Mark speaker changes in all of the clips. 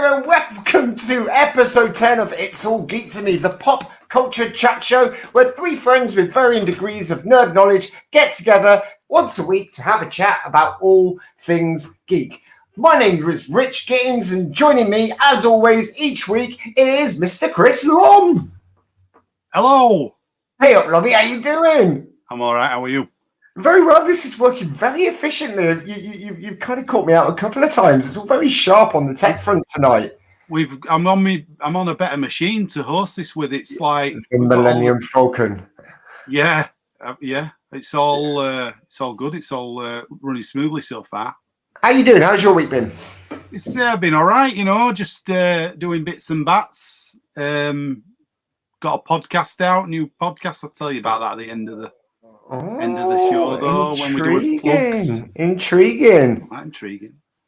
Speaker 1: there, and welcome to episode 10 of It's All Geek to Me, the pop culture chat show where three friends with varying degrees of nerd knowledge get together once a week to have a chat about all things geek. My name is Rich Gittins, and joining me, as always, each week is Mr. Chris Lumb.
Speaker 2: Hello.
Speaker 1: Hey up, Lobby, how you doing?
Speaker 2: I'm all right. How are you?
Speaker 1: Very well. This is working very efficiently. You've kind of caught me out a couple of times. It's all very sharp on the tech front tonight.
Speaker 2: I'm on a better machine to host this with. It's like
Speaker 1: the Millennium Falcon.
Speaker 2: Yeah. It's all good. It's all running smoothly so far.
Speaker 1: How you doing? How's your week been?
Speaker 2: It's been all right. Just doing bits and bats. Got a podcast out, new podcast. I'll tell you about that at the end of the show, though. When we do his plugs.
Speaker 1: Intriguing.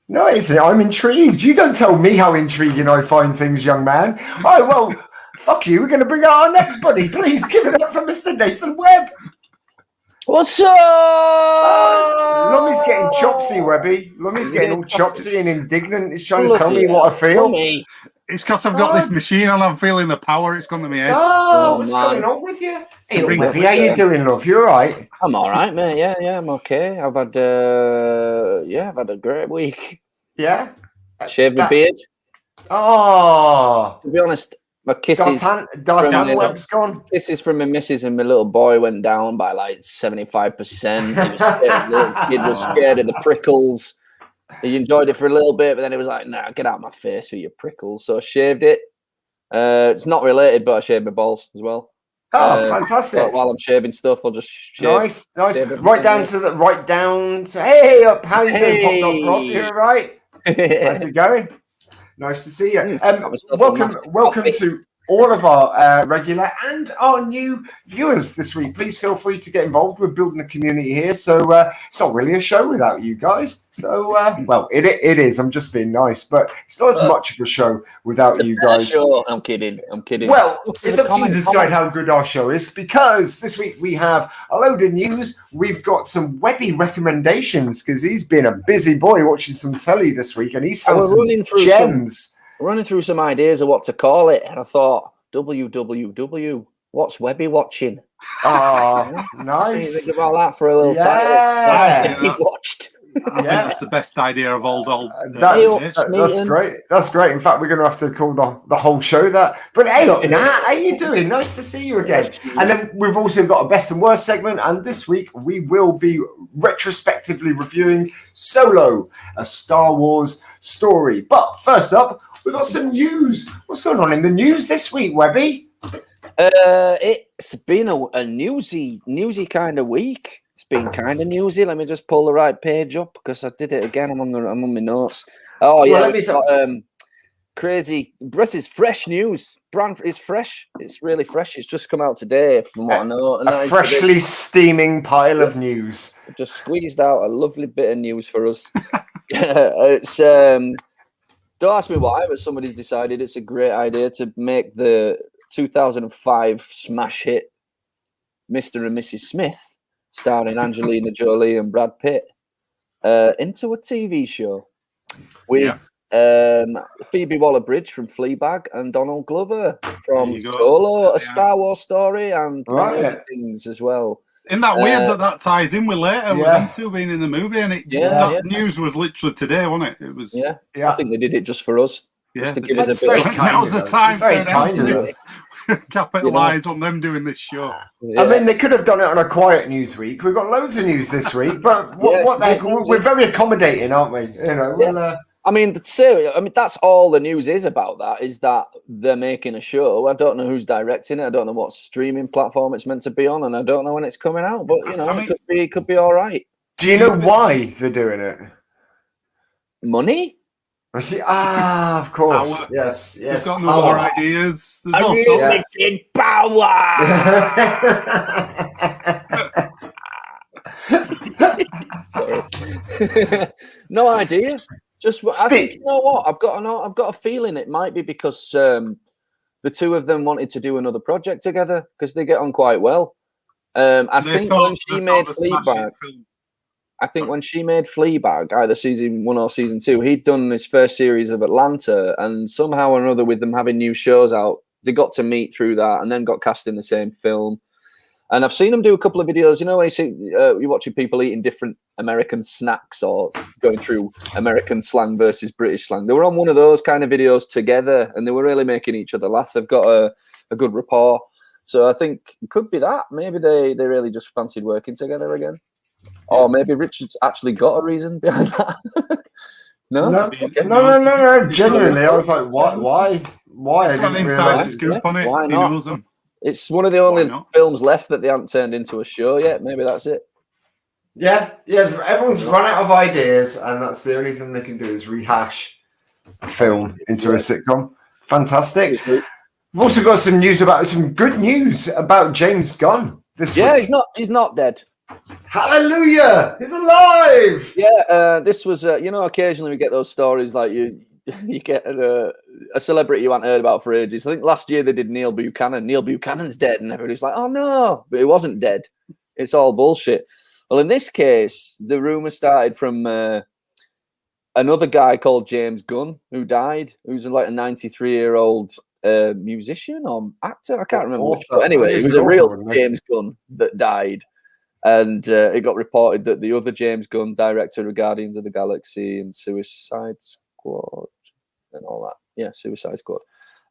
Speaker 1: Nice. I'm intrigued. You don't tell me how intriguing I find things, young man. Oh, well, fuck you. We're going to bring out our next buddy. Please give it up for Mr. Nathan Webb.
Speaker 3: What's up?
Speaker 1: Lummy's getting chopsy, Webby. Lummy's getting all chopsy and indignant. He's trying to tell me what I feel.
Speaker 3: Lummy.
Speaker 2: It's because I've got this machine and I'm feeling the power. It's gone to my head.
Speaker 1: What's going on with you? Hey, Webby, how you doing, love? You all right?
Speaker 3: I'm all right, mate. Yeah, I'm okay. I've had a great week.
Speaker 1: Yeah?
Speaker 3: Shaved the beard.
Speaker 1: Oh.
Speaker 3: To be honest, my kisses.
Speaker 1: D'Artagnan Webb's gone.
Speaker 3: Kisses from my missus and my little boy went down by like 75%. The little kid was scared of the prickles. He enjoyed it for a little bit, but then it was like, nah, get out of my face with your prickles. So I shaved it. It's not related, but I shaved my balls as well.
Speaker 1: Oh, fantastic.
Speaker 3: While I'm shaving stuff, I'll just shave.
Speaker 1: Nice. Right down to hey up, how you doing, Pop Dog Prof? You all right? How's it going? Nice to see you. Welcome to all of our regular and our new viewers this week. Please feel free to get involved. We're building a community here, so it's not really a show without you guys. So, well, it is. I'm just being nice, but it's not as much of a show without you guys.
Speaker 3: Sure. I'm kidding.
Speaker 1: Well, it's up to you to decide how good our show is, because this week we have a load of news. We've got some Webby recommendations because he's been a busy boy watching some telly this week, and he's found some gems.
Speaker 3: Running through some ideas of what to call it, and I thought, WWW, what's Webby watching?
Speaker 1: Oh, nice.
Speaker 3: Think about that for a little time. Webby watched.
Speaker 2: I think that's the best idea of old.
Speaker 1: That's great. That's great. In fact, we're going to have to call the whole show that. But hey, Nat, how you doing? Nice to see you again. And then we've also got a best and worst segment. And this week we will be retrospectively reviewing Solo, a Star Wars story. But first up, we've got some news. What's going on in the news this week, Webby?
Speaker 3: It's been a newsy kind of week. It's been kind of newsy. Let me just pull the right page up because I did it again. I'm on my notes. Oh yeah, crazy. This is fresh news. Brand is fresh. It's really fresh. It's just come out today, from what I know. And
Speaker 1: a freshly steaming pile of news.
Speaker 3: Just squeezed out a lovely bit of news for us. It's don't ask me why, but somebody's decided it's a great idea to make the 2005 smash hit Mr. and Mrs. Smith, starring Angelina Jolie and Brad Pitt, into a TV show with Phoebe Waller-Bridge from Fleabag and Donald Glover from Solo, a Star Wars story, and other things as well.
Speaker 2: Isn't that weird that ties in with later with them two being in the movie? And that news was literally today, wasn't it? It was.
Speaker 3: I think they did it just for us. Just to give us a
Speaker 2: bit. That was the time to capitalise on them doing this show.
Speaker 1: I mean, they could have done it on a quiet news week. We've got loads of news this week, but what the heck? We're very accommodating, aren't we?
Speaker 3: I mean, that's all the news is about. That is that they're making a show. I don't know who's directing it. I don't know what streaming platform it's meant to be on, and I don't know when it's coming out. But it could be all right.
Speaker 1: Do you know why they're doing it?
Speaker 3: Money.
Speaker 1: Of course. Yes.
Speaker 2: There's got no other ideas. There's
Speaker 3: also power. Sorry. No idea. I think, you know what? I've got a feeling it might be because the two of them wanted to do another project together because they get on quite well. I think when she made Fleabag, I think when she made Fleabag, either season 1 or season 2, he'd done his first series of Atlanta, and somehow or another, with them having new shows out, they got to meet through that, and then got cast in the same film. And I've seen them do a couple of videos. You know, you see, you're watching people eating different American snacks or going through American slang versus British slang. They were on one of those kind of videos together, and they were really making each other laugh. They've got a good rapport. So I think it could be that. Maybe they really just fancied working together again. Or maybe Richard's actually got a reason behind that. No?
Speaker 1: Okay. No. Genuinely, I was like, why?
Speaker 2: He's got an inside scoop on it.
Speaker 3: Why
Speaker 2: He
Speaker 3: not?
Speaker 2: knows them.
Speaker 3: It's one of the only films left that they haven't turned into a show yet. Maybe that's it.
Speaker 1: Yeah. Everyone's run out of ideas, and that's the only thing they can do is rehash a film into a sitcom. Fantastic. We've also got some good news about James Gunn this week.
Speaker 3: He's not dead.
Speaker 1: Hallelujah! He's alive!
Speaker 3: Yeah, this was, occasionally we get those stories like you get a celebrity you haven't heard about for ages. I think last year they did Neil Buchanan. Neil Buchanan's dead, and everybody's like, oh no, but he wasn't dead. It's all bullshit. Well, in this case, the rumor started from another guy called James Gunn who died, who's like a 93-year-old musician or actor. I can't remember. But anyway, it was a real James Gunn that died. And it got reported that the other James Gunn, director of Guardians of the Galaxy and Suicide Squad and all that. Yeah, Suicide Squad.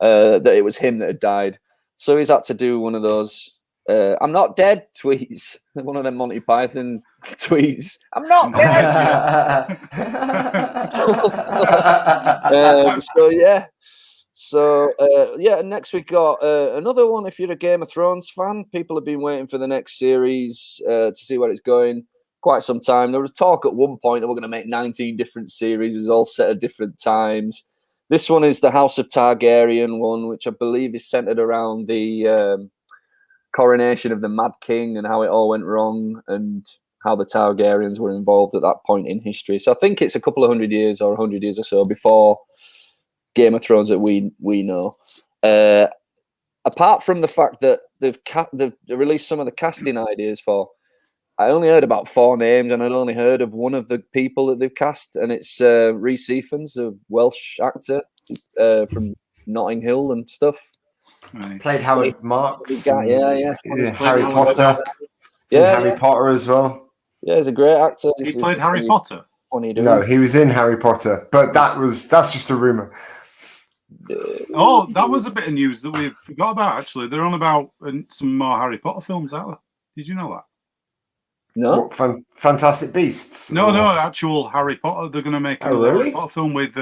Speaker 3: That it was him that had died. So he's had to do one of those I'm not dead tweets. One of them Monty Python tweets. I'm not dead. Next we got another one. If you're a Game of Thrones fan, people have been waiting for the next series to see where it's going quite some time. There was talk at one point that we're going to make 19 different series, all set at different times. This one is the House of Targaryen one, which I believe is centered around the coronation of the Mad King and how it all went wrong and how the Targaryens were involved at that point in history. So I think it's a couple of 100 years or 100 years or so before Game of Thrones that we know. Apart from the fact that they've released some of the casting ideas for, I only heard about 4 names, and I'd only heard of one of the people that they've cast, and it's Rhys Ifans, a Welsh actor from Notting Hill and stuff.
Speaker 1: Right. Played Howard Marks.
Speaker 3: Yeah.
Speaker 1: Harry Potter. Harry Potter as well.
Speaker 3: Yeah, he's a great actor.
Speaker 2: He played Harry Potter.
Speaker 3: Funny dude.
Speaker 1: No, he was in Harry Potter, but that's just a rumor.
Speaker 2: That was a bit of news that we forgot about. Actually, they're on about some more Harry Potter films, aren't they? Did you know that?
Speaker 3: No.
Speaker 1: What, Fantastic Beasts?
Speaker 2: No, actual Harry Potter. They're going to make another Harry Potter film with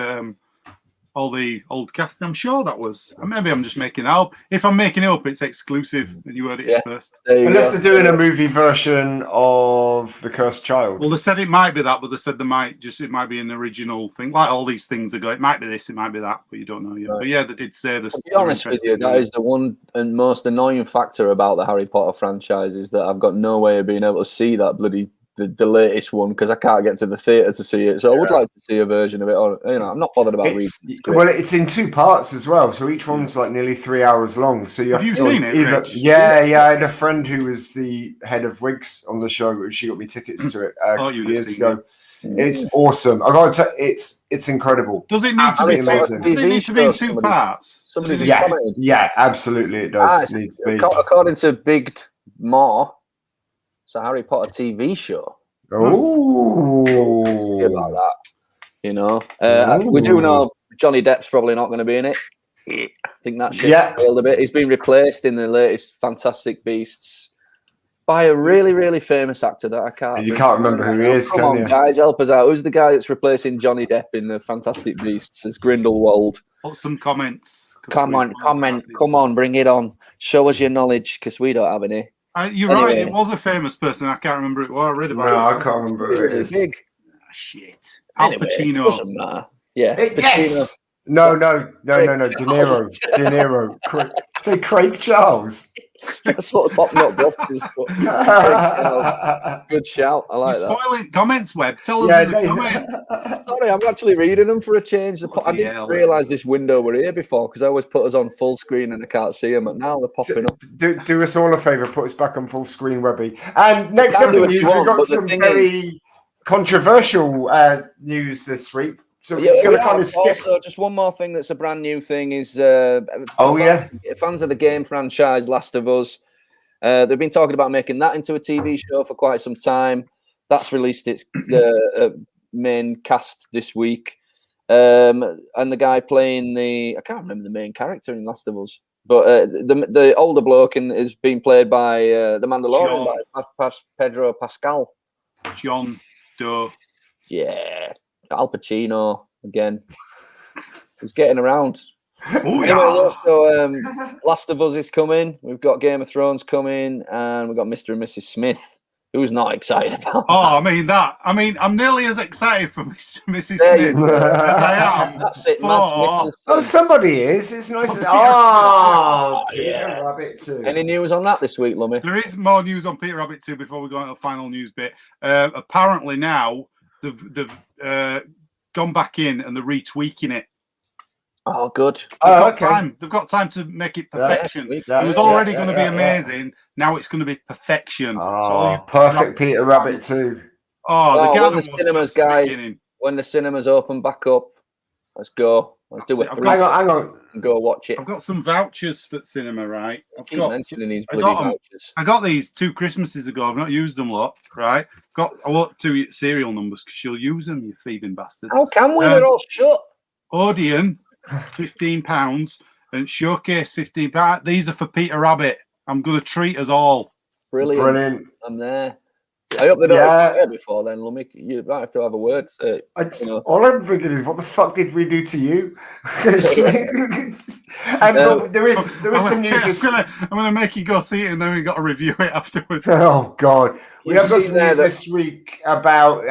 Speaker 2: all the old cast. I'm sure that was. Maybe I'm just making it up. If I'm making it up, it's exclusive, and you heard it here first.
Speaker 1: Unless they're doing a movie version of The Cursed Child.
Speaker 2: Well, they said it might be that, but they said it might be an original thing. Like all these things, they go, it might be this, it might be that, but you don't know yet. Right. But yeah, they did say this.
Speaker 3: To be honest with you, that is the one and most annoying factor about the Harry Potter franchise is that I've got no way of being able to see that bloody the latest one because I can't get to the theatre to see it. So I would like to see a version of it. Or I'm not bothered about reading.
Speaker 1: Well, it's in 2 parts as well, so each one's like nearly 3 hours long. So
Speaker 2: have you seen it?
Speaker 1: Yeah. I had a friend who was the head of Wigs on the show, and she got me tickets to it years ago. It's awesome. I got to tell it's incredible.
Speaker 2: Does it need to be amazing? Does it need to be in 2 parts?
Speaker 1: Yeah, absolutely, it does. It needs to be.
Speaker 3: According to Big More. It's a Harry Potter TV show.
Speaker 1: Oh,
Speaker 3: about that, we do know Johnny Depp's probably not going to be in it. I think that shit's failed a bit. He's been replaced in the latest Fantastic Beasts by a really, really famous actor that I can't.
Speaker 1: You can't remember who he is.
Speaker 3: Come on, guys, help us out. Who's the guy that's replacing Johnny Depp in the Fantastic Beasts as Grindelwald?
Speaker 2: Put some comments.
Speaker 3: Come on, bring it on. Show us your knowledge because we don't have any.
Speaker 2: You're right. It was a famous person. I can't remember it. Well, I read about it.
Speaker 1: No, I can't remember who it is.
Speaker 2: Shit. Al Pacino.
Speaker 3: Doesn't matter. Yeah.
Speaker 1: Yes. No. De Niro. Say Craig Charles.
Speaker 3: That's what popped up. Good shout. I like that.
Speaker 2: Spoiling comments, Webb. Tell us there's a comment.
Speaker 3: Sorry, I'm actually reading them for a change. I didn't realise this window were here before because I always put us on full screen and I can't see them. But now they're popping up.
Speaker 1: Do us all a favour. Put us back on full screen, Webby. And next up in news, we've got some very controversial news this week. So it's going to kind of skip.
Speaker 3: Also, just one more thing that's a brand new thing is fans of the game franchise Last of Us. They've been talking about making that into a TV show for quite some time. That's released its main cast this week. And the guy playing I can't remember the main character in Last of Us, but the older bloke is being played by the Mandalorian by Pedro Pascal.
Speaker 2: John Doe.
Speaker 3: Yeah. Al Pacino again. He's getting around.
Speaker 2: Oh,
Speaker 3: anyway, so Last of Us is coming. We've got Game of Thrones coming, and we've got Mr. and Mrs. Smith. Who's not excited about that?
Speaker 2: I mean, I'm nearly as excited for Mr. and Mrs. Smith as I am.
Speaker 3: That's it,
Speaker 1: somebody is. It's nice. Peter Rabbit 2.
Speaker 3: Any news on that this week, Lummy?
Speaker 2: There is more news on Peter Rabbit 2 before we go into the final news bit. Apparently now they've gone back in and they're retweaking it.
Speaker 3: Oh, good.
Speaker 2: They've got time to make it perfection. It was already going to be amazing. Now it's going to be perfection.
Speaker 1: Oh, perfect Peter Rabbit 2.
Speaker 3: When the cinemas, guys, when the cinemas open back up, let's go. Let's do it.
Speaker 1: Hang on.
Speaker 3: Go watch it.
Speaker 2: I've got some vouchers for cinema, right?
Speaker 3: I
Speaker 2: got these 2 Christmases ago. I've not used them, right? I want 2 serial numbers because you'll use them, you thieving bastards.
Speaker 3: How can we? They're all shut.
Speaker 2: Odeon, £15, and Showcase, £15. These are for Peter Rabbit. I'm going to treat us all.
Speaker 3: Brilliant. I'm there. I hope they don't have there before then, Lummy. You might have to have a word.
Speaker 1: All I'm thinking is, what the fuck did we do to you? There is some news.
Speaker 2: I'm gonna make you go see it, and then we got to review it afterwards.
Speaker 1: Oh God, we have got some news this week about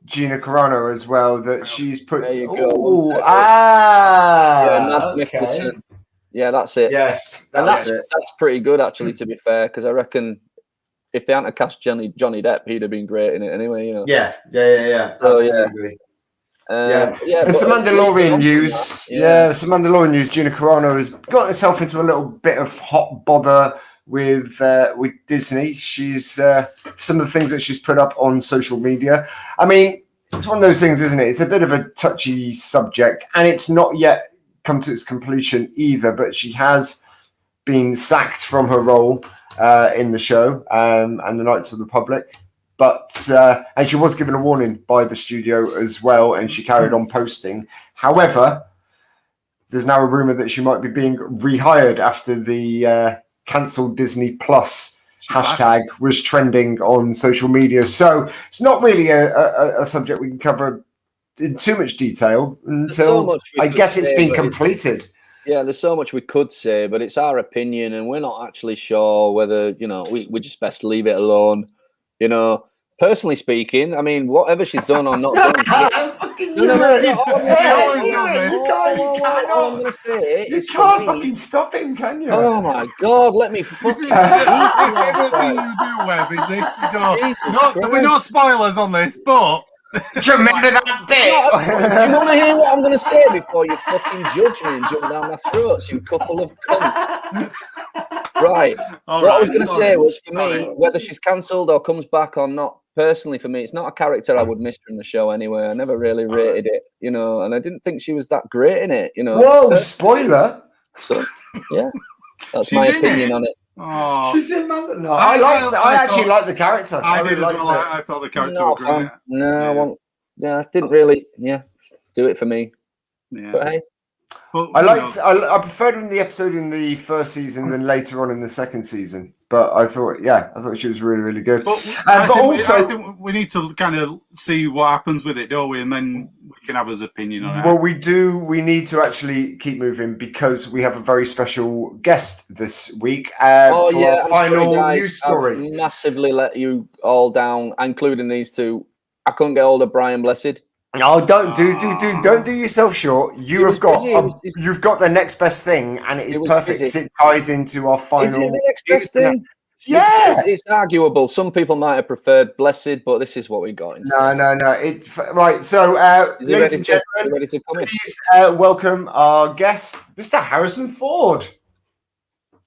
Speaker 1: Gina Carano as well. That she's put.
Speaker 3: There you
Speaker 1: go.
Speaker 3: Mads Mikkelsen. Yeah, that's it.
Speaker 1: Yes,
Speaker 3: that's pretty good actually. To be fair, because I reckon if they hadn't cast Johnny Depp, he'd have been great in it anyway. You know.
Speaker 1: Yeah.
Speaker 3: So,
Speaker 1: absolutely.
Speaker 3: It's
Speaker 1: some Mandalorian news. Some Mandalorian news. Gina Carano has got herself into a little bit of hot bother with Disney. She's some of the things that she's put up on social media. I mean, it's one of those things, isn't it? It's a bit of a touchy subject, and it's not yet come to its completion either. But she has been sacked from her role in the show and the Knights of the Republic. But and she was given a warning by the studio as well, and she carried on posting. However, there's now a rumor that she might be being rehired after the cancelled Disney Plus hashtag was trending on social media. So it's not really a subject we can cover in too much detail until I guess it's been completed.
Speaker 3: There's so much we could say, but it's our opinion, and we're not actually sure whether, we just best leave it alone. Personally speaking, I mean, whatever she's done or not done.
Speaker 1: You can't fucking stop him, can you?
Speaker 3: Oh my God, let me fucking.
Speaker 2: Everything you do, Webb, is this. There'll be no spoilers on this, but.
Speaker 1: Do you remember that bit?
Speaker 3: You want to hear what I'm going to say before you fucking judge me and jump down my throats, you couple of cunts? Right. What I was going to say was, for me, whether she's cancelled or comes back or not, personally, for me, it's not a character I would miss from the show anyway. I never really rated it, and I didn't think she was that great in it,
Speaker 1: Whoa, spoiler!
Speaker 3: So, that's my opinion on it.
Speaker 2: Oh.
Speaker 1: She's in Man. No, I actually like the character.
Speaker 2: I did as well. I thought the character was great.
Speaker 3: I didn't really. Do it for me.
Speaker 2: Yeah.
Speaker 3: But hey,
Speaker 1: I preferred her in the episode in the first season than later on in the second season. But I thought she was really, really good.
Speaker 2: But I think we need to kind of see what happens with it, don't we? And then we can have his opinion on it.
Speaker 1: Well, we do. We need to actually keep moving because we have a very special guest this week for our final news story.
Speaker 3: I've massively let you all down, including these two. I couldn't get hold of Brian Blessed.
Speaker 1: No, don't do yourself short. You've got the next best thing, and it is perfect because it ties into our final.
Speaker 3: Is it the next best thing?
Speaker 1: Yeah,
Speaker 3: it's arguable. Some people might have preferred Blessed, but this is what we got.
Speaker 1: No. Right. So, ladies and gentlemen, please welcome our guest, Mr. Harrison Ford.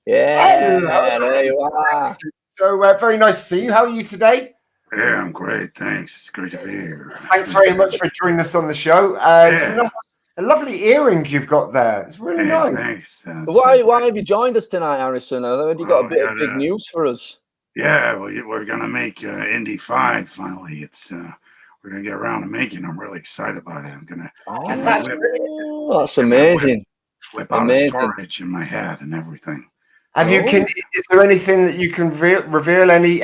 Speaker 3: Yeah, there you are.
Speaker 1: So very nice to see you. How are you today?
Speaker 2: Yeah, I'm great. Thanks. It's great to be here.
Speaker 1: Thanks very much for joining us on the show. It's a lovely earring you've got there. It's really nice.
Speaker 3: Thanks. Why have you joined us tonight, Harrison? I heard you got a bit of big news for us.
Speaker 2: Yeah, well, we're gonna make Indy 5 finally. We're gonna get around to making. I'm really excited about it. I'm gonna.
Speaker 3: That's amazing.
Speaker 2: Whip out a storage in my head and everything.
Speaker 1: Is there anything that you can reveal? Any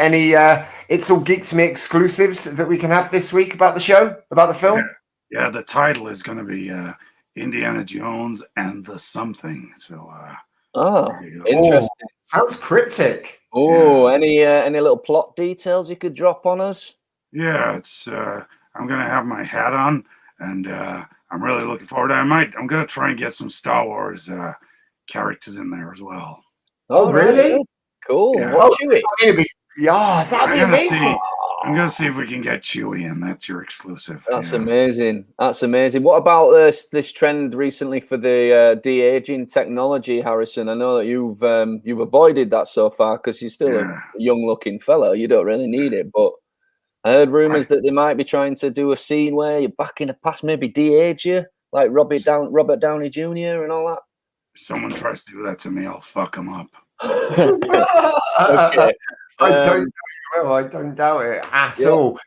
Speaker 1: It's All Geek to Me exclusives that we can have this week about the show, about the film?
Speaker 2: Yeah, the title is going to be Indiana Jones and the Something. So,
Speaker 3: interesting.
Speaker 1: Sounds cryptic.
Speaker 3: Any little plot details you could drop on us?
Speaker 2: Yeah, it's. I'm going to have my hat on, and I'm really looking forward to it. I'm going to try and get some Star Wars characters in there as well.
Speaker 1: Oh, really?
Speaker 3: Yeah. Cool.
Speaker 2: Yeah.
Speaker 3: Chewie.
Speaker 1: That'd be amazing.
Speaker 2: I'm going to see if we can get Chewie in. That's your exclusive.
Speaker 3: That's amazing. That's amazing. What about this trend recently for the de-aging technology, Harrison? I know that you've avoided that so far because you're still a young-looking fellow. You don't really need it. But I heard rumors that they might be trying to do a scene where you're back in the past, maybe de-age you, like Robert Downey Jr. and all that.
Speaker 2: If someone tries to do that to me, I'll fuck them up.
Speaker 3: Okay.
Speaker 1: I don't doubt it at all.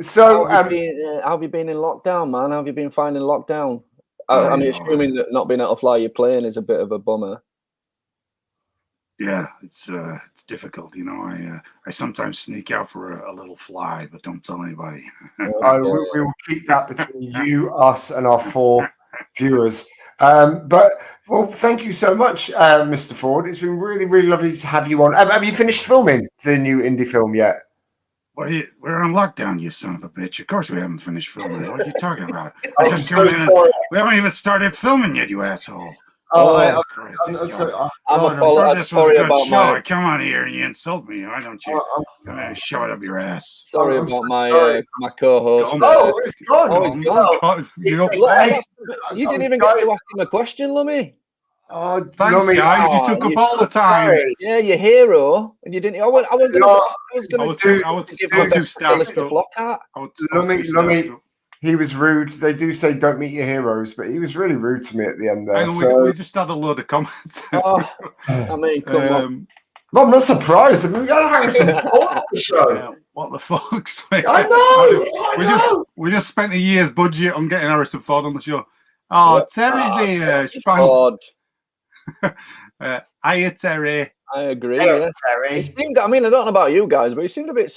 Speaker 1: So,
Speaker 3: how have you been in lockdown, man? How have you been finding lockdown? I'm assuming that not being able to fly your plane is a bit of a bummer.
Speaker 2: Yeah, it's difficult. You know, I sometimes sneak out for a little fly, but don't tell anybody.
Speaker 1: We will keep that between you, us, and our 4 viewers. But thank you so much, Mr. Ford. It's been really, really lovely to have you on. Have you finished filming the new indie film yet?
Speaker 2: We're on lockdown, you son of a bitch. Of course we haven't finished filming. What are you talking about?
Speaker 1: I'm so sorry.
Speaker 2: We haven't even started filming yet, you asshole.
Speaker 3: I'm sorry about my.
Speaker 2: Come on here and you insult me. Why don't you shove it up your ass?
Speaker 3: Sorry about my co-host.
Speaker 1: It's gone.
Speaker 3: You didn't even get to ask him a question, Lummy.
Speaker 2: Oh, thanks, guys. You took up all the time.
Speaker 3: Yeah, your hero, and you didn't. I was going to give my best to Mr. Flockhart.
Speaker 1: Lummy. He was rude. They do say don't meet your heroes, but he was really rude to me at the end there.
Speaker 2: We just had a load of comments.
Speaker 3: I mean, come on.
Speaker 1: I'm not surprised. I mean, we got Harrison Ford on the show.
Speaker 2: Yeah, what the fuck?
Speaker 1: I know.
Speaker 2: We just spent a year's budget on getting Harrison Ford on the show. Oh, Terry's here.
Speaker 3: Ford.
Speaker 2: Hiya, Terry.
Speaker 3: I agree.
Speaker 1: Hey, Terry.
Speaker 3: He seemed, I mean, I don't know about you guys, but he seemed a bit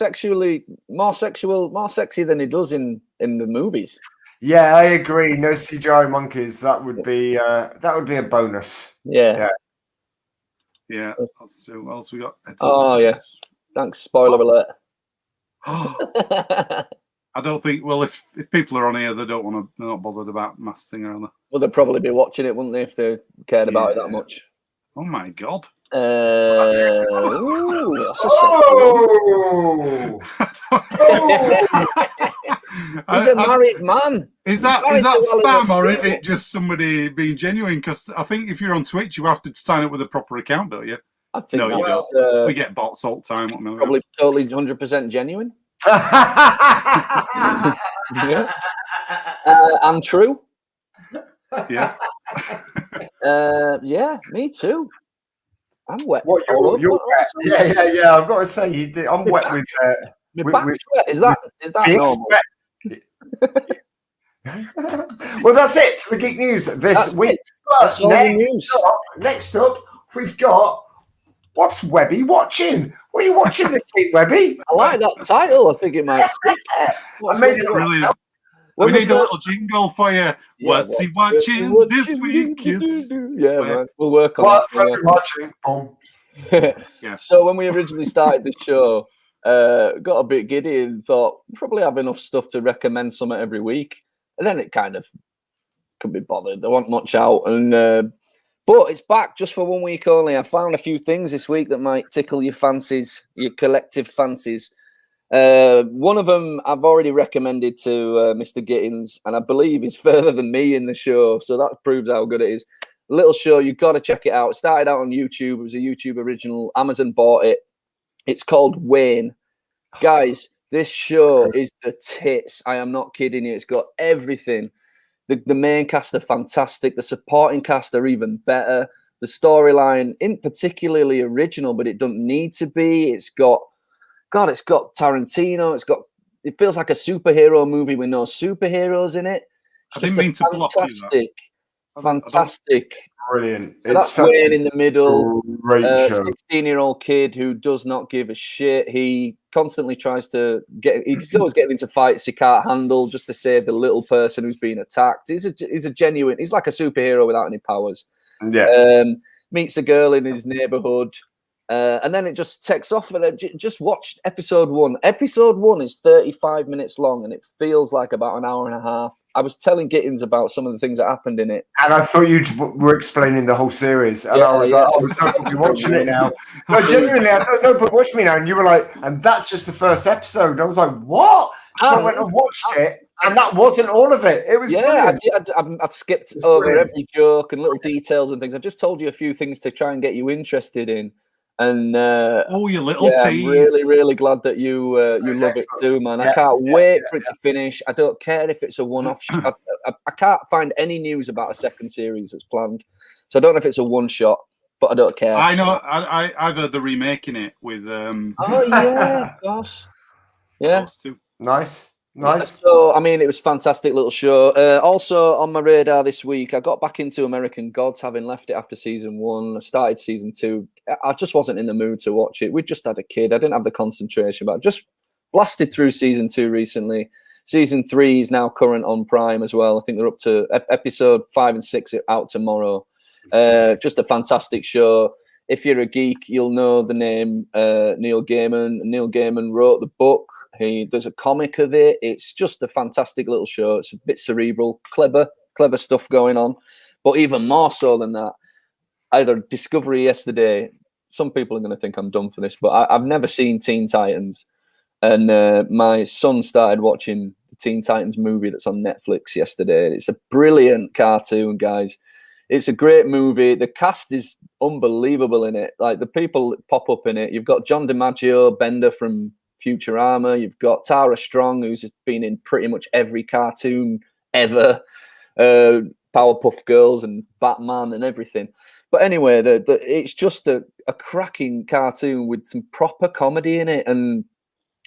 Speaker 3: more sexy than he does in the movies.
Speaker 1: Yeah, I agree. No CGI monkeys. That would be a bonus.
Speaker 3: Yeah.
Speaker 2: What else we got?
Speaker 3: Yeah. Thanks. Spoiler alert.
Speaker 2: I don't think. Well, if people are on here, they're not bothered about Masked Singer, are they?
Speaker 3: Well, they'd probably be watching it, wouldn't they, if they cared about it that much?
Speaker 2: Oh my god.
Speaker 3: That's a He's a married man.
Speaker 2: Is that spam or is it just somebody being genuine? Because I think if you're on Twitch, you have to sign up with a proper account, don't you?
Speaker 3: I think
Speaker 2: no, you don't. We get bots all the time.
Speaker 3: Probably totally 100% genuine. Yeah. And true.
Speaker 2: Yeah.
Speaker 3: Yeah, me too. I'm wet.
Speaker 1: What, you're wet? Yeah. I've got to say, I'm wet with.
Speaker 3: My back's wet. Is that normal?
Speaker 1: Well, that's it for the Geek News this week.
Speaker 3: That's all the news.
Speaker 1: Next up, we've got what's Webby watching? What are you watching this week, Webby?
Speaker 3: I like that title. I think it might.
Speaker 2: I made it brilliant. We need a little jingle for you. What's he watching this week, kids?
Speaker 3: Yeah, man. We'll work on
Speaker 1: that. Watching.
Speaker 3: Yeah. So when we originally started the show, got a bit giddy and thought probably have enough stuff to recommend something every week, and then it kind of couldn't be bothered. There wasn't much out, and but it's back just for 1 week only. I found a few things this week that might tickle your fancies, your collective fancies. One of them I've already recommended to Mr. Gittins, and I believe he's further than me in the show, so that proves how good it is. A little show, you've got to check it out. It started out on YouTube. It was a YouTube original. Amazon bought it. It's called Wayne. Guys, This show is the tits. I am not kidding you. It's got everything. The main cast are fantastic. The supporting cast are even better. The storyline isn't particularly original, but it doesn't need to be. It's got Tarantino. It feels like a superhero movie with no superheroes in it.
Speaker 2: I didn't mean to block you.
Speaker 3: Fantastic.
Speaker 1: Brilliant.
Speaker 3: It's Wayne in the middle.
Speaker 1: Great show.
Speaker 3: 16-year-old kid who does not give a shit. He constantly tries to he's always getting into fights he can't handle just to save the little person who's being attacked. He's like a superhero without any powers.
Speaker 1: Yeah.
Speaker 3: Meets a girl in his neighborhood. And then it just takes off. And just watched episode 1. Episode 1 is 35 minutes long, and it feels like about an hour and a half. I was telling Gittins about some of the things that happened in it,
Speaker 1: and I thought you were explaining the whole series, and I was like, "Oh, so I'll be watching it now." No, genuinely, I thought, "No, but watch me now." And you were like, "And that's just the first episode." I was like, "What?" So I went and watched it, and that wasn't all of it. It was brilliant.
Speaker 3: I skipped over every joke and little details and things. I just told you a few things to try and get you interested in. And
Speaker 2: your little tease.
Speaker 3: I'm really, really glad that you love it too, man. I can't wait for it to finish. I don't care if it's a one-off. I can't find any news about a second series that's planned, so I don't know if it's a one-shot, but I don't care.
Speaker 2: I know. I've heard they're remaking it with.
Speaker 3: Oh yeah, of course. Yeah.
Speaker 1: Nice.
Speaker 3: So, I mean, it was a fantastic little show. Also on my radar this week, I got back into American Gods, having left it after season 1. I started season 2. I just wasn't in the mood to watch it. We just had a kid. I didn't have the concentration, but I just blasted through season 2 recently. Season 3 is now current on Prime as well. I think they're up to episode 5 and 6 out tomorrow. Just a fantastic show. If you're a geek, you'll know the name Neil Gaiman. Neil Gaiman wrote the book. There's a comic of it. It's just a fantastic little show. It's a bit cerebral, clever stuff going on. But even more so than that, either Discovery yesterday. Some people are going to think I'm dumb for this, but I've never seen Teen Titans. And my son started watching the Teen Titans movie that's on Netflix yesterday. It's a brilliant cartoon, guys. It's a great movie. The cast is unbelievable in it. Like the people that pop up in it. You've got John DiMaggio, Bender from Futurama. You've got Tara Strong, who's been in pretty much every cartoon ever. Powerpuff Girls and Batman and everything. But anyway, it's just a cracking cartoon with some proper comedy in it. And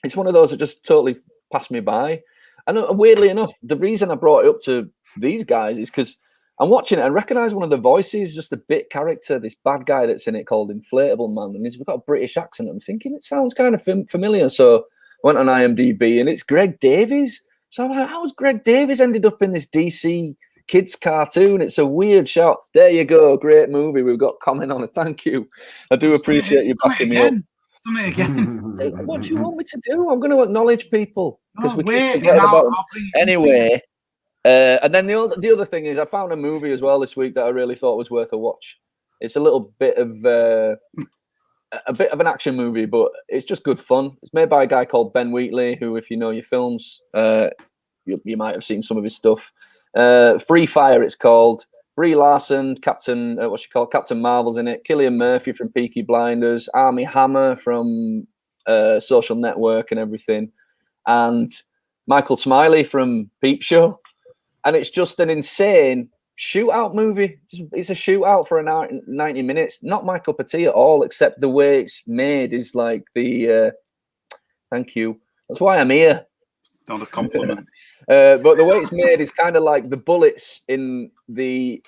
Speaker 3: it's one of those that just totally passed me by. And weirdly enough, the reason I brought it up to these guys is because I'm watching it and recognize one of the voices, just a bit character, this bad guy that's in it called Inflatable Man. And he's got a British accent. I'm thinking it sounds kind of familiar. So I went on IMDb and it's Greg Davies. So I'm like, how's Greg Davies ended up in this DC kids cartoon? It's a weird shout. There you go. Great movie. We've got comment on it. Thank you. I do appreciate you backing me up.
Speaker 2: Done it again.
Speaker 3: What do you want me to do? I'm going to acknowledge people because we keep forgetting
Speaker 2: about
Speaker 3: them. Anyway. And then the other thing is I found a movie as well this week that I really thought was worth a watch. It's a little bit of an action movie, but it's just good fun. It's made by a guy called Ben Wheatley, who, if you know your films, you might have seen some of his stuff. Free Fire, it's called. Brie Larson, Captain Marvel's in it. Cillian Murphy from Peaky Blinders, Armie Hammer from Social Network and everything, and Michael Smiley from Peep Show. And it's just an insane shootout movie. It's a shootout for 90 minutes. Not my cup of tea at all, except the way it's made is like the... thank you. That's why I'm here.
Speaker 2: It's not a compliment.
Speaker 3: But the way it's made is kind of like the bullets in the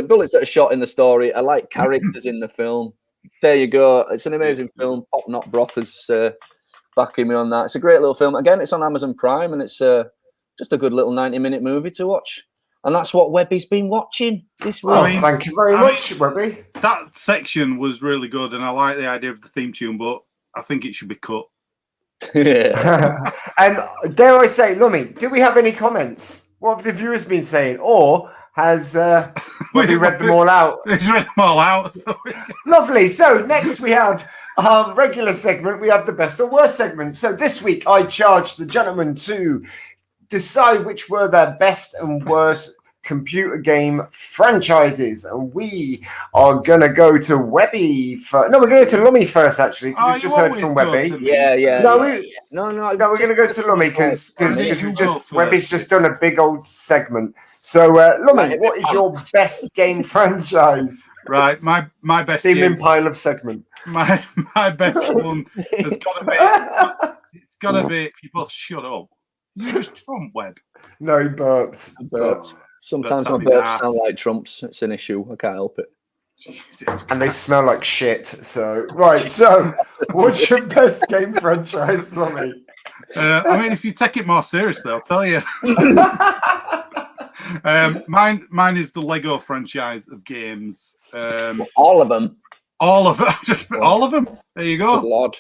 Speaker 3: bullets that are shot in the story are like characters in the film. There you go. It's an amazing film. Pop Not Broth is backing me on that. It's a great little film. Again, it's on Amazon Prime, and it's just a good little 90-minute movie to watch. And that's what Webby's been watching this week.
Speaker 1: Oh, thank you very much, Webby.
Speaker 2: That section was really good, and I like the idea of the theme tune, but I think it should be cut.
Speaker 1: And dare I say, Lummy, do we have any comments? What have the viewers been saying? Or has Webby read them all out?
Speaker 2: He's read them all out. So
Speaker 1: Lovely. So next we have our regular segment. We have the best or worst segment. So this week I charged the gentlemen to decide which were their best and worst computer game franchises, and we are gonna go to Webby first. No, we're going to Lummy first, actually, because we've just heard from Webby.
Speaker 3: No,
Speaker 1: we're going to go to Lummy because Webby's just done a big old segment. So, Lummy, what is your best game franchise?
Speaker 2: Right, my best
Speaker 1: steaming pile of segment.
Speaker 2: My best one has got to be. It's got to be. If you both shut up, you just Trump Webb.
Speaker 1: No, he burps.
Speaker 3: Sometimes my burps sound like Trump's. It's an issue. I can't help it.
Speaker 2: Jesus
Speaker 1: and they smell like shit. So right. So, what's your best game franchise, Lummy?
Speaker 2: I mean, if you take it more seriously, I'll tell you. Mine is the Lego franchise of games.
Speaker 3: All of them.
Speaker 2: All of them. Just all of them. There you go.
Speaker 3: Good Lord.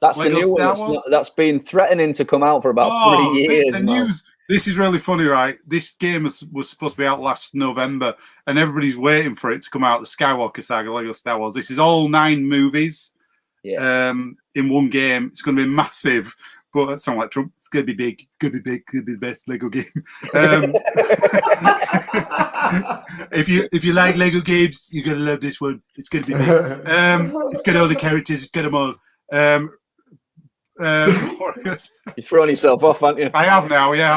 Speaker 3: That's Lego the new one. That's been threatening to come out for about 3 years.
Speaker 2: The news. This is really funny, right? This game was supposed to be out last November, and everybody's waiting for it to come out. The Skywalker Saga, Lego Star Wars. This is all 9 movies in one game. It's going to be massive. But it sounds like Trump. It's going to be big. Going to be big. Going to be the best Lego game. If you like Lego games, you're going to love this one. It's going to be big. It's got all the characters. It's got them all.
Speaker 3: You're throwing yourself off, aren't you?
Speaker 2: I have now, yeah.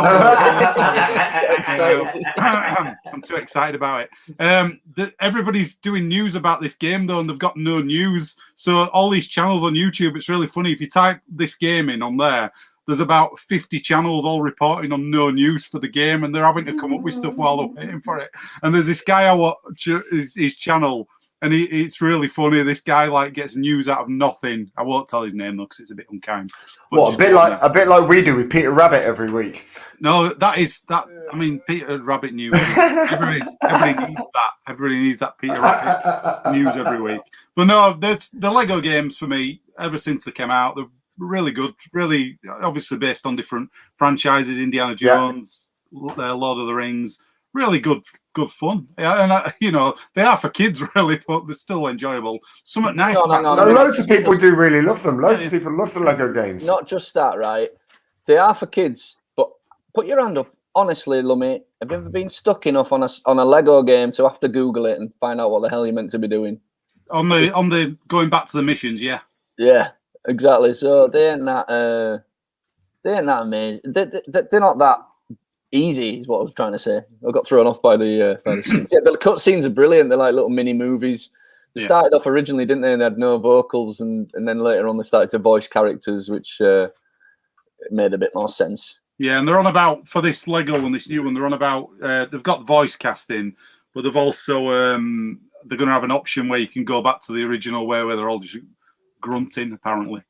Speaker 2: I'm too excited about it. Everybody's doing news about this game, though, and they've got no news. So all these channels on YouTube, it's really funny. If you type this game in on there, there's about 50 channels all reporting on no news for the game, and they're having to come up with stuff while they're waiting for it. And there's this guy I watch his channel, and it's really funny. This guy like gets news out of nothing. I won't tell his name though, because it's a bit unkind.
Speaker 1: What, a bit like we do with Peter Rabbit every week.
Speaker 2: No, that. I mean, Peter Rabbit news. Everybody needs that. Everybody needs that Peter Rabbit news every week. But no, that's the Lego games for me. Ever since they came out, they're really good. Really, obviously based on different franchises. Indiana Jones, Lord of the Rings. Really good fun. Yeah, and they are for kids really, but they're still enjoyable. Something nice.
Speaker 1: Loads of people do really love them. Loads of people love the Lego games.
Speaker 3: Not just that, right? They are for kids, but put your hand up. Honestly, Lummy, have you ever been stuck enough on a Lego game to have to Google it and find out what the hell you're meant to be doing?
Speaker 2: On the going back to the missions, yeah.
Speaker 3: Yeah, exactly. So they ain't that amazing. They're not that easy, is what I was trying to say. I got thrown off by the scenes. Yeah, the cutscenes are brilliant. They're like little mini movies. They started off originally, didn't they? And they had no vocals, and then later on they started to voice characters, which made a bit more sense. Yeah,
Speaker 2: and they're on about, for this Lego one, this new one, they're on about, they've got voice casting, but they've also, they're going to have an option where you can go back to the original where they're all just grunting, apparently.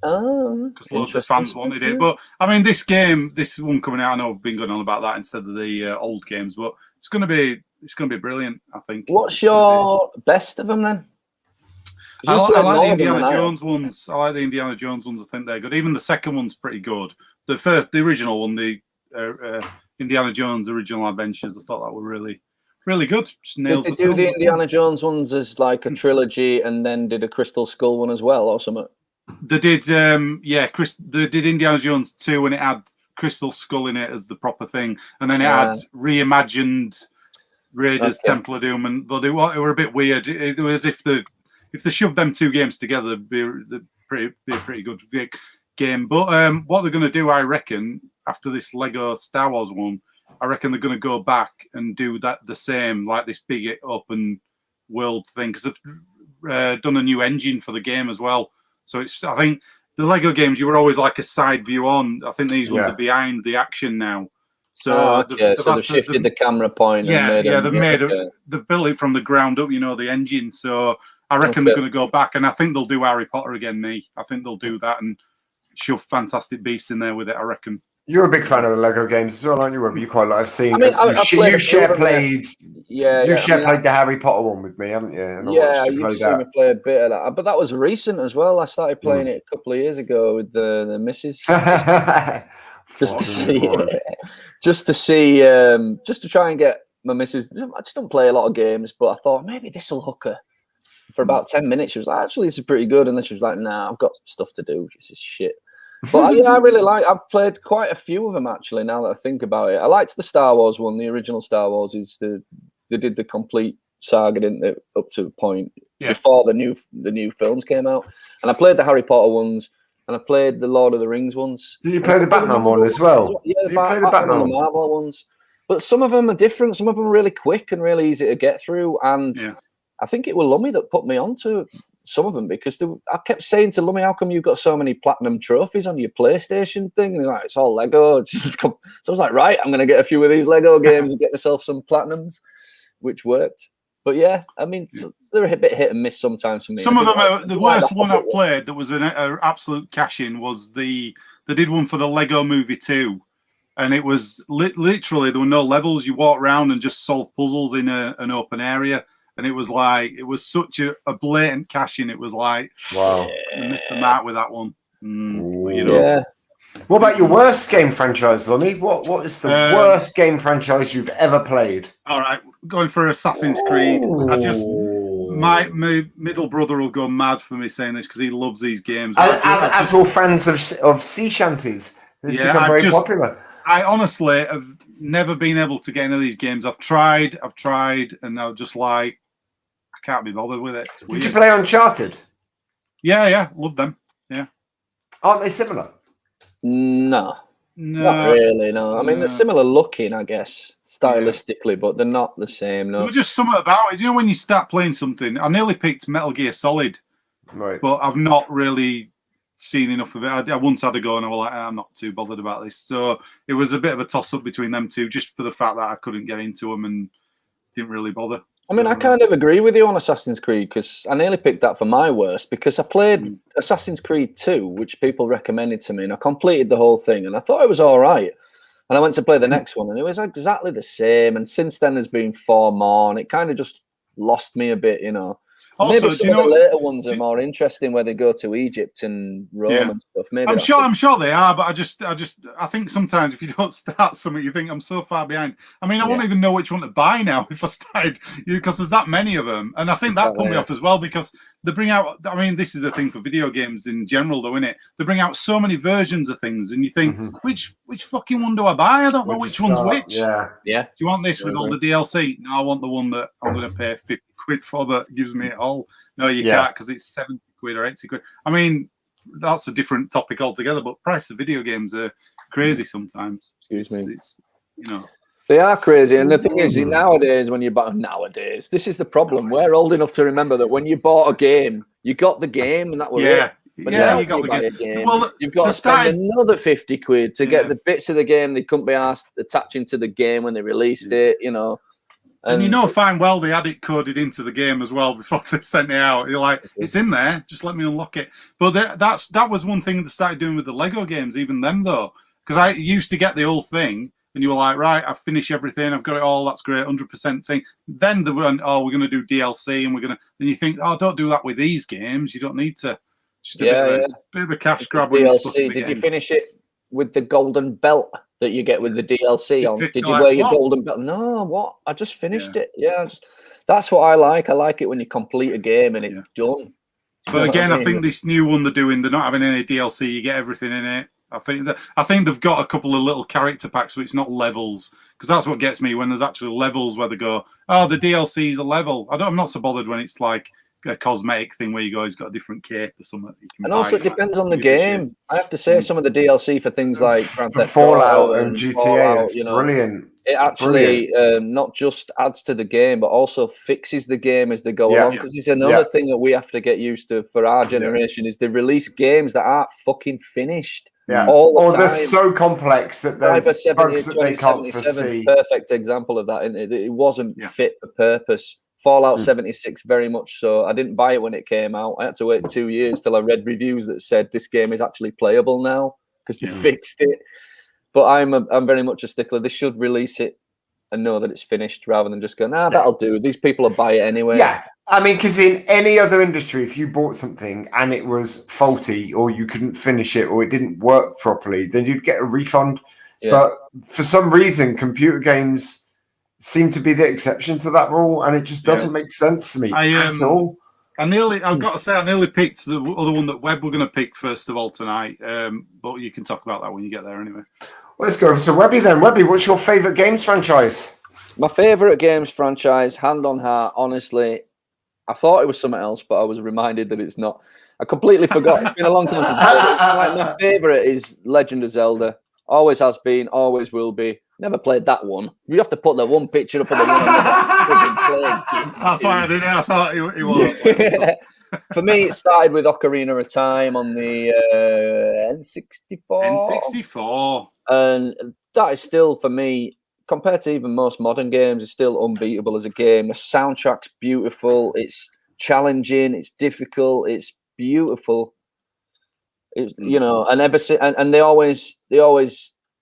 Speaker 3: Oh,
Speaker 2: because loads of fans wanted it. But I mean, this one coming out, I know I've been going on about that instead of the old games, but it's going to be brilliant, I think.
Speaker 3: What's your best of them then?
Speaker 2: I like the Indiana Jones ones. I like the Indiana Jones ones. I think they're good. Even the second one's pretty good. The original one, the Indiana Jones Original Adventures, I thought that were really, really good.
Speaker 3: Did they do the Indiana Jones ones as like a trilogy, and then did a Crystal Skull one as well, or something?
Speaker 2: They did, they did Indiana Jones 2, and it had Crystal Skull in it as the proper thing, and then it had reimagined Raiders, Temple of Doom, but they were a bit weird. It was if they shoved them two games together, it'd be a pretty good game. But what they're going to do, I reckon, after this Lego Star Wars one, I reckon they're going to go back and do that the same, like this big open world thing, because they've done a new engine for the game as well. So I think the Lego games, you were always like a side view on. I think these ones are behind the action now. So
Speaker 3: they've shifted the camera point.
Speaker 2: They've built it from the ground up, the engine. So I reckon they're going to go back, and I think they'll do Harry Potter again. I think they'll do that and shove Fantastic Beasts in there with it, I reckon.
Speaker 1: You're a big fan of the Lego games as well, aren't you, Webb? You quite like. I've seen.
Speaker 3: You
Speaker 1: share played the Harry Potter one with me, haven't you? And
Speaker 3: you've seen me play a bit of that. But that was recent as well. I started playing it a couple of years ago with the missus. Just to try and get my missus. I just don't play a lot of games, but I thought maybe this will hook her. For about 10 minutes, she was like, "Actually, this is pretty good," and then she was like, "Nah, I've got stuff to do. This is shit." But I really I've played quite a few of them actually. Now that I think about it, I liked the Star Wars one. The original Star Wars they did the complete saga, didn't they, up to a point before the new films came out. And I played the Harry Potter ones, and I played the Lord of the Rings ones.
Speaker 1: Did you play the Batman one as well?
Speaker 3: Yeah,
Speaker 1: Did you play the Batman
Speaker 3: and the Marvel ones. But some of them are different. Some of them are really quick and really easy to get through. And I think it was Lummy that put me onto some of them, because I kept saying to Lummy, how come you've got so many platinum trophies on your PlayStation thing? And like, it's all Lego. So I was like, right, I'm going to get a few of these Lego games and get myself some platinums, which worked. But yeah, I mean, they're a bit hit and miss sometimes for me.
Speaker 2: Some of them are the worst one I've played that was an absolute cash-in was they did one for the Lego Movie 2. And it was literally, there were no levels. You walk around and just solve puzzles in an open area. And it was like, it was such a blatant cash-in. It was like,
Speaker 1: wow,
Speaker 2: I missed the mark with that one. But, you know.
Speaker 3: Yeah.
Speaker 1: What about your worst game franchise, Lummy? What is the worst game franchise you've ever played?
Speaker 2: All right, going for Assassin's Creed. My middle brother will go mad for me saying this because he loves these games.
Speaker 1: As all fans of sea shanties, it's become very popular.
Speaker 2: I honestly have never been able to get into these games. I've tried, and I'm just like, I can't be bothered with it.
Speaker 1: Did you play Uncharted?
Speaker 2: Yeah, love them. Yeah.
Speaker 1: Aren't they similar?
Speaker 3: No, not really. No, I mean they're similar looking, I guess, stylistically, but they're not the same. No,
Speaker 2: there's just something about it. You know, when you start playing something, I nearly picked Metal Gear Solid,
Speaker 1: right?
Speaker 2: But I've not really seen enough of it. I once had a go, and I was like, I'm not too bothered about this. So it was a bit of a toss up between them two, just for the fact that I couldn't get into them and didn't really bother.
Speaker 3: I mean, I kind of agree with you on Assassin's Creed, because I nearly picked that for my worst, because I played Assassin's Creed 2, which people recommended to me, and I completed the whole thing, and I thought it was all right. And I went to play the next one, and it was exactly the same. And since then, there's been 4 more, and it kind of just lost me a bit, you know. Also, maybe some of the later ones are more interesting, where they go to Egypt and Rome and stuff. Maybe
Speaker 2: I'm sure they are, but I think sometimes if you don't start something, you think I'm so far behind. I mean, I won't even know which one to buy now if I started, because there's that many of them, and I think that put me off as well, because they bring out. I mean, this is the thing for video games in general, though, isn't it? They bring out so many versions of things, and you think, which fucking one do I buy? I don't know which one's which.
Speaker 1: Yeah.
Speaker 3: Do
Speaker 2: you want this with all the DLC? No, I want the one that I'm going to pay 50 quid for that gives me it all. No, you can't, because it's 70 quid or 80 quid. I mean, that's a different topic altogether, but price of video games are crazy sometimes.
Speaker 3: Excuse me.
Speaker 2: It's, you know.
Speaker 3: They are crazy. And the thing is, nowadays, this is the problem. We're old enough to remember that when you bought a game, you got the game, and that was it. But
Speaker 2: you got the game.
Speaker 3: Well, you've got to spend another 50 quid to get the bits of the game they couldn't be asked attaching to the game when they released it, you know.
Speaker 2: And you know fine well they had it coded into the game as well before they sent it out. You're like, it's in there, just let me unlock it. But that was one thing they started doing with the Lego games, even them though. Because I used to get the whole thing, and you were like, right, I've finished everything, I've got it all, that's great, 100% thing. Then they went, we're going to do DLC, and and you think, don't do that with these games, you don't need to. Just a bit of a cash grab.
Speaker 3: DLC, did you finish it with the golden belt that you get with the DLC on? Did you wear your golden belt? No, what? I just finished it. Yeah, that's what I like. I like it when you complete a game and it's done.
Speaker 2: But again, I think this new one they're doing, they're not having any DLC. You get everything in it. I think they've got a couple of little character packs, so it's not levels, because that's what gets me when there's actually levels where they go, the DLC is a level. I'm not so bothered when it's like a cosmetic thing where you go, he's got a different cape or something.
Speaker 3: And also, it depends on the game. I have to say, some of the DLC for things like
Speaker 1: Fallout and GTA is brilliant.
Speaker 3: It actually not just adds to the game, but also fixes the game as they go along. Because it's another thing that we have to get used to for our generation is they release games that aren't fucking finished. All the time.
Speaker 1: They're so complex that there's bugs that they can't foresee.
Speaker 3: Perfect example of that. It wasn't fit for purpose. Fallout 76, very much so. I didn't buy it when it came out. I had to wait 2 years till I read reviews that said this game is actually playable now because they fixed it. But I'm very much a stickler. They should release it and know that it's finished rather than just go, that'll do. These people will buy it anyway.
Speaker 1: Yeah, I mean, because in any other industry, if you bought something and it was faulty or you couldn't finish it or it didn't work properly, then you'd get a refund. Yeah. But for some reason, computer games seem to be the exception to that rule, and it just doesn't make sense to me at all.
Speaker 2: I've got to say, I nearly picked the other one that Webb were going to pick first of all tonight. But you can talk about that when you get there anyway.
Speaker 1: Well, let's go over to Webby then. Webby, what's your favourite games franchise?
Speaker 3: My favourite games franchise, hand on heart, honestly, I thought it was something else, but I was reminded that it's not. I completely forgot. It's been a long time since I played it. My favourite is Legend of Zelda. Always has been, always will be. Never played that one. You have to put the one picture up of the one I've played.
Speaker 2: That's why I did it. I thought it was.
Speaker 3: For me, it started with Ocarina of Time on the N64.
Speaker 2: N64.
Speaker 3: And that is still, for me, compared to even most modern games, it's still unbeatable as a game. The soundtrack's beautiful. It's challenging. It's difficult. It's beautiful. It's, you know, and and they always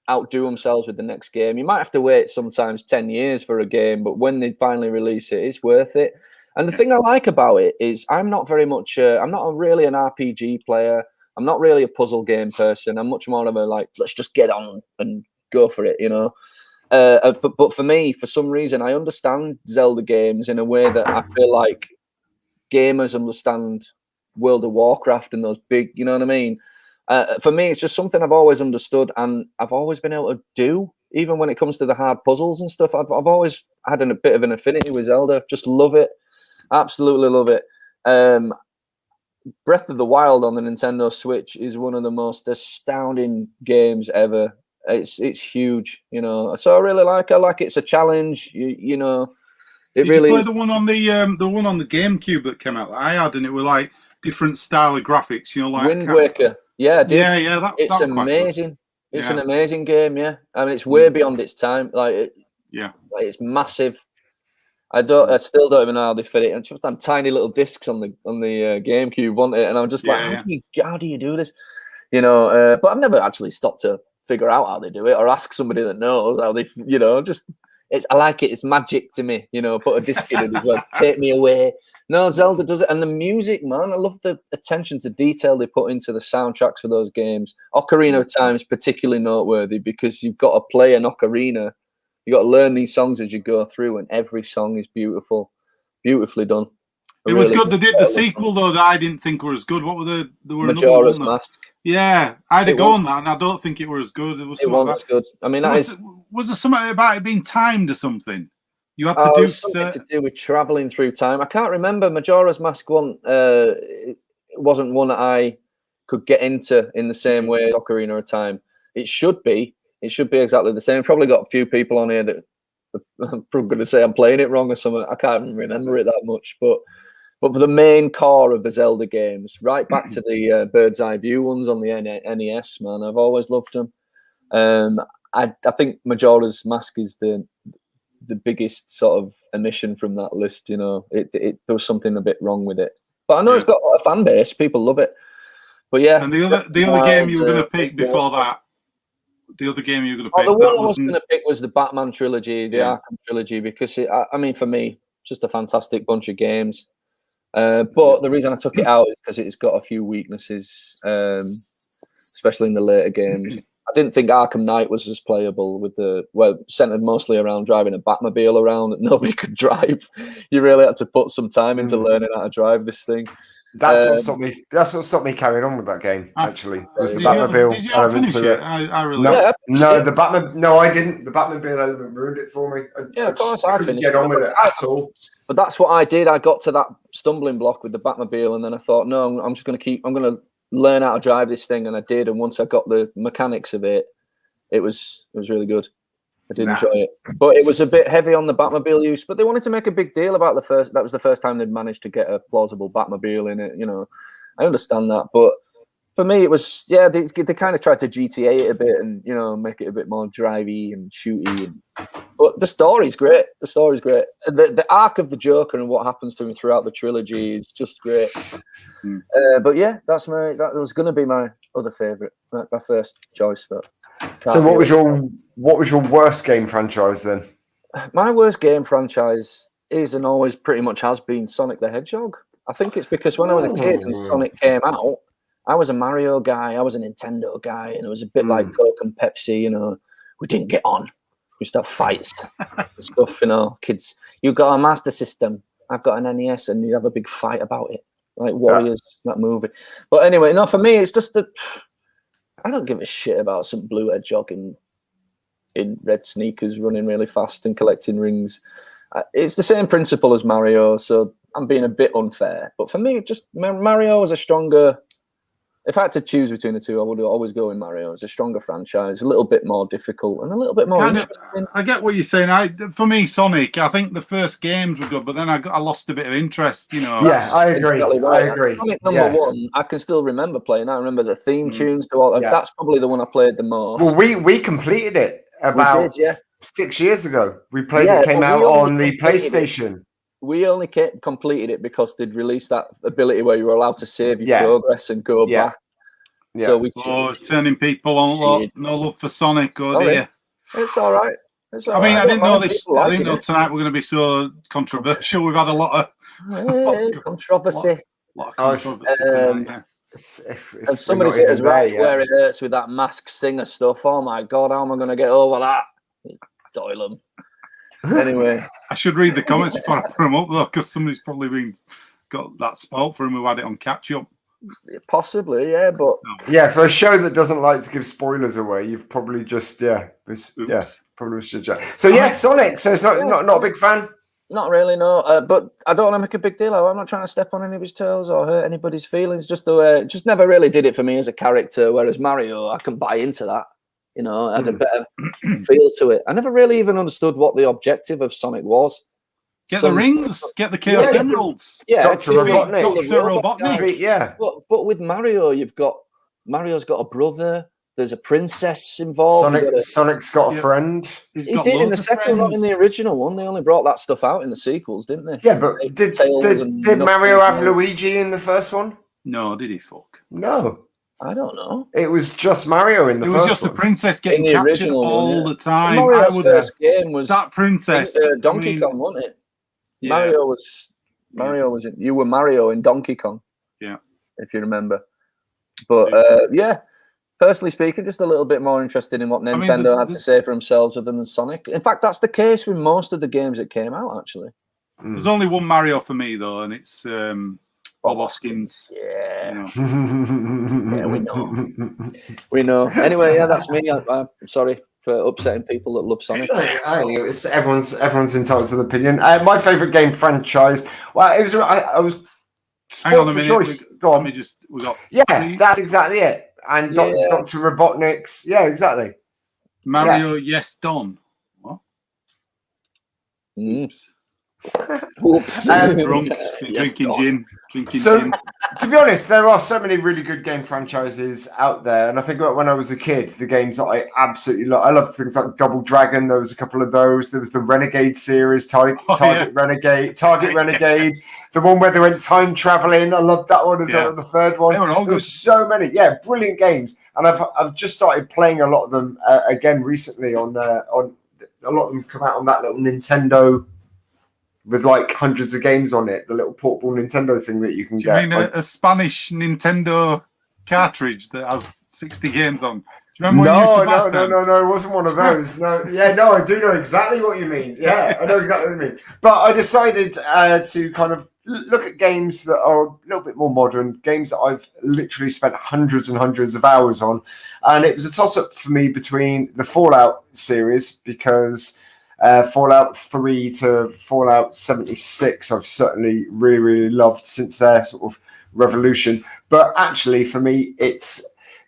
Speaker 3: outdo themselves with the next game. You might have to wait sometimes 10 years for a game, but when they finally release it, it's worth it. And the thing I like about it is I'm not very much, I'm not really an RPG player. I'm not really a puzzle game person. I'm much more of a, like, let's just get on and go for it, you know. But for me, for some reason, I understand Zelda games in a way that I feel like gamers understand World of Warcraft and those big, you know what I mean? For me, it's just something I've always understood and I've always been able to do, even when it comes to the hard puzzles and stuff. I've always had a bit of an affinity with Zelda. Just love it. Absolutely love it. Breath of the Wild on the Nintendo Switch is one of the most astounding games ever. It's huge, you know. So I really like it. I like it's a challenge, you know.
Speaker 2: Did you play the one on the GameCube that came out that I had, and it were like different style of graphics, you know, like
Speaker 3: Wind Waker. Yeah, dude.
Speaker 2: Yeah.
Speaker 3: It's amazing. It's an amazing game. Yeah, I mean, it's way beyond its time. Like, it's massive. I still don't even know how they fit it. And just them tiny little discs on the GameCube, wasn't it? And I'm just like, how do you do this? You know, but I've never actually stopped to figure out how they do it or ask somebody that knows how they, you know, just. I like it. It's magic to me, you know. Put a disc in it, it's like, take me away. No, Zelda does it, and the music, man. I love the attention to detail they put into the soundtracks for those games. Ocarina of Time is particularly noteworthy because you've got to play an ocarina. You got to learn these songs as you go through, and every song is beautiful, beautifully done.
Speaker 2: It was good. They did the sequel though that I didn't think were as good. What were the? There were
Speaker 3: Majora's Mask.
Speaker 2: Yeah, I had to go on that, and I don't think it were as good. It
Speaker 3: was good. I mean,
Speaker 2: was there something about it being timed or something? You had to do something
Speaker 3: to do with traveling through time. I can't remember. Majora's Mask one. It wasn't one that I could get into in the same way as Ocarina of Time. It should be. It should be exactly the same. Probably got a few people on here that I'm probably going to say I'm playing it wrong or something. I can't even remember it that much, but for the main core of the Zelda games, right back to the bird's eye view ones on the NES, man, I've always loved them. I think Majora's Mask is the biggest sort of omission from that list. You know, there was something a bit wrong with it, but I know it's got a fan base. People love it. But yeah,
Speaker 2: and the other game you were going to pick before that. The other game you were going to pick.
Speaker 3: The one I was going to pick was the Batman trilogy, the Arkham trilogy, because I mean, for me, it's just a fantastic bunch of games. But the reason I took it out is because it's got a few weaknesses, especially in the later games. I didn't think Arkham Knight was as playable centered mostly around driving a Batmobile around that nobody could drive. You really had to put some time into learning how to drive this thing.
Speaker 1: That's what stopped me. That's what stopped me carrying on with that game. Actually, was the Batmobile
Speaker 2: did you finish it? I really
Speaker 1: the Batmobile. No, I didn't. The Batmobile element ruined it for me.
Speaker 3: Of course, I
Speaker 1: couldn't get on with it at all.
Speaker 3: But that's what I did. I got to that stumbling block with the Batmobile, and then I thought, no, I'm going to learn how to drive this thing, and I did. And once I got the mechanics of it, it was really good. I did enjoy it, but it was a bit heavy on the Batmobile use. But they wanted to make a big deal about that was the first time they'd managed to get a plausible Batmobile in it. You know, I understand that, but for me, it was they kind of tried to GTA it a bit and make it a bit more drivey and shooty. But the story's great. The arc of the Joker and what happens to him throughout the trilogy is just great. But yeah, that was going to be my other favorite, my first choice. But
Speaker 1: so what was your worst game franchise then?
Speaker 3: My worst game franchise is and always pretty much has been Sonic the Hedgehog. I think it's because when I was a kid and Sonic came out, I was a Mario guy, I was a Nintendo guy, and it was a bit like Coke and Pepsi, we didn't get on. We used to have fights and stuff, kids. You got a Master System, I've got an NES, and you have a big fight about it. like Warriors, that movie. But anyway, no, for me, it's just that I don't give a shit about some blue hedgehog in red sneakers running really fast and collecting rings. It's the same principle as Mario, so I'm being a bit unfair. But for me, just Mario is a stronger. If I had to choose between the two, I would always go with Mario. It's a stronger franchise, a little bit more difficult, and a little bit more interesting.
Speaker 2: I get what you're saying. For me, Sonic, I think the first games were good, but then I lost a bit of interest. You know.
Speaker 1: Yeah, I agree.
Speaker 3: Exactly right.
Speaker 1: I agree.
Speaker 3: Sonic #1, I can still remember playing. I remember the theme tunes. That's probably the one I played the most.
Speaker 1: Well, we completed it about 6 years ago. We played it. Came out on the PlayStation.
Speaker 3: We only completed it because they'd released that ability where you were allowed to save your progress and go back.
Speaker 1: Yeah.
Speaker 3: So we
Speaker 2: turning people on no love for Sonic. Dear.
Speaker 3: It's all right.
Speaker 2: I mean, I didn't know this. I didn't know tonight we're going to be so controversial. We've had a lot of
Speaker 3: controversy.
Speaker 2: Tonight,
Speaker 3: and somebody's hit us right where it hurts with that Masked Singer stuff. Oh my God, how am I going to get over that? Doyle. Anyway,
Speaker 2: I should read the comments before I put them up though, because somebody's probably got that spoiled for him who had it on catch up.
Speaker 3: Possibly, yeah, but
Speaker 1: for a show that doesn't like to give spoilers away, you've probably just probably should. So Sonic. So it's not a big fan.
Speaker 3: Not really, no. But I don't want to make a big deal out. I'm not trying to step on anybody's toes or hurt anybody's feelings. Just the way, just never really did it for me as a character. Whereas Mario, I can buy into that. You know, I had a better feel to it. I never really even understood what the objective of Sonic was.
Speaker 2: Get the rings, get the Chaos Emeralds.
Speaker 3: Yeah,
Speaker 1: Dr. Robotnik.
Speaker 3: Yeah. But with Mario, Mario's got a brother. There's a princess involved.
Speaker 1: Sonic's got a friend.
Speaker 3: He did in the second, not in the original one. They only brought that stuff out in the sequels, didn't they?
Speaker 1: Yeah, but did Mario have Luigi in the first one?
Speaker 2: No, did he? Fuck.
Speaker 1: No.
Speaker 3: I don't know.
Speaker 1: It was just Mario in the first one. It was just
Speaker 2: the princess getting captured all the time.
Speaker 3: Mario's first game was
Speaker 2: that princess.
Speaker 3: Donkey Kong, wasn't it? Yeah. Mario was you were Mario in Donkey Kong.
Speaker 2: Yeah.
Speaker 3: If you remember. But personally speaking, just a little bit more interested in what Nintendo had to say for themselves other than Sonic. In fact, that's the case with most of the games that came out, actually.
Speaker 2: There's only one Mario for me, though, and it's Bob Hoskins.
Speaker 3: Yeah. Yeah, we know. We know. Anyway, that's me. I'm sorry for upsetting people that love Sonic.
Speaker 1: I think it's everyone's entitled to an opinion. My favourite game franchise. Well, it was. I was.
Speaker 2: Hang on a minute.
Speaker 1: Choice. Go on. That's exactly it. And Dr. Robotnik's. Yeah, exactly.
Speaker 2: Mario, yes, Don. What?
Speaker 3: Oops.
Speaker 2: Drunk, drinking gin.
Speaker 1: To be honest, there are so many really good game franchises out there, and I think when I was a kid, the games that I absolutely love. I loved things like Double Dragon. There was a couple of those. There was the Renegade series, Target Renegade, the one where they went time traveling. I loved that one as well. The third one. There was so many, brilliant games, and I've just started playing a lot of them again recently. On a lot of them come out on that little Nintendo. With like hundreds of games on it, the little portable Nintendo thing that you can get.
Speaker 2: You mean a Spanish Nintendo cartridge that has 60 games on? Do you remember No, it wasn't one of those. No, I do know exactly what you mean. Yeah, I know exactly what you mean. But I decided to kind of look at games that are a little bit more modern, games that I've literally spent hundreds and hundreds of hours on. And it was a toss-up for me between the Fallout series, because Fallout 3 to Fallout 76 I've certainly really, really loved since their sort of revolution. But actually, for me, it's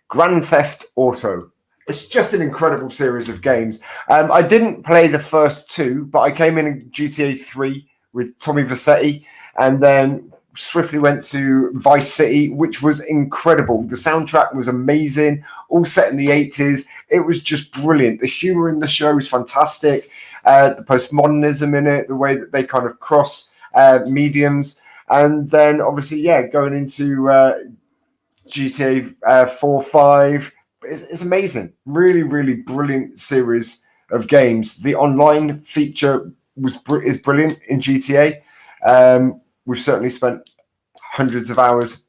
Speaker 2: Grand Theft Auto. It's just an incredible series of games. I didn't play the first two, but I came in GTA 3 with Tommy Vercetti, and then swiftly went to Vice City, which was incredible. The soundtrack was amazing, all set in the 80s. It was just brilliant. The humor in the show is fantastic. The postmodernism in it, the way that they kind of cross mediums. And then obviously, going into GTA 4, 5, it's amazing. Really, really brilliant series of games. The online feature is brilliant in GTA. We've certainly spent hundreds of hours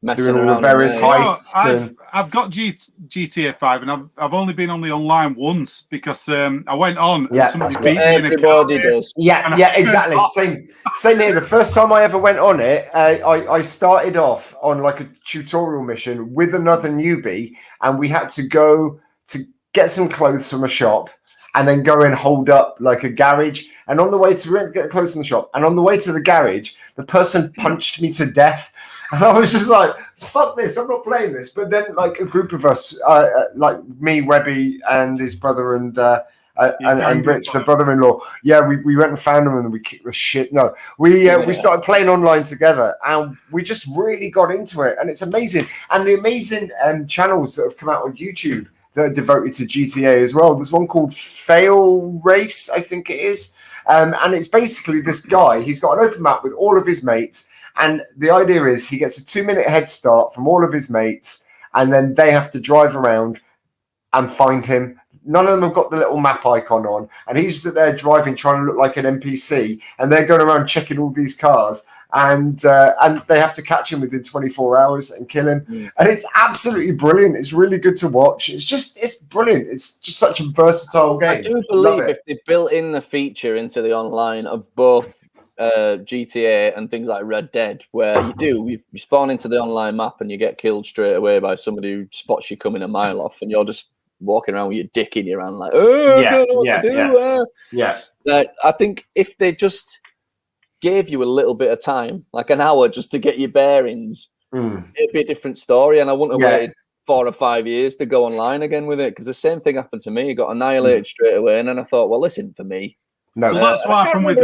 Speaker 3: messing
Speaker 1: doing all
Speaker 3: around
Speaker 1: the various
Speaker 3: in
Speaker 1: heists.
Speaker 2: I've got GTA 5, and I've only been on the online once because I went on and somebody beat me in a car.
Speaker 3: Everybody does.
Speaker 1: Yeah, exactly. Same here. The first time I ever went on it, I started off on like a tutorial mission with another newbie, and we had to go to get some clothes from a shop and then go and hold up like a garage. And on the way to get clothes from the shop, and on the way to the garage, the person punched me to death. And I was just like, fuck this, I'm not playing this. But then like a group of us, like me, Webby, and his brother, and Rich, the brother-in-law. Yeah, we went and found them and we kicked the shit. No, we started playing online together, and we just really got into it. And it's amazing. And the amazing channels that have come out on YouTube that are devoted to GTA as well. There's one called Fail Race, I think it is. And it's basically this guy, he's got an open map with all of his mates. And the idea is he gets a 2-minute head start from all of his mates, and then they have to drive around and find him. None of them have got the little map icon on, and he's just there driving, trying to look like an NPC, and they're going around checking all these cars, and they have to catch him within 24 hours and kill him. And it's absolutely brilliant. It's really good to watch. It's brilliant. It's just such a versatile game.
Speaker 3: I do believe if they built in the feature into the online of both GTA and things like Red Dead, where you spawn into the online map and you get killed straight away by somebody who spots you coming a mile off, and you're just walking around with your dick in your hand like, oh, I don't know what to do. I think if they just gave you a little bit of time, like an hour just to get your bearings, it'd be a different story, and I wouldn't have waited 4 or 5 years to go online again with it, because the same thing happened to me. I got annihilated straight away, and then I thought, well, listen, for me,
Speaker 2: well, that's what happened with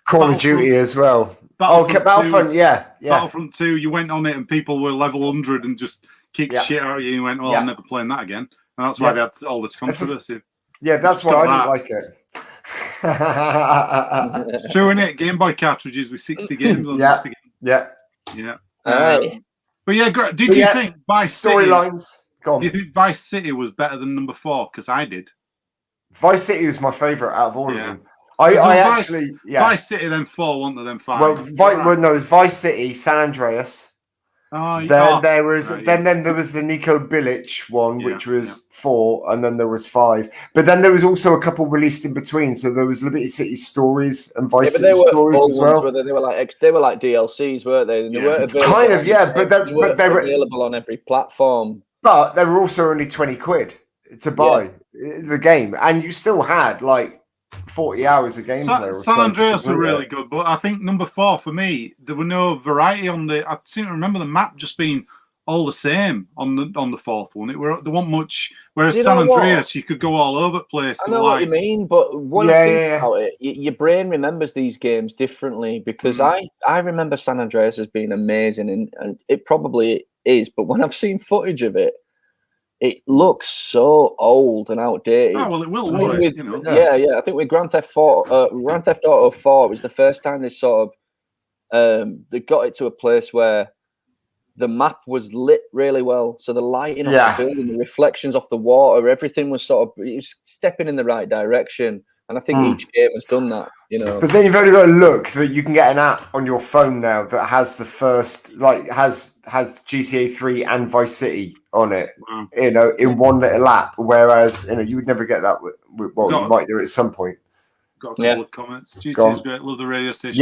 Speaker 1: Call of Duty as well. Battlefront,
Speaker 2: Battlefront 2, you went on it and people were level 100 and just kicked shit out of you, and you went, well, I'm never playing that again. And that's why they had all this controversy.
Speaker 1: That's why I didn't like it.
Speaker 2: It's true, isn't it? Game Boy cartridges with 60 games on.
Speaker 1: Yeah.
Speaker 3: But
Speaker 2: did you think Vice City
Speaker 1: storylines? Go on.
Speaker 2: Do you think Vice City was better than number 4? Because I did.
Speaker 1: Vice City was my favourite out of all of them.
Speaker 2: Vice City, then 4, wasn't there? Then 5.
Speaker 1: Well, it was Vice City, San Andreas. Then there was the Nico Bilic one, which was 4, and then there was 5. But then there was also a couple released in between. So there was Liberty City Stories and Vice City Stories as well.
Speaker 3: They were like DLCs, weren't they? And they weren't available but they were available on every platform.
Speaker 1: But they were also only 20 quid to buy the game, and you still had like 40 hours of gameplay.
Speaker 2: San Andreas were really good, but I think number 4 for me, there were no variety on the. I seem to remember the map just being all the same on the 4th one. There wasn't much. Whereas San Andreas, you could go all over the place.
Speaker 3: I know what you mean, but when I think about it, your brain remembers these games differently, because I remember San Andreas as being amazing, and it probably is. But when I've seen footage of it, it looks so old and outdated.
Speaker 2: Oh, well, it will.
Speaker 3: I think with Grand Theft Auto 4, it was the first time they sort of they got it to a place where the map was lit really well. So the lighting of the building, the reflections off the water, everything was it was stepping in the right direction. And I think each game has done that,
Speaker 1: But then you've only got to look that you can get an app on your phone now that has the first, has GTA 3 and Vice City on it, in one little app. Whereas, you would never get that. You might do it at some point.
Speaker 2: Got a couple of comments. GTA is great. Love the radio station.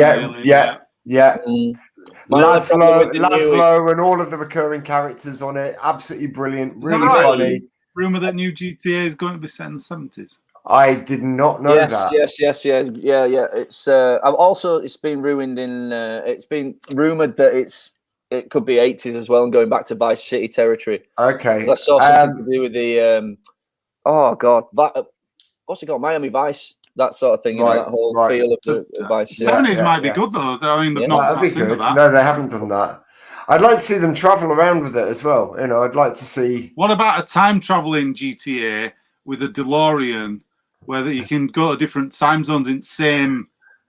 Speaker 2: Laszlo and all of the recurring characters on it. Absolutely brilliant. Really funny. Rumor that new GTA is going to be set in the 70s.
Speaker 1: I did not know that.
Speaker 3: Yes. It's it's been ruined in. It's been rumored that it could be 80s as well, and going back to Vice City territory.
Speaker 1: Okay,
Speaker 3: I saw something to do with the. What's it called? Miami Vice, that sort of thing. That whole feel of the Vice City.
Speaker 2: 70s might be good though. I mean,
Speaker 1: that'd be good. No, they haven't done that. I'd like to see them travel around with it as well. I'd like to see.
Speaker 2: What about a time traveling GTA with a DeLorean? Where you can go to different time zones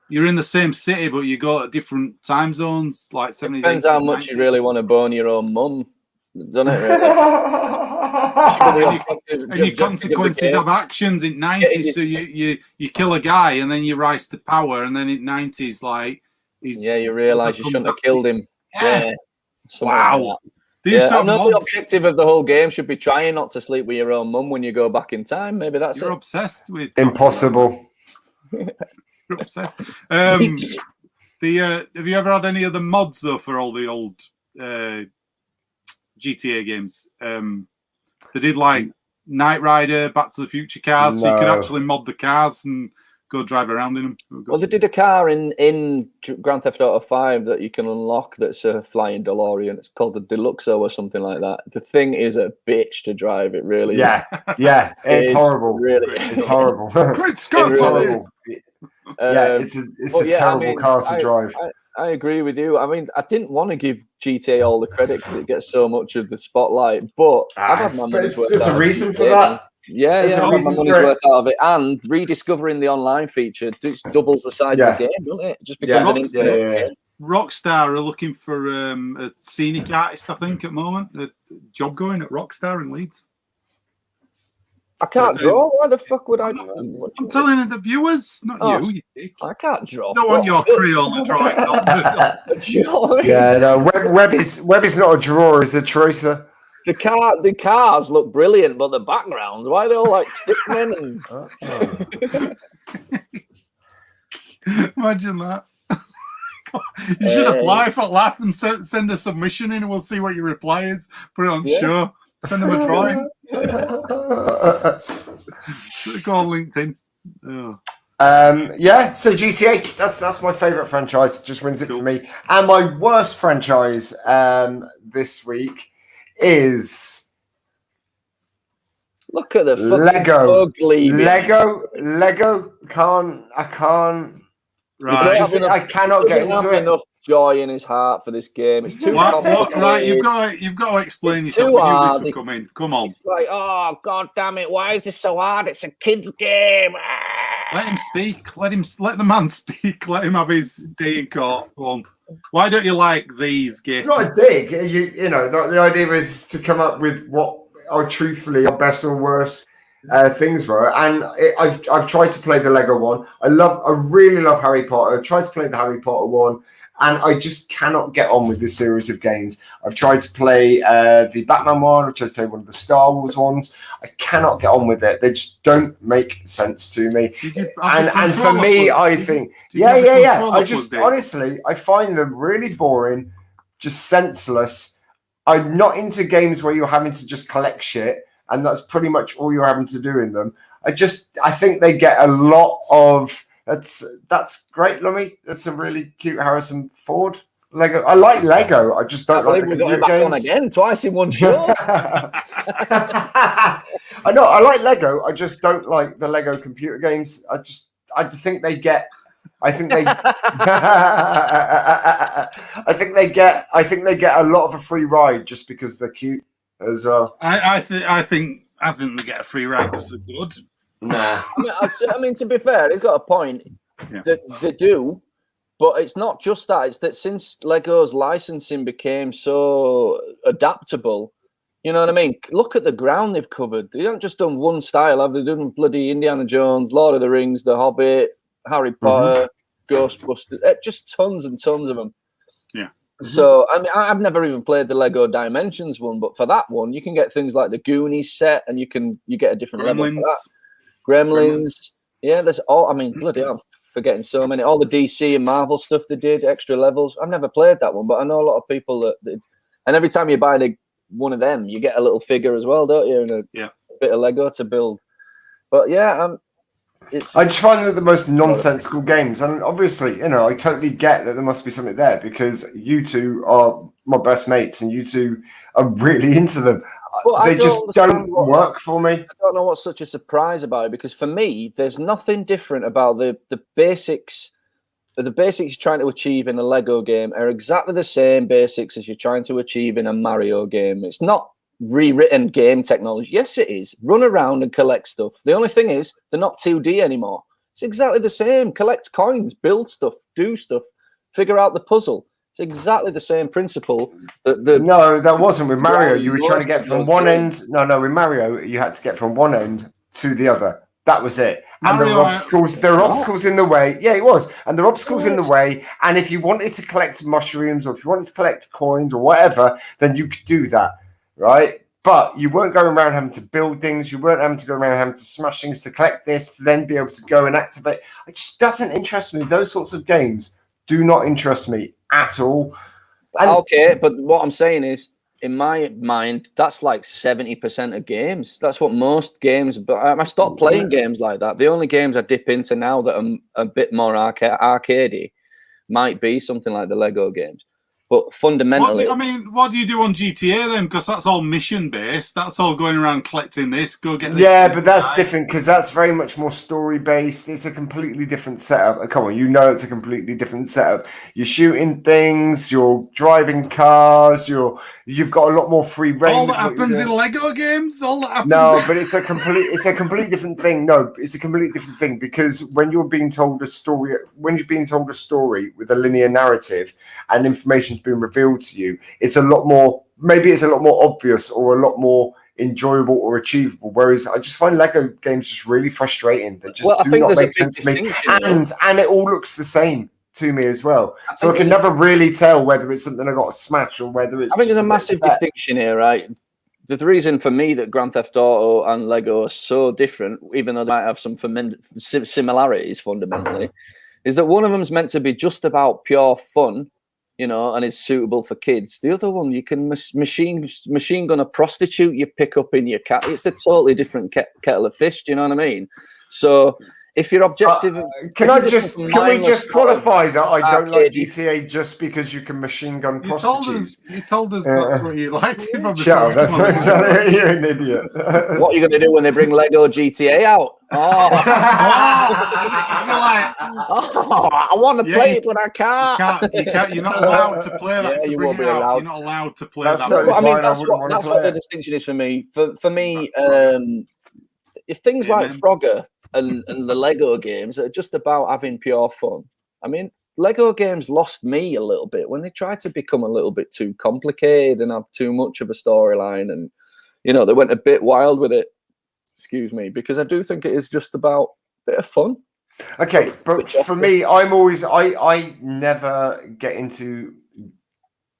Speaker 2: you're in the same city, but you go to different time zones, like 70s.
Speaker 3: Depends how much 90s. You really want to bone your own mum, doesn't it? Really?
Speaker 2: and your consequences of actions in 90s. So you kill a guy, and then you rise to power, and then in 90s, you realise
Speaker 3: you shouldn't have killed him. Yeah.
Speaker 2: Wow.
Speaker 3: Like I know the objective of the whole game should be trying not to sleep with your own mum when you go back in time. Maybe that's
Speaker 2: You're obsessed with
Speaker 1: impossible.
Speaker 2: You're obsessed. Have you ever had any of the mods though for all the old GTA games? They did like Knight Rider, Back to the Future cars, so you could actually mod the cars and go drive around in them.
Speaker 3: Well, they did a car in Grand Theft Auto 5 that you can unlock that's a flying DeLorean. It's called the Deluxo or something like that. The thing is a bitch to drive. It really is.
Speaker 1: Yeah, it's horrible.
Speaker 3: Really,
Speaker 1: it's horrible.
Speaker 2: Great Scott,
Speaker 1: it's horrible. It's a terrible car to drive.
Speaker 3: I agree with you. I mean, I didn't want to give GTA all the credit because it gets so much of the spotlight, but I've had my money's worth.
Speaker 1: There's a reason for that.
Speaker 3: Yeah, I've had my money's worth out of it, and rediscovering the online feature just doubles the size of the game, doesn't it? Just because an infinite game.
Speaker 2: Rockstar are looking for a scenic artist, I think, at the moment. A job going at Rockstar in Leeds.
Speaker 3: I can't draw. Why the fuck would I?
Speaker 2: I'm telling the viewers, not you.
Speaker 3: I can't draw.
Speaker 2: Don't want your Crayola drawings.
Speaker 1: Yeah, no. Webb is not a drawer; he's a tracer.
Speaker 3: The cars look brilliant, but the backgrounds, why are they all like stickmen and?
Speaker 2: Imagine that. You should apply for Laugh and send a submission in, and we'll see what your reply is. Put it on show. Send them a drawing. Go on LinkedIn.
Speaker 1: So GTA, that's my favourite franchise. Just wins it for me. And my worst franchise this week is
Speaker 3: look at the
Speaker 1: Lego.
Speaker 3: Ugly
Speaker 1: Lego. I can't.
Speaker 2: Right.
Speaker 1: I cannot get into it.
Speaker 3: Enough joy in his heart for this game. It's too
Speaker 2: right. You've got to explain
Speaker 3: it's
Speaker 2: yourself.
Speaker 3: Too hard.
Speaker 2: This will come in. Come on.
Speaker 3: It's like, oh god damn it! Why is this so hard? It's a kid's game.
Speaker 2: Let him speak. Let the man speak. Let him have his day in court. Why don't you like these games?
Speaker 1: It's not a dig. You know the idea was to come up with what are truthfully our best or worst things were, and I've tried to play the Lego one. I really love Harry Potter. I tried to play the Harry Potter one, and I just cannot get on with this series of games. I've tried to play the Batman one. I've tried to play one of the Star Wars ones. I cannot get on with it. They just don't make sense to me. And for me, I think I just honestly I find them really boring, just senseless. I'm not into games where you're having to just collect shit. And that's pretty much all you're having to do in them. I think they get a lot of that's great, Lummy. That's a really cute Harrison Ford Lego. I like Lego. I just don't like the computer games.
Speaker 3: On again twice in one show.
Speaker 1: I know I like Lego. I just don't like the Lego computer games. I think they get a lot of a free ride just because they're cute. As well,
Speaker 2: I think they get a free ride because they're good.
Speaker 1: No,
Speaker 3: I mean to be fair, it's got a point. Yeah. They do, but it's not just that. It's that since Lego's licensing became so adaptable, you know what I mean. Look at the ground they've covered. They haven't just done one style. Have they done bloody Indiana Jones, Lord of the Rings, The Hobbit, Harry Potter, Ghostbusters? Just tons and tons of them.
Speaker 2: Yeah.
Speaker 3: So I mean, I've never even played the Lego Dimensions one, but for that one, you can get things like the Goonies set, and you get a different level for that. Gremlins, yeah. There's all. I mean, bloody, I'm forgetting so many. All the DC and Marvel stuff they did, extra levels. I've never played that one, but I know a lot of people that. And every time you buy one of them, you get a little figure as well, don't you? And a bit of Lego to build. But yeah,
Speaker 1: I just find that the most nonsensical games, and obviously, I totally get that there must be something there because you two are my best mates, and you two are really into them. They just don't work for me.
Speaker 3: I don't know what's such a surprise about it because for me, there's nothing different about the basics. The basics you're trying to achieve in a Lego game are exactly the same basics as you're trying to achieve in a Mario game. It's not rewritten game technology. Yes, it is. Run around and collect stuff. The only thing is they're not 2D anymore. It's exactly the same. Collect coins, build stuff, do stuff, figure out the puzzle. It's exactly the same principle.
Speaker 1: No, that wasn't with Mario. You were trying to get from one end. No, with Mario, you had to get from one end to the other. That was it. And
Speaker 2: Mario,
Speaker 1: there were obstacles in the way. Yeah, it was. And there were obstacles in the way. And if you wanted to collect mushrooms or if you wanted to collect coins or whatever, then you could do that, right? But you weren't going around having to build things. You weren't having to go around having to smash things to collect this, to then be able to go and activate. It just doesn't interest me. Those sorts of games do not interest me at all. And
Speaker 3: okay, but what I'm saying is, in my mind, that's like 70% of games. That's what most games. But I stopped playing games like that. The only games I dip into now that are a bit more arcadey might be something like the Lego games. But fundamentally,
Speaker 2: what do you do on GTA then? Because that's all mission based. That's all going around collecting this. Go get this.
Speaker 1: Yeah, but that's different because that's very much more story based. It's a completely different setup. Come on, it's a completely different setup. You're shooting things. You're driving cars. You've got a lot more free reign.
Speaker 2: All that happens in Lego games. All that happens.
Speaker 1: No, but it's a complete different thing. No, it's a completely different thing because when you're being told a story, with a linear narrative and information's been revealed to you, it's a lot more obvious or a lot more enjoyable or achievable. Whereas I just find Lego games just really frustrating. They just do not make sense to me. And it all looks the same to me as well. So I can never really tell whether it's something I got to smash or whether it's.
Speaker 3: I think there's a massive distinction here, right? The reason for me that Grand Theft Auto and Lego are so different, even though they might have some similarities fundamentally, is that one of them's meant to be just about pure fun, and is suitable for kids. The other one, you can machine gun a prostitute you pick up in your cat. It's a totally different kettle of fish. Do you know what I mean? So if your objective,
Speaker 1: can we just qualify that I don't like GTA just because you can machine gun prostitutes?
Speaker 2: You told us that's what you liked.
Speaker 1: Shut up, you're an idiot.
Speaker 3: What are you going to do when they bring Lego GTA out? I want to play it, but I can't.
Speaker 2: You're not allowed to play that.
Speaker 3: You won't be allowed.
Speaker 2: You're not allowed to play
Speaker 1: that.
Speaker 3: I mean, that's what the distinction is for me. For me, if things like Frogger and the Lego games are just about having pure fun. I mean, Lego games lost me a little bit when they tried to become a little bit too complicated and have too much of a storyline, and they went a bit wild with it. Excuse me, because I do think it is just about a bit of fun.
Speaker 1: Okay, but for me, I never get into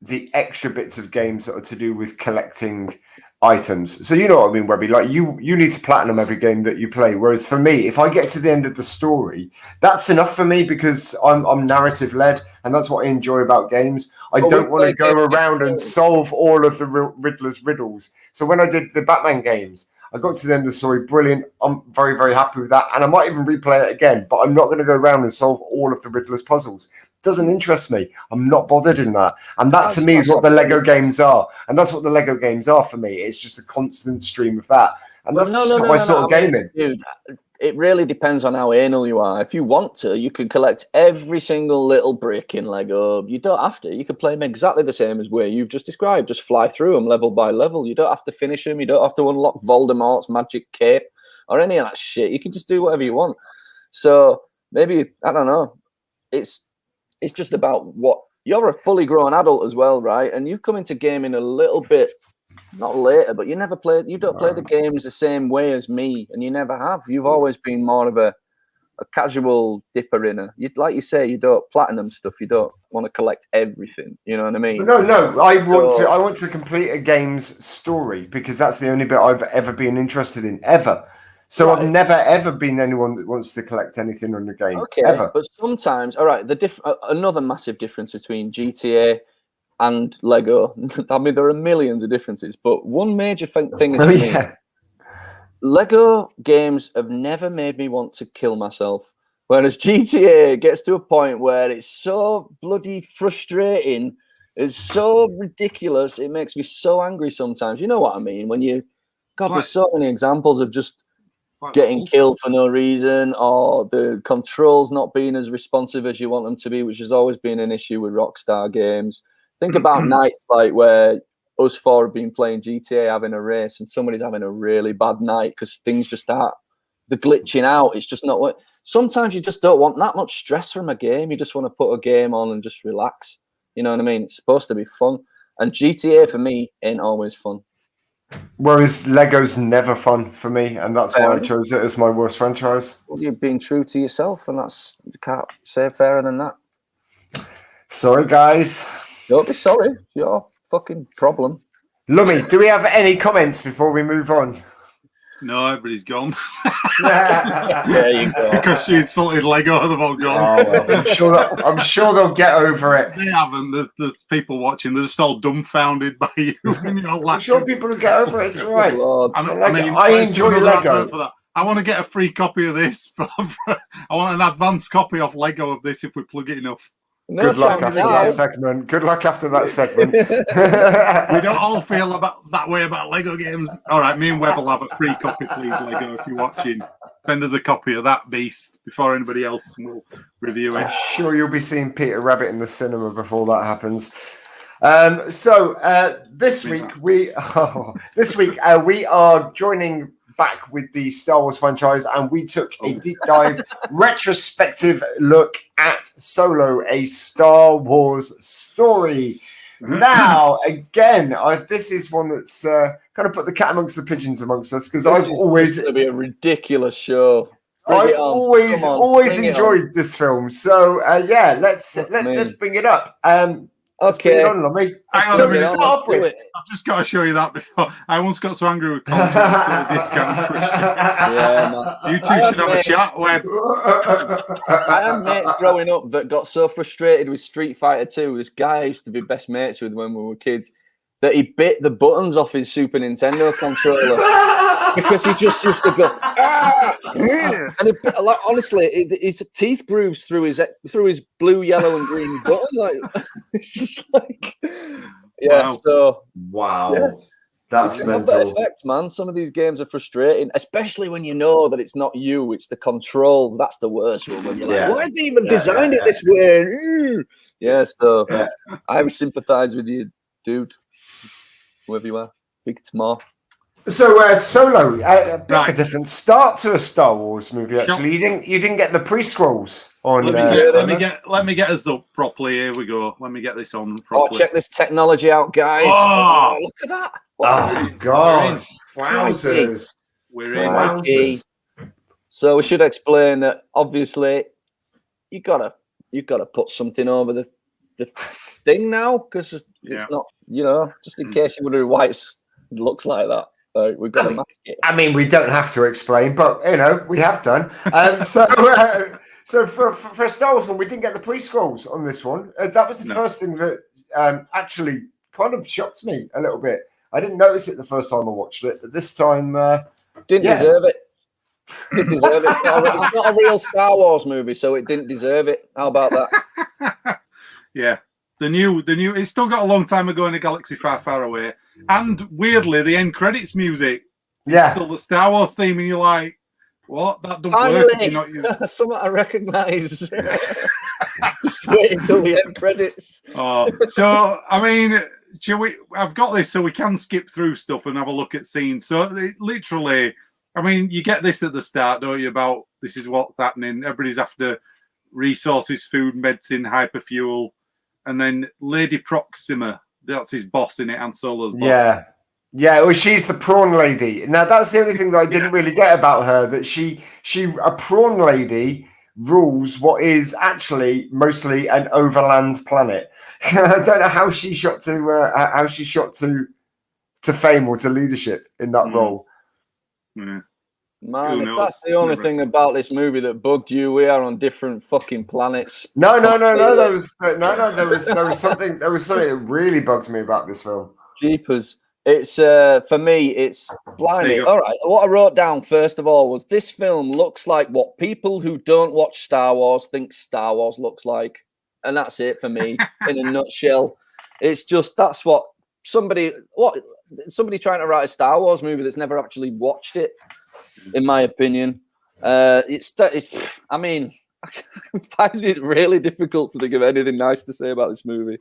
Speaker 1: the extra bits of games that are to do with collecting items. So you know what I mean, Webby? Like you need to platinum every game that you play. Whereas for me, if I get to the end of the story, that's enough for me because I'm narrative led, and that's what I enjoy about games. I don't want to go around and solve all of the Riddler's riddles. So when I did the Batman games, I got to the end of the story, brilliant. I'm very, very happy with that. And I might even replay it again, but I'm not going to go around and solve all of the Riddler's puzzles. It doesn't interest me. I'm not bothered in that. And that to me is what the Lego games are. And that's what the Lego games are for me. It's just a constant stream of that. And that's my sort of gaming.
Speaker 3: Dude, it really depends on how anal you are. If you want to, you can collect every single little brick in Lego. You don't have to. You can play them exactly the same as where you've just described. Just fly through them level by level. You don't have to finish them. You don't have to unlock Voldemort's magic cape or any of that shit. You can just do whatever you want. So maybe, I don't know. It's just about what you're a fully grown adult as well, right? And you've come into gaming a little bit. Not later, but you don't play the games the same way as me, and you never have. You've always been more of a casual dipper inner. Like you say, you don't platinum stuff. You don't want to collect everything. You know what I mean?
Speaker 1: No. I want to complete a game's story because that's the only bit I've ever been interested in ever. So right. I've never ever been anyone that wants to collect anything on the game.
Speaker 3: Okay,
Speaker 1: ever.
Speaker 3: But sometimes, all right. Another massive difference between GTA and Lego. I mean, there are millions of differences, but one major thing is for me, Lego games have never made me want to kill myself. Whereas GTA gets to a point where it's so bloody frustrating. It's so ridiculous. It makes me so angry sometimes. You know what I mean? There's so many examples of just getting killed for no reason, or the controls not being as responsive as you want them to be, which has always been an issue with Rockstar games. Think about nights like where us four have been playing GTA, having a race, and somebody's having a really bad night because things just start the glitching out. It's just not what. Sometimes you just don't want that much stress from a game. You just want to put a game on and just relax. You know what I mean? It's supposed to be fun, and GTA for me ain't always fun.
Speaker 1: Whereas Lego's never fun for me, and that's why I chose it as my worst franchise.
Speaker 3: Well, you're being true to yourself, and that's, you can't say fairer than that.
Speaker 1: Sorry, guys.
Speaker 3: Don't be sorry. It's your fucking problem.
Speaker 1: Lummy, do we have any comments before we move on?
Speaker 2: No, everybody's gone.
Speaker 3: There you go.
Speaker 2: Because she insulted Lego, they've all gone.
Speaker 1: Oh, well, I'm sure they'll get over it.
Speaker 2: They haven't. There's people watching. They're just all dumbfounded by you.
Speaker 1: I'm sure people will get over it. It's all right.
Speaker 3: Lord.
Speaker 1: I enjoy Lego.
Speaker 2: For that. I want to get a free copy of this. I want an advanced copy of Lego of this if we plug it enough.
Speaker 3: No,
Speaker 1: Good luck after that segment. Good luck after that segment.
Speaker 2: We don't all feel that way about Lego games. All right, me and Webb will have a free copy, please, Lego, if you're watching. Send us a copy of that beast before anybody else, and we'll review it.
Speaker 1: I'm sure you'll be seeing Peter Rabbit in the cinema before that happens. This week we are joining back with the Star Wars franchise, and we took a deep dive retrospective look at Solo, a Star Wars story. Now, again, this is one that's kind of put the cat amongst the pigeons amongst us, because I've always
Speaker 3: going to be a ridiculous show.
Speaker 1: I've always enjoyed this film. So let's bring it up.
Speaker 3: Okay.
Speaker 1: So we start off with it.
Speaker 2: I've just got to show you that before. I once got so angry with discount. You two should have a chat, Webb.
Speaker 3: I had mates growing up that got so frustrated with Street Fighter 2. This guy I used to be best mates with when we were kids, that he bit the buttons off his Super Nintendo controller because he just used to go, ah! And honestly, his teeth grooves through his blue, yellow, and green button. Like, it's just like,
Speaker 2: Wow.
Speaker 3: So
Speaker 1: wow,
Speaker 3: yes.
Speaker 1: That's mental.
Speaker 3: Effect, man. Some of these games are frustrating, especially when you know that it's not you, it's the controls. That's the worst one. When you're like, why have they even designed it this way? So I sympathise with you, dude. Whoever you are, big tomorrow.
Speaker 1: So Solo, a different start to a Star Wars movie. Actually, you didn't get the pre-scrolls on.
Speaker 2: Let me get us up properly. Here we go. Let me get this on properly.
Speaker 3: Oh, check this technology out, guys! Oh, look at that!
Speaker 1: Oh God! Wowzers!
Speaker 2: We're in.
Speaker 3: So we should explain that. Obviously, you gotta put something over the thing now, because it's not, just in case you wonder why it looks like that. We've got to match it.
Speaker 1: I mean, we don't have to explain, but we have done. So for a Star Wars one, we didn't get the pre-scrolls on this one. That was the first thing that actually kind of shocked me a little bit. I didn't notice it the first time I watched it, but this time
Speaker 3: didn't deserve it. Didn't deserve it. It's not a real Star Wars movie, so it didn't deserve it. How about that?
Speaker 2: Yeah. The new, it's still got a long time ago in a galaxy far, far away. And weirdly, the end credits music is still the Star Wars theme, and you're like, what? That doesn't work if you're not using
Speaker 3: something I recognise. Just wait until the end credits.
Speaker 2: So, I mean, I've got this so we can skip through stuff and have a look at scenes. So, literally, I mean, you get this at the start, don't you, about this is what's happening. Everybody's after resources, food, medicine, hyperfuel. And then Lady Proxima, that's his boss in it, and Solo's boss.
Speaker 1: Yeah. Well, she's the prawn lady. Now, that's the only thing that I didn't really get about her, that she a prawn lady rules what is actually mostly an overland planet. I don't know how she shot to fame or to leadership in that role.
Speaker 2: Yeah.
Speaker 3: Man, if that's the only thing about this movie that bugged you, we are on different fucking planets.
Speaker 1: No. There was something that really bugged me about this film.
Speaker 3: Jeepers. It's for me, it's blinding. All right. What I wrote down first of all was this film looks like what people who don't watch Star Wars think Star Wars looks like. And that's it for me in a nutshell. It's just that's what somebody trying to write a Star Wars movie that's never actually watched it. In my opinion, I mean, I find it really difficult to think of anything nice to say about this movie.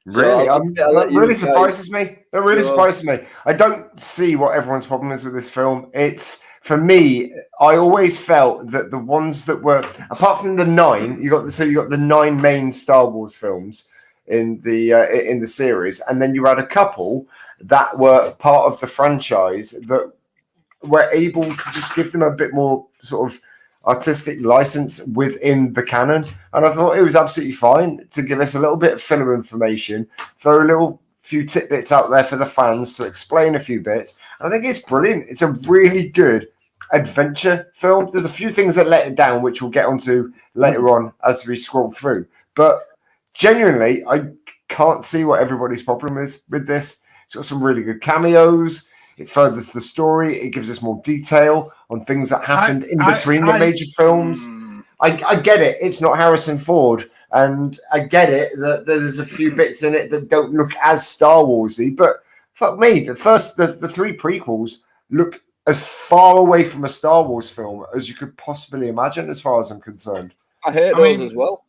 Speaker 1: Really, that really surprises me. That really surprises me. I don't see what everyone's problem is with this film. It's, for me, I always felt that the ones that were, apart from the 9, you got the 9 main Star Wars films. in the series, and then you had a couple that were part of the franchise that were able to just give them a bit more sort of artistic license within the canon. And I thought it was absolutely fine to give us a little bit of filler information, throw a little few tidbits out there for the fans to explain a few bits. I think it's brilliant. It's a really good adventure film. There's a few things that let it down, which we'll get onto later on as we scroll through. But genuinely, I can't see what everybody's problem is with this. It's got some really good cameos. It furthers the story. It gives us more detail on things that happened in between the major films. I get it. It's not Harrison Ford. And I get it that there's a few bits in it that don't look as Star Warsy. But fuck me, the three prequels look as far away from a Star Wars film as you could possibly imagine, as far as I'm concerned.
Speaker 3: I hate those as well.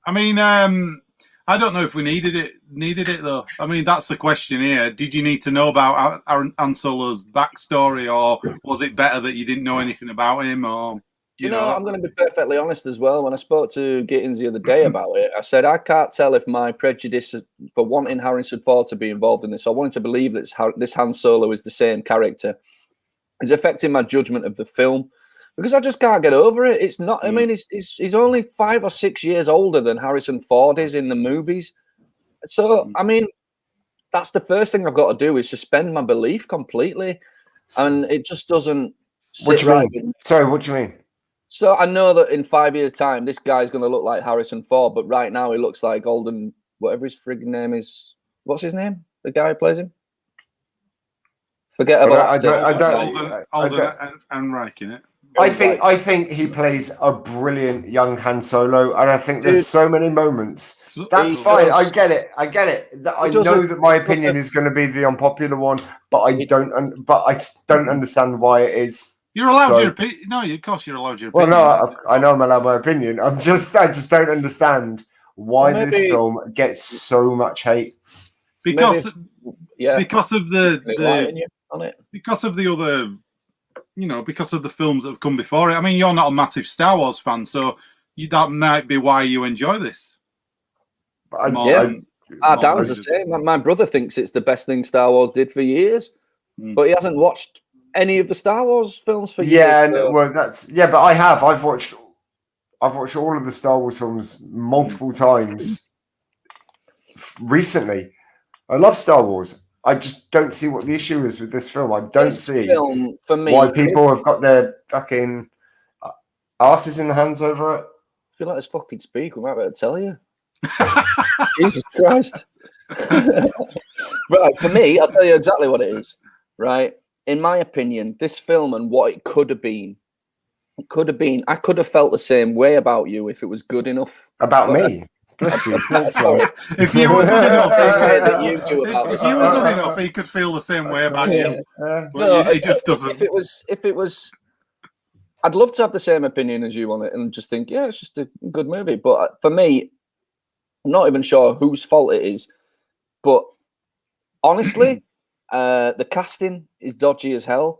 Speaker 2: I mean, I don't know if we needed it though. I mean, that's the question here. Did you need to know about Han Solo's backstory, or was it better that you didn't know anything about him? Or
Speaker 3: you know, I'm going to be perfectly honest as well. When I spoke to Gittins the other day about it, I said I can't tell if my prejudice for wanting Harrison Ford to be involved in this, I wanted to believe that this Han Solo is the same character, is affecting my judgment of the film. Because I just can't get over it. It's not. I mean, he's only 5 or 6 years older than Harrison Ford is in the movies. So, I mean, that's the first thing I've got to do is suspend my belief completely, and it just doesn't.
Speaker 1: What do you mean? Sorry, what do you mean?
Speaker 3: So I know that in 5 years' time, this guy's going to look like Harrison Ford, but right now he looks like Alden, whatever his frigging name is. What's his name? The guy who plays him. Forget about
Speaker 2: Alden and Reich in it.
Speaker 1: I think he plays a brilliant young Han Solo, and I think there's so many moments. That's fine. I get it. I know that my opinion is going to be the unpopular one, but I don't understand why it is.
Speaker 2: You're allowed your opinion. No, of course you're allowed your opinion.
Speaker 1: Well, no, I know I'm allowed my opinion. I just don't understand why this film gets so much hate.
Speaker 2: Because of the other. You know, because of the films that have come before it. I mean, you're not a massive Star Wars fan, so that might be why you enjoy this.
Speaker 3: Dan's the same. My brother thinks it's the best thing Star Wars did for years, but he hasn't watched any of the Star Wars films for years.
Speaker 1: Yeah, so. Well, but I have. I've watched all of the Star Wars films multiple times recently. I love Star Wars. I just don't see what the issue is with this film. I don't see
Speaker 3: for me,
Speaker 1: why people have got their fucking asses in the hands over it.
Speaker 3: I feel like it's fucking speak. I'm about to tell you. Jesus Christ. Right, for me, I'll tell you exactly what it is. Right, in my opinion, this film and what it could have been, I could have felt the same way about you if it was good enough.
Speaker 1: About me? Bless you.
Speaker 2: If you were good enough, he could feel the same way about you. No, he just doesn't.
Speaker 3: If it was, I'd love to have the same opinion as you on it and just think, yeah, it's just a good movie. But for me, I'm not even sure whose fault it is. But honestly, the casting is dodgy as hell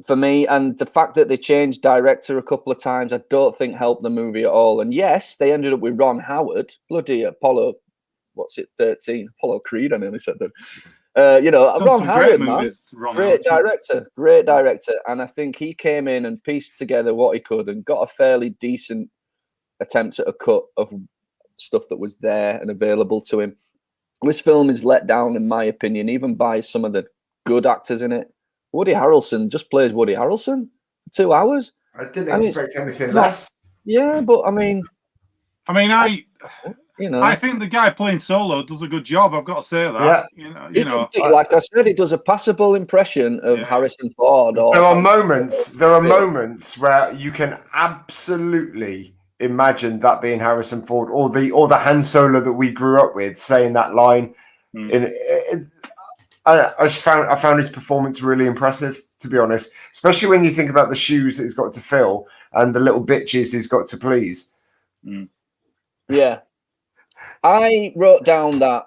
Speaker 3: for me, and the fact that they changed director a couple of times, I don't think helped the movie at all. And yes, they ended up with Ron Howard, bloody Apollo, 13? Apollo Creed, I nearly said that. You know, Ron Howard, man, great director. And I think he came in and pieced together what he could and got a fairly decent attempt at a cut of stuff that was there and available to him. This film is let down, in my opinion, even by some of the good actors in it. Woody Harrelson just plays Woody Harrelson for 2 hours.
Speaker 1: I didn't expect anything less.
Speaker 3: Yeah, but I mean,
Speaker 2: I think the guy playing Solo does a good job. I've got to say that. Yeah.
Speaker 3: Like I said, he does a passable impression of Harrison Ford.
Speaker 1: There are moments where you can absolutely imagine that being Harrison Ford or the Han Solo that we grew up with saying that line. I found his performance really impressive, to be honest, especially when you think about the shoes that he's got to fill and the little bitches he's got to please.
Speaker 3: Yeah. I wrote down that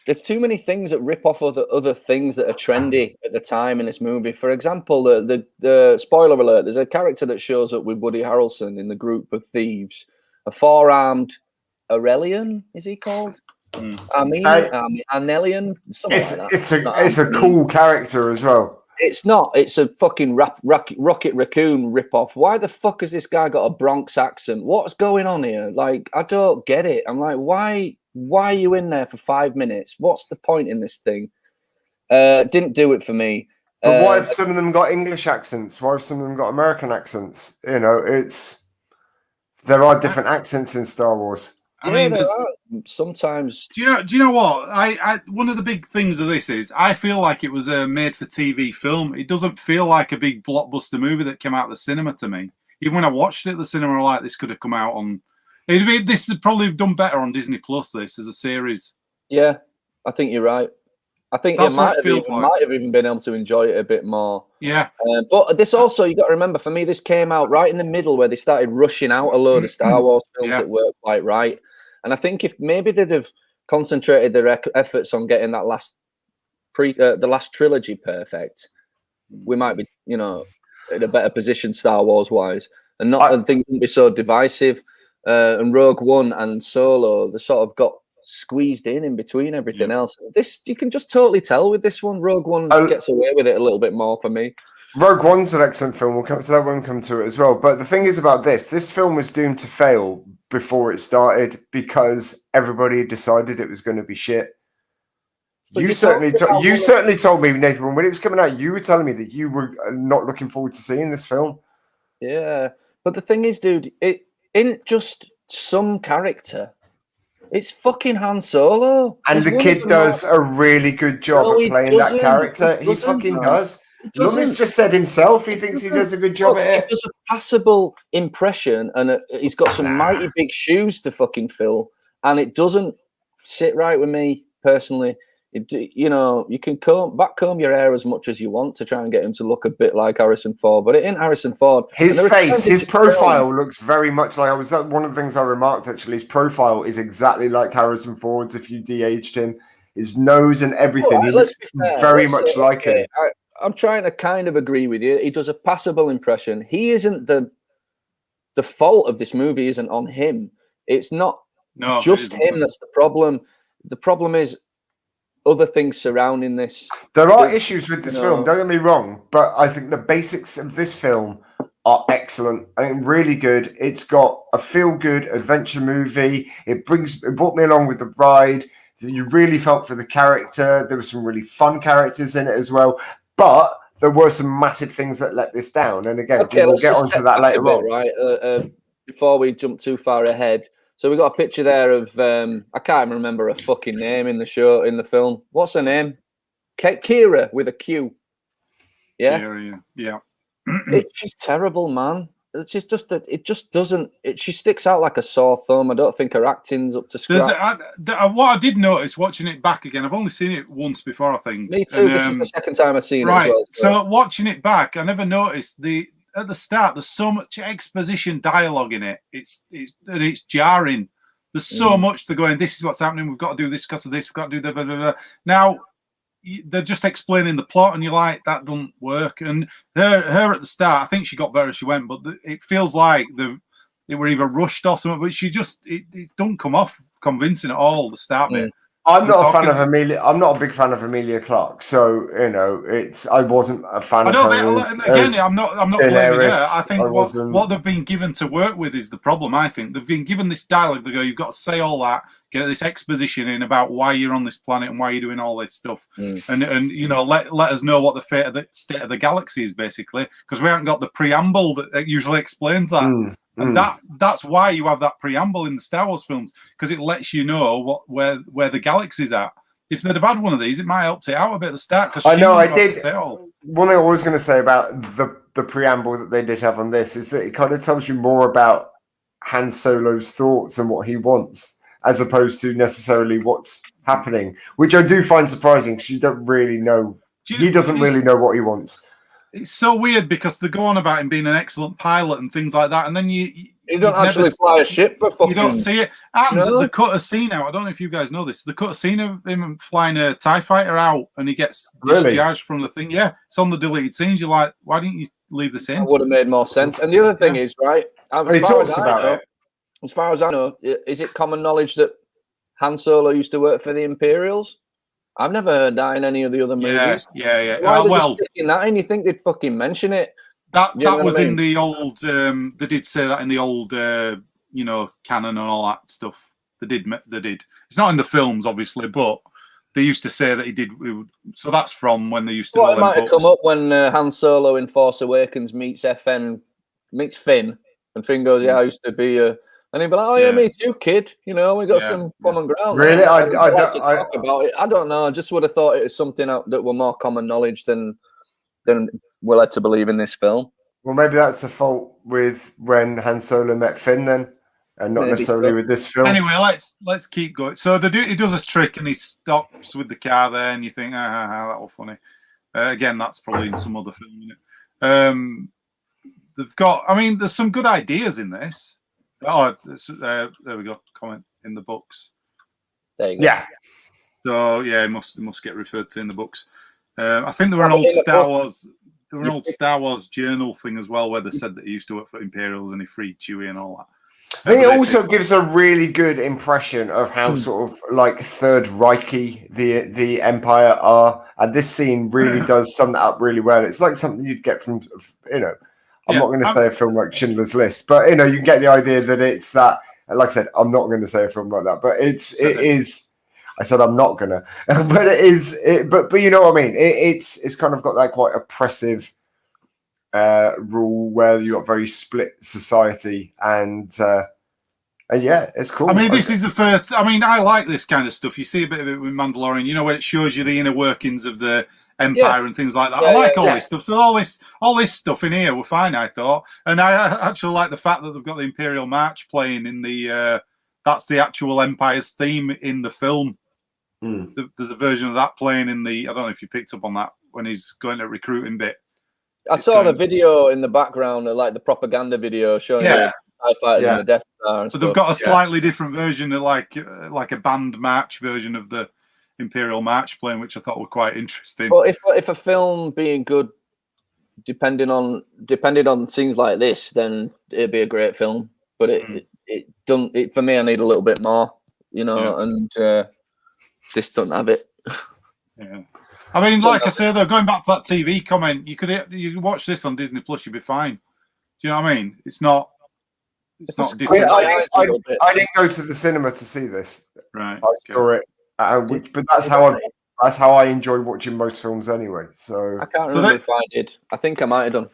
Speaker 3: there's too many things that rip off other things that are trendy at the time in this movie. For example, the spoiler alert, there's a character that shows up with Woody Harrelson in the group of thieves, a four-armed Aurelian, is he called? Arnelian, something like that.
Speaker 1: It's a cool character as well.
Speaker 3: It's not. It's a fucking Rocket Raccoon ripoff. Why the fuck has this guy got a Bronx accent? What's going on here? Like, I don't get it. I'm like, why are you in there for 5 minutes? What's the point in this thing? Didn't do it for me.
Speaker 1: But why have some of them got English accents? Why have some of them got American accents? You know, there are different accents in Star Wars.
Speaker 2: I mean,
Speaker 3: sometimes.
Speaker 2: Do you know what? I one of the big things of this is I feel like it was a made-for-TV film. It doesn't feel like a big blockbuster movie that came out of the cinema to me. Even when I watched it at the cinema, like this could have come out on. This would probably have done better on Disney Plus. This as a series.
Speaker 3: Yeah, I think you're right. I think you might have even been able to enjoy it a bit more.
Speaker 2: Yeah.
Speaker 3: But this also, you got to remember, for me, this came out right in the middle where they started rushing out a load of Star Wars films that weren't quite right. And I think if maybe they'd have concentrated their efforts on getting that the last trilogy perfect, we might be, in a better position Star Wars wise, and things wouldn't be so divisive. And Rogue One and Solo, they sort of got squeezed in between everything else. This you can just totally tell with this one. Rogue One gets away with it a little bit more for me.
Speaker 1: Rogue One's an excellent film. We'll come to that. We'll come to it as well. But the thing is about this film was doomed to fail before it started because everybody decided it was going to be shit. But you certainly told me, Nathan, when it was coming out, you were telling me that you were not looking forward to seeing this film.
Speaker 3: Yeah, but the thing is, dude, it isn't just some character. It's fucking Han Solo.
Speaker 1: And the kid does a really good job of playing that character. He fucking does. Lummy's just said himself he thinks he does a good job at it.
Speaker 3: He does a passable impression, and he's got some mighty big shoes to fucking fill, and it doesn't sit right with me personally. You can comb your hair as much as you want to try and get him to look a bit like Harrison Ford, but it ain't Harrison Ford.
Speaker 1: His face, his profile looks very much like one of the things I remarked actually. His profile is exactly like Harrison Ford's if you de-aged him. His nose and everything, he looks very much like him.
Speaker 3: I'm trying to kind of agree with you. He does a passable impression. He isn't the fault of this movie. Isn't on him. It's not just him that's the problem. The problem is other things surrounding this.
Speaker 1: There are issues with this film, don't get me wrong, but I think the basics of this film are excellent. I think really good. It's got a feel-good adventure movie. It brought me along with the ride. You really felt for the character. There were some really fun characters in it as well, but there were some massive things that let this down. And again, we'll get onto that later on.
Speaker 3: Right, before we jump too far ahead. So we got a picture there of I can't remember her fucking name in the film. What's her name? Kira with a Q. Yeah.
Speaker 2: Kira, yeah.
Speaker 3: She's terrible, man. She sticks out like a sore thumb. I don't think her acting's up to scratch.
Speaker 2: What I did notice watching it back again, I've only seen it once before, I think.
Speaker 3: Me too. This is the second time I've seen it as well.
Speaker 2: So watching it back, I never noticed at the start, there's so much exposition dialogue in it. It's jarring. There's so much to going, this is what's happening. We've got to do this because of this. We've got to do that. Blah, blah, blah. Now, they're just explaining the plot, and you're like, that doesn't work. And her at the start, I think she got better as she went, but it feels like they were either rushed or something. But she just it don't come off convincing at all. The start bit.
Speaker 1: I'm not a fan of Amelia. I'm not a big fan of Amelia Clarke. So I wasn't a fan of her.
Speaker 2: I'm not blaming her. I think what they've been given to work with is the problem. I think they've been given this dialogue. They go, you've got to say all that, get this exposition in about why you're on this planet and why you're doing all this stuff, and let us know what the state of the galaxy is basically, because we haven't got the preamble that usually explains that. And that's why you have that preamble in the Star Wars films, because it lets you know where the galaxy's at. If they'd have had one of these, it might have helped it out a bit at the start.
Speaker 1: I know I did. One thing I was going to say about the preamble that they did have on this is that it kind of tells you more about Han Solo's thoughts and what he wants, as opposed to necessarily what's happening, which I do find surprising because you don't really know. He doesn't really know what he wants.
Speaker 2: It's so weird because they go on about him being an excellent pilot and things like that, and then you
Speaker 3: don't actually fly a ship for fucking.
Speaker 2: You don't see it, and they cut a scene out. I don't know if you guys know this. They cut a scene of him flying a TIE fighter out, and he gets discharged from the thing. Yeah, it's on the deleted scenes. You're like, why didn't you leave this in?
Speaker 3: That would have made more sense. And the other thing is, right?
Speaker 1: He talks about it.
Speaker 3: as far as I know, is it common knowledge that Han Solo used to work for the Imperials? I've never heard that in any of the other movies.
Speaker 2: Yeah.
Speaker 3: Why are they just sticking that in? You think they'd fucking mention it?
Speaker 2: That was in the old. They did say that in the old, canon and all that stuff. They did. It's not in the films, obviously, but they used to say that he did. So that's from when they used to.
Speaker 3: Well, it might have come up when Han Solo in Force Awakens meets Finn, and Finn goes, "Yeah, I used to be a." And he'd be like, "Oh yeah, me too, kid. We got some common ground."
Speaker 1: Really,
Speaker 3: I talk about it. I don't know. I just would have thought it was something that were more common knowledge than we're led to believe in this film.
Speaker 1: Well, maybe that's the fault with when Han Solo met Finn then, and not necessarily with this film.
Speaker 2: Anyway, let's keep going. So he does a trick and he stops with the car there, and you think, that was funny. Again, that's probably in some other film. They've got. I mean, there's some good ideas in this. Oh, there we go. Comment in the books.
Speaker 3: There you go.
Speaker 1: Yeah.
Speaker 2: So yeah, it must get referred to in the books. I think there were an old Star Wars. There were an old Star Wars journal thing as well, where they said that he used to work for Imperials and he freed Chewie and all that.
Speaker 1: I think it also gives a really good impression of how sort of like Third Reichy the Empire are, and this scene really does sum that up really well. It's like something you'd get from I'm not going to say a film like Schindler's List, but you get the idea that it's that. Like I said, I'm not going to say a film like that, but it is. I said I'm not gonna, but it is. But you know what I mean. It's kind of got that quite oppressive rule where you got very split society, and yeah, it's cool.
Speaker 2: I mean, this is the first. I mean, I like this kind of stuff. You see a bit of it with Mandalorian, when it shows you the inner workings of the Empire and things like that. I like all this stuff. So all this stuff in here were fine, I thought, and I actually like the fact that they've got the Imperial March playing in the. That's the actual Empire's theme in the film. There's a version of that playing in the. I don't know if you picked up on that when he's going to recruiting bit.
Speaker 3: I saw the video in the background, like the propaganda video showing the TIE fighters in the Death Star. And
Speaker 2: so they've got a slightly different version, of like a band march version of the Imperial March playing, which I thought were quite interesting.
Speaker 3: Well, if a film being good, depending on things like this, then it'd be a great film. But it don't. For me, I need a little bit more, and. This doesn't have it.
Speaker 2: Yeah, I mean, like I say, though, going back to that TV comment, you could watch this on Disney Plus, you'd be fine. Do you know what I mean? It's not different.
Speaker 1: I didn't go to the cinema to see this.
Speaker 2: Right.
Speaker 1: I saw it, but that's how I enjoy watching most films anyway. So
Speaker 3: I can't remember if I did. I think I might have done.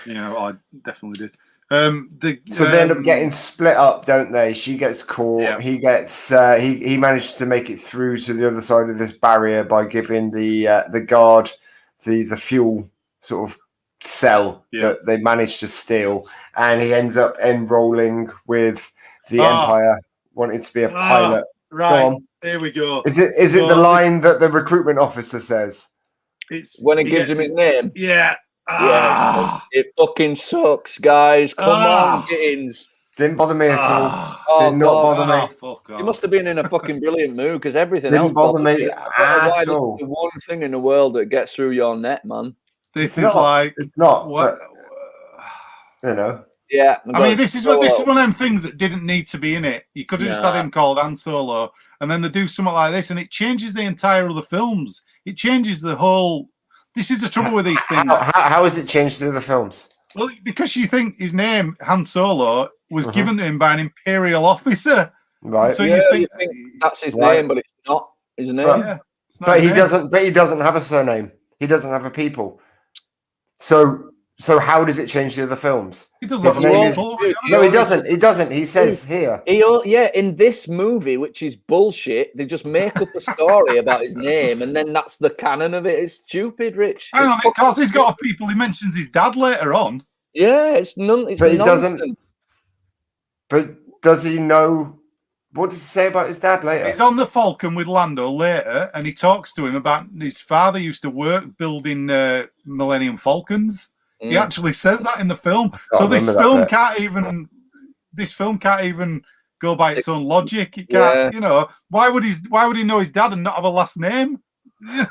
Speaker 2: Yeah, I definitely did.
Speaker 1: So they end up getting split up, don't they? She gets caught. Yeah. He gets. He managed to make it through to the other side of this barrier by giving the guard the fuel sort of cell that they managed to steal, and he ends up enrolling with the Empire, wanting to be a pilot.
Speaker 2: Right, there we go.
Speaker 1: Is it the line that the recruitment officer says?
Speaker 3: It's when it gives him his name.
Speaker 2: Yeah.
Speaker 3: Yeah, it fucking sucks, guys. Come on, Gittins.
Speaker 1: Didn't bother me at all. Did not bother me.
Speaker 3: You must have been in a fucking brilliant mood because everything
Speaker 1: didn't
Speaker 3: else
Speaker 1: bother me at all.
Speaker 3: The one thing in the world that gets through your net, man.
Speaker 2: This is like
Speaker 1: it's not.
Speaker 2: What?
Speaker 1: But,
Speaker 3: Yeah.
Speaker 2: I mean, this is one of them things that didn't need to be in it. You could have just had him called Han Solo, and then they do something like this, and it changes the entire other films. It changes the whole. This is the trouble with these things.
Speaker 1: How has it changed through the films?
Speaker 2: Well, because you think his name, Han Solo, was given to him by an Imperial officer.
Speaker 1: Right.
Speaker 3: So you think that's his name, but it's not his name.
Speaker 1: But he doesn't have a surname. He doesn't have a people. So how does it change the other films?
Speaker 2: He doesn't.
Speaker 1: No, he doesn't. He doesn't. He says here.
Speaker 3: In this movie, which is bullshit, they just make up a story about his name, and then that's the canon of it. It's stupid, Rich.
Speaker 2: Hang on, because he's got people. He mentions his dad later on.
Speaker 3: Yeah, it's none.
Speaker 1: But he doesn't. But does he know? What did he say about his dad later?
Speaker 2: He's on the Falcon with Lando later, and he talks to him about his father used to work building Millennium Falcons. He actually says that in the film. So this film can't even go by its own logic. It can't, why would he know his dad and not have a last name?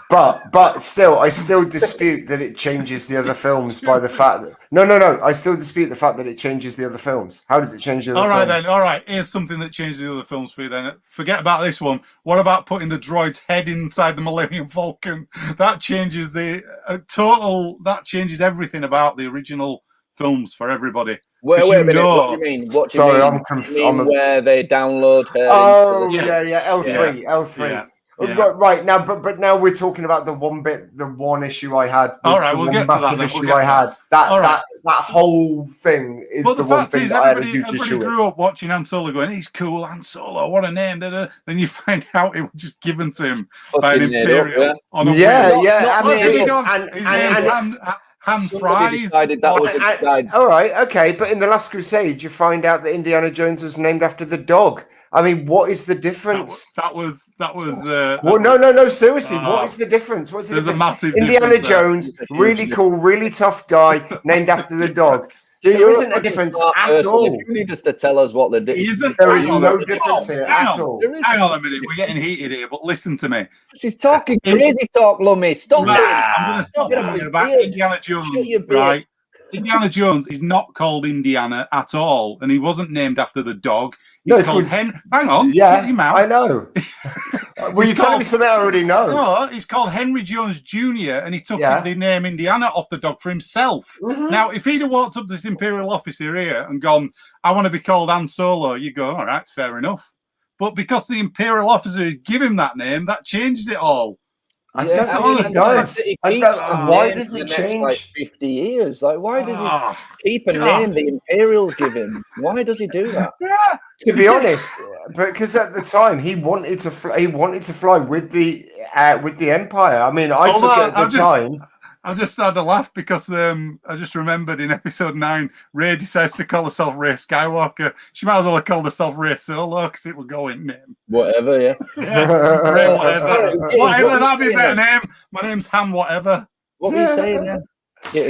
Speaker 1: But still, I still dispute that it changes the other films by the fact that no. I still dispute the fact that it changes the other films. How does it change the other films?
Speaker 2: All right then. All right. Here's something that changes the other films for you then. Forget about this one. What about putting the droid's head inside the Millennium Falcon? That changes the that changes everything about the original films for everybody.
Speaker 3: Wait a minute. What do you mean? What do you
Speaker 1: Sorry,
Speaker 3: mean?
Speaker 1: I'm
Speaker 3: where they download her.
Speaker 1: L3.
Speaker 2: Yeah.
Speaker 1: Right now, but now we're talking about the one issue I had.
Speaker 2: All right, we'll get to that.
Speaker 1: Issue I had. That whole thing is the one thing that I had a huge issue with.
Speaker 2: Everybody grew up watching Han Solo, going, "He's cool, Han Solo, what a name!" Then you find out it was just given to him by an Imperial. His name Han Fries.
Speaker 1: All right, okay, but in The Last Crusade, you find out that Indiana Jones was named after the dog. I mean, what is the difference?
Speaker 2: That was.
Speaker 1: Well, no. Seriously, what is the difference? What's the
Speaker 2: there's
Speaker 1: difference?
Speaker 2: a massive
Speaker 1: Indiana Jones, really cool, really tough guy, named after the dog. There isn't a difference at all.
Speaker 3: If you need us to tell us what they're doing,
Speaker 1: there is no difference here at all.
Speaker 2: Hang on a minute, we're getting heated here, but listen to me.
Speaker 3: He's talking crazy talk, Lummy. Stop it.
Speaker 2: I'm going to stop talking about Indiana Jones, right? Indiana Jones is not called Indiana at all, and he wasn't named after the dog. He's called Henry. Hang on,
Speaker 1: yeah, I know. Were you telling me something I already know?
Speaker 2: No, he's called Henry Jones Jr., and he took the name Indiana off the dog for himself.
Speaker 1: Mm-hmm.
Speaker 2: Now, if he'd have walked up to this Imperial officer here and gone, "I want to be called Han Solo," you go, "All right, fair enough." But because the Imperial officer has given him that name, that changes it all.
Speaker 1: I don't know if it does. Why does it change?
Speaker 3: Like 50 years. Like, why does he keep a name the Imperials give him? Why does he do that?
Speaker 1: To be honest, because at the time he wanted to fly with the Empire. I mean, I took it at the time.
Speaker 2: I just had a laugh because I just remembered in episode 9, Rey decides to call herself Rey Skywalker. She might as well have called herself Rey Solo because it would go in name.
Speaker 3: Whatever, yeah.
Speaker 2: Rey whatever, that'd be a better name. My name's Han whatever.
Speaker 3: What were you saying then?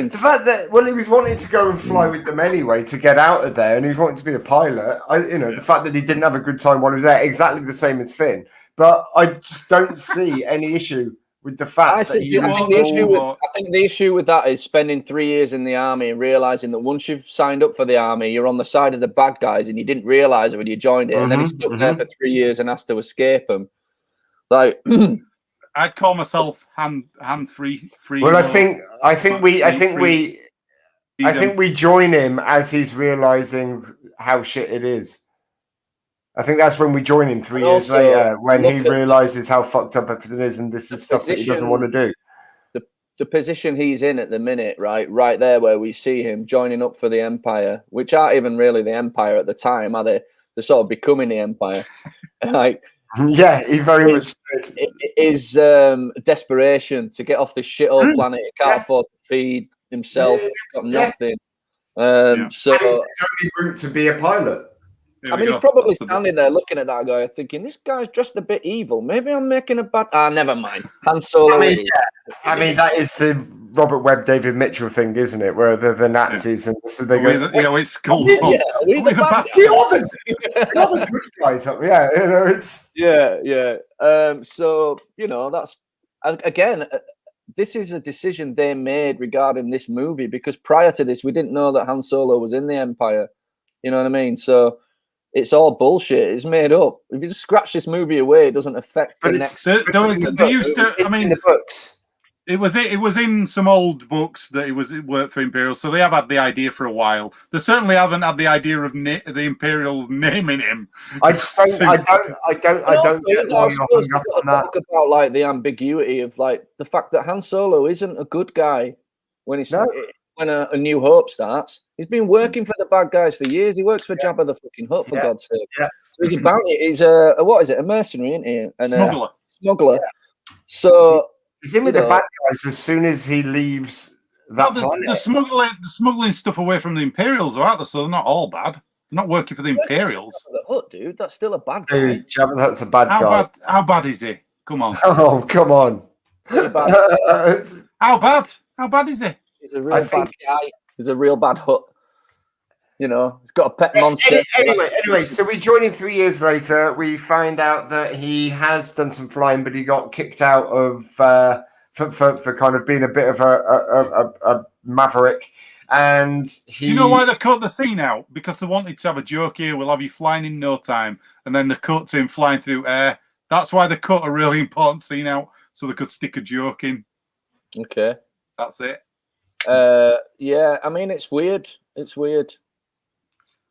Speaker 1: The fact that, he was wanting to go and fly with them anyway to get out of there, and he was wanting to be a pilot. The fact that he didn't have a good time while he was there, exactly the same as Finn. But I just don't see any issue with the fact I think
Speaker 3: the issue with that is spending 3 years in the army and realizing that once you've signed up for the army, you're on the side of the bad guys, and you didn't realize it when you joined it, and then he's stuck there for 3 years and has to escape them. Like,
Speaker 2: I'd call myself Han free.
Speaker 1: Well, I think we join him as he's realizing how shit it is. I think that's when we join him 3 years later, when he realizes how fucked up everything is, and this is stuff that he doesn't want to do.
Speaker 3: The position he's in at the minute, right there where we see him joining up for the Empire, which aren't even really the Empire at the time, are they? They're sort of becoming the Empire. Like,
Speaker 1: yeah, he very much did.
Speaker 3: It is desperation to get off this shithole planet. He can't afford to feed himself. Got nothing. So
Speaker 1: and it's his only route to be a pilot.
Speaker 3: I mean, he's probably standing there looking at that guy, thinking, "This guy's dressed a bit evil. Maybe I'm making a bad." Never mind. Han Solo.
Speaker 1: I mean, that is the Robert Webb, David Mitchell thing, isn't it? Where the Nazis and so they go.
Speaker 2: It's cool.
Speaker 3: We the bad guys.
Speaker 1: You're the good guys. Yeah, it's.
Speaker 3: Yeah. So that's again. This is a decision they made regarding this movie, because prior to this, we didn't know that Han Solo was in the Empire. You know what I mean? So. It's all bullshit. It's made up. If you just scratch this movie away, it doesn't affect the next.
Speaker 2: They used to. I mean,
Speaker 1: in the books.
Speaker 2: It was in some old books that it worked for Imperials, so they have had the idea for a while. They certainly haven't had the idea of the Imperials naming him.
Speaker 1: I don't get why you're hung up on that.
Speaker 3: Talk about like the ambiguity of like the fact that Han Solo isn't a good guy when he's. When a New Hope starts, he's been working for the bad guys for years. He works for Jabba the fucking Hutt, for God's sake. Yeah. So he's a bounty. He's a what is it? A mercenary, isn't he? And smuggler. Yeah. So
Speaker 1: he's in with the bad guys as soon as he leaves.
Speaker 2: The smuggling stuff away from the Imperials, are out there? So they're not all bad. They're not working for the Imperials.
Speaker 3: Jabba the Hutt, dude. That's still a bad guy.
Speaker 1: Dude, Jabba the Hutt's a bad guy.
Speaker 2: How bad is he? Come on.
Speaker 1: Oh, come on.
Speaker 2: How bad? How bad is he?
Speaker 3: He's a real bad guy. He's a real bad Hutt. You know, he's got a pet monster.
Speaker 1: Anyway, so we join him 3 years later. We find out that he has done some flying, but he got kicked out of for kind of being a bit of a maverick. And
Speaker 2: do you know why they cut the scene out? Because they wanted to have a joke here. We'll have you flying in no time, and then they cut to him flying through air. That's why they cut a really important scene out, so they could stick a joke in.
Speaker 3: Okay,
Speaker 2: that's it.
Speaker 3: Yeah, I mean, it's weird. It's weird.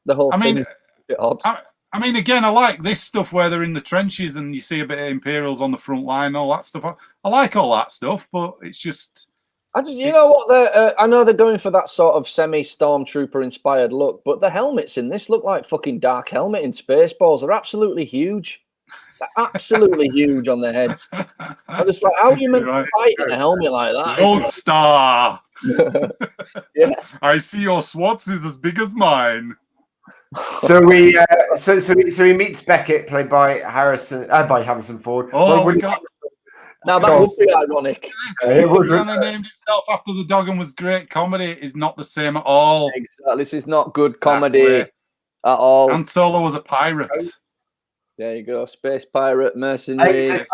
Speaker 3: The whole thing is a bit odd.
Speaker 2: I mean, again, I like this stuff where they're in the trenches and you see a bit of Imperials on the front line, all that stuff. I like all that stuff, but it's just...
Speaker 3: You know what? I know they're going for that sort of semi-Stormtrooper inspired look, but the helmets in this look like fucking Dark Helmet in Spaceballs. They're absolutely huge. They're absolutely huge on their heads. I'm just like, how are you meant to fight in a helmet like that?
Speaker 2: Gold Star!
Speaker 3: Yeah.
Speaker 2: I see your Swartz is as big as mine.
Speaker 1: So we so he meets Beckett, played by Harrison Ford.
Speaker 2: Oh,
Speaker 3: now that would be ironic.
Speaker 2: It would. He named himself after the dog and was great comedy. Is not the same at all.
Speaker 3: Exactly. This is not good comedy at all.
Speaker 2: Han Solo was a pirate.
Speaker 3: There you go, space pirate, mercenary.
Speaker 1: I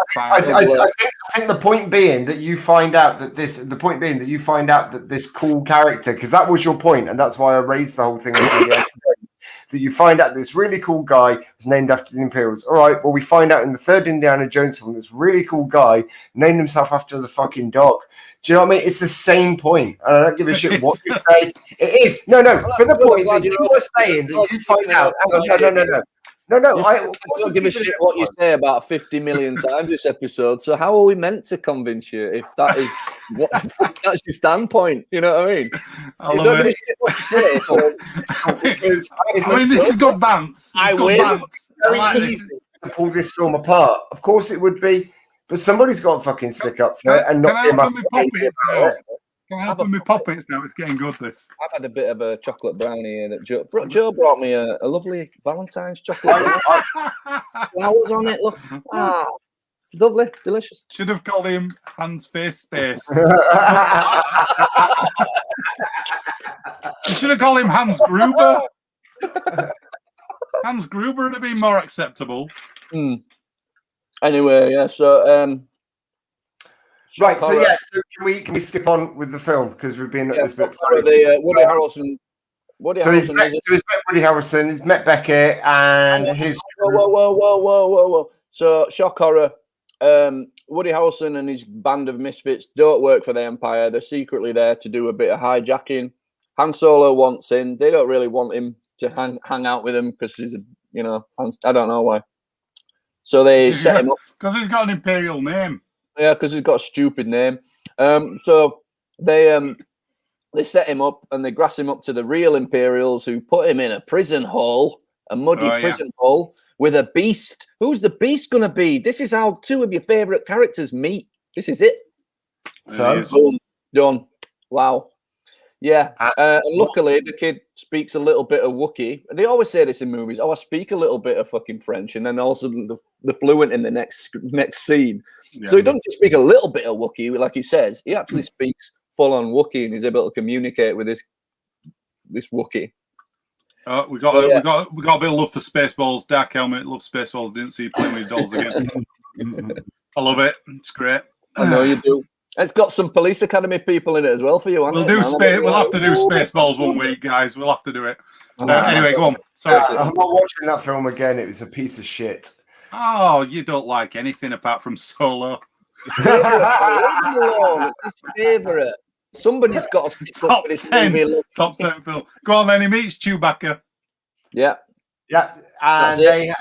Speaker 1: think the point being that you find out that this cool character, because that was your point, and that's why I raised the whole thing. That you find out this really cool guy was named after the Imperials. All right, well, we find out in the third Indiana Jones film, this really cool guy named himself after the fucking dog. Do you know what I mean? It's the same point. And I don't give a shit what you say. It is. No, for the point that you were saying that you find out. No,
Speaker 3: I don't give a shit what you say about 50 million times this episode. So how are we meant to convince you if that is that's your standpoint? You know what I mean?
Speaker 2: I love it.
Speaker 3: What you say, so,
Speaker 2: I mean, this is good bants. It's
Speaker 1: very easy to pull this film apart. Of course, it would be, but somebody's got to fucking stick up for it and not be a
Speaker 2: Can I have my puppets now? It's getting good, this.
Speaker 3: I've had a bit of a chocolate brownie that Joe brought me a lovely Valentine's chocolate flowers on it. Look. It's lovely, delicious.
Speaker 2: Should have called him Hans Face Space. You should have called him Hans Gruber. Hans Gruber would have been more acceptable.
Speaker 3: Anyway, yeah, so...
Speaker 1: Right, so can we skip on with the film because we've been at this bit.
Speaker 3: Woody Harrelson.
Speaker 1: He's met Woody Harrelson. He's met Beckett and his.
Speaker 3: Whoa! So shock horror. Woody Harrelson and his band of misfits don't work for the Empire. They're secretly there to do a bit of hijacking. Han Solo wants in. They don't really want him to hang out with him because he's I don't know why. So they set him up
Speaker 2: because he's got an Imperial name.
Speaker 3: Yeah, because he's got a stupid name. So they set him up and they grass him up to the real Imperials who put him in a prison hole, a muddy prison hole with a beast. Who's the beast going to be? This is how two of your favourite characters meet. This is it.
Speaker 1: So
Speaker 3: boom, done. Wow. Yeah. And luckily, the kid speaks a little bit of Wookiee. They always say this in movies. Oh, I speak a little bit of fucking French, and then also the fluent in the next scene. Yeah, so he doesn't just speak a little bit of Wookiee, like he says. He actually speaks full-on Wookiee, and he's able to communicate with this Wookiee.
Speaker 2: We got a bit of love for Spaceballs. Dark Helmet, love Spaceballs. Didn't see you playing with dolls again. I love it. It's great.
Speaker 3: I know you do. It's got some Police Academy people in it as well for you.
Speaker 2: We'll have to do Spaceballs one week, guys. We'll have to do it. Anyway, go on. Sorry,
Speaker 1: I'm not watching that film again. It was a piece of shit.
Speaker 2: Oh, you don't like anything apart from Solo.
Speaker 3: It's his favourite. Somebody's got to stick up with this movie.
Speaker 2: Top 10 film. Go on, then. He meets Chewbacca.
Speaker 3: Yeah.
Speaker 1: Yeah, and they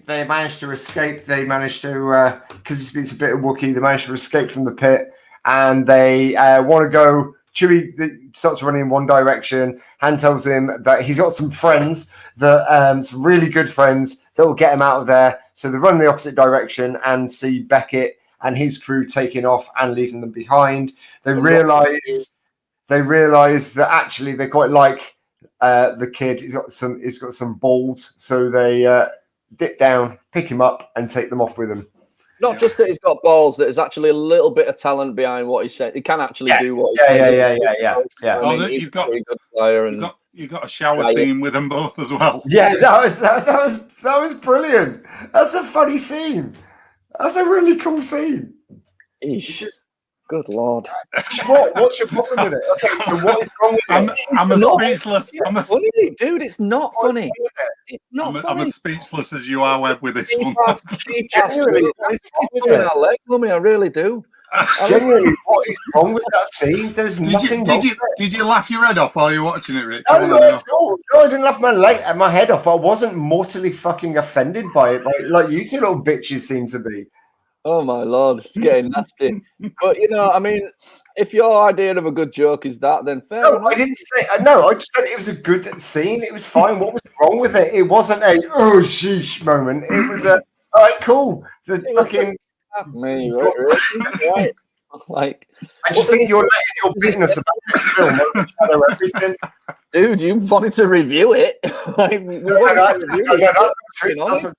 Speaker 1: managed to escape. They managed to because he speaks a bit of Wookiee. They managed to escape from the pit, and they want to go. Chewie starts running in one direction. Han tells him that he's got some friends that some really good friends that will get him out of there. So they run in the opposite direction and see Beckett and his crew taking off and leaving them behind. They realise that actually they quite like. The kid, he's got some balls, so they dip down, pick him up, and take them off with him.
Speaker 3: Not just that he's got balls, that there's actually a little bit of talent behind what he said. He can actually do what he says.
Speaker 1: Yeah.
Speaker 2: You've got you got a shower scene with them both as well.
Speaker 1: Yeah, that was brilliant. That's a funny scene. That's a really cool scene.
Speaker 3: Eesh. Good Lord.
Speaker 1: What's your problem with it? Okay, so what is wrong with it?
Speaker 2: I'm as speechless.
Speaker 3: Funny, dude, it's not funny. It's not funny.
Speaker 2: I'm as speechless as you are, Webb, with this one.
Speaker 1: Genuinely, what is wrong with it?
Speaker 3: Our leg, Lummy, I really do.
Speaker 1: Genuinely, what is wrong with that scene? There's nothing wrong with it.
Speaker 2: Did you laugh your head off while you were watching it, Rich?
Speaker 1: No, at all. No, I didn't laugh my head off. I wasn't mortally fucking offended by it, like you two little bitches seem to be.
Speaker 3: Oh my Lord, it's getting nasty. But you know, I mean, if your idea of a good joke is that, then fair enough.
Speaker 1: I didn't say no. I just said it was a good scene. It was fine. What was wrong with it? It wasn't a oh sheesh moment. It was a all right, cool. The fucking
Speaker 3: me, right? Like,
Speaker 1: I just think you're letting your business about this film overshadow everything.
Speaker 3: Dude, you wanted to review it. Like,
Speaker 1: That's not true.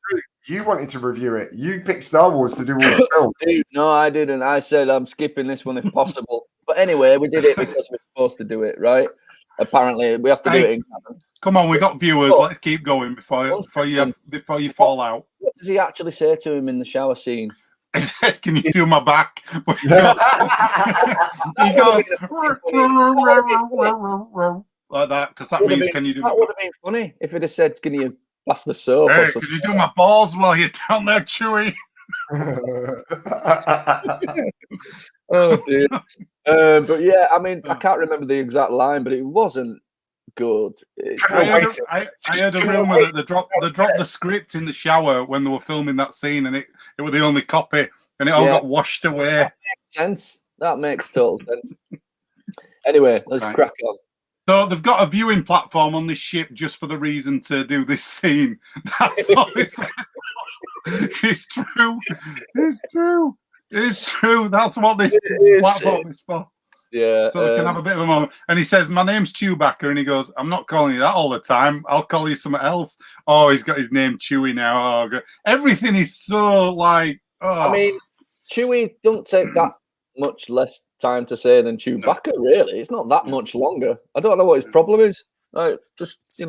Speaker 1: You wanted to review it. You picked Star Wars to do all the film.
Speaker 3: Dude, no, I didn't. I said I'm skipping this one if possible. But anyway, we did it because we're supposed to do it, right? Apparently, we have to do it in canon.
Speaker 2: Come on, we got viewers. Let's keep going before you fall out.
Speaker 3: What does he actually say to him in the shower scene?
Speaker 2: He says, "Can you do my back?" He goes like that because that means can you do?
Speaker 3: That would have been funny if it had said, "Can you pass the soap?"
Speaker 2: Hey, can you do my balls while you're down there, Chewy?
Speaker 3: Oh dear. But yeah, I mean, I can't remember the exact line, but it wasn't good.
Speaker 2: I heard a rumor that they dropped the script in the shower when they were filming that scene, and it was the only copy, and it all got washed away.
Speaker 3: That makes sense. That makes total sense. Anyway, let's crack on.
Speaker 2: So they've got a viewing platform on this ship just for the reason to do this scene. That's all it's like. It's true. It's true. It's true. That's what this platform is for.
Speaker 3: Yeah.
Speaker 2: So they can have a bit of a moment. And he says, "My name's Chewbacca," and he goes, "I'm not calling you that all the time. I'll call you something else." Oh, he's got his name Chewie now. Oh, everything is so like. Oh.
Speaker 3: I mean, Chewie don't take that much less time to say than Chewbacca. Really, it's not that much longer. I don't know what his problem is. Like, just
Speaker 2: I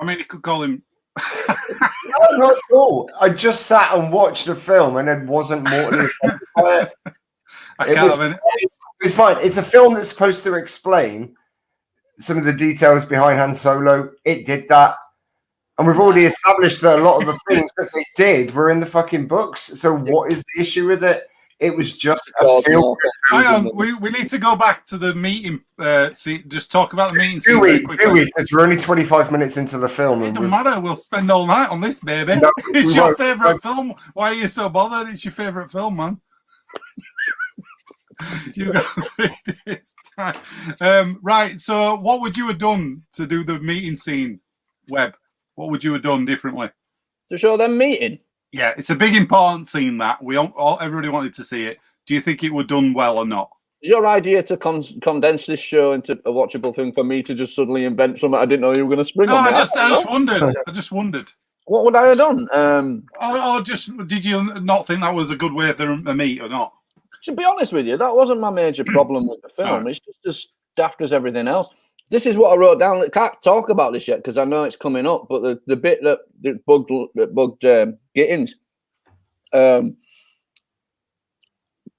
Speaker 2: mean, you could call him.
Speaker 1: No, not at all. I just sat and watched a film and it wasn't mortally affected by it. It was fine. It's a film that's supposed to explain some of the details behind Han Solo. It did that. And we've already established that a lot of the things that they did were in the fucking books. So what is the issue with it? It was just a film.
Speaker 2: Hang on, we need to go back to the meeting. Just talk about the meeting.
Speaker 1: Do we? Because we're only 25 minutes into the film.
Speaker 2: It doesn't matter. We'll spend all night on this, baby. No, it's your favourite film. Why are you so bothered? It's your favourite film, man. You got 3 days time. Right. So, what would you have done to do the meeting scene, Webb? What would you have done differently?
Speaker 3: To show them meeting?
Speaker 2: Yeah, it's a big important scene that everybody wanted to see it. Do you think it was done well or not?
Speaker 3: Is your idea to condense this show into a watchable thing for me to just suddenly invent something I didn't know you were going to spring on?
Speaker 2: I just wondered. I just wondered.
Speaker 3: What would I have done?
Speaker 2: Did you not think that was a good way to meet or not?
Speaker 3: To be honest with you, that wasn't my major problem with the film. It's just as daft as everything else. This is what I wrote down. I can't talk about this yet because I know it's coming up. But the bit that bugged Gittins, for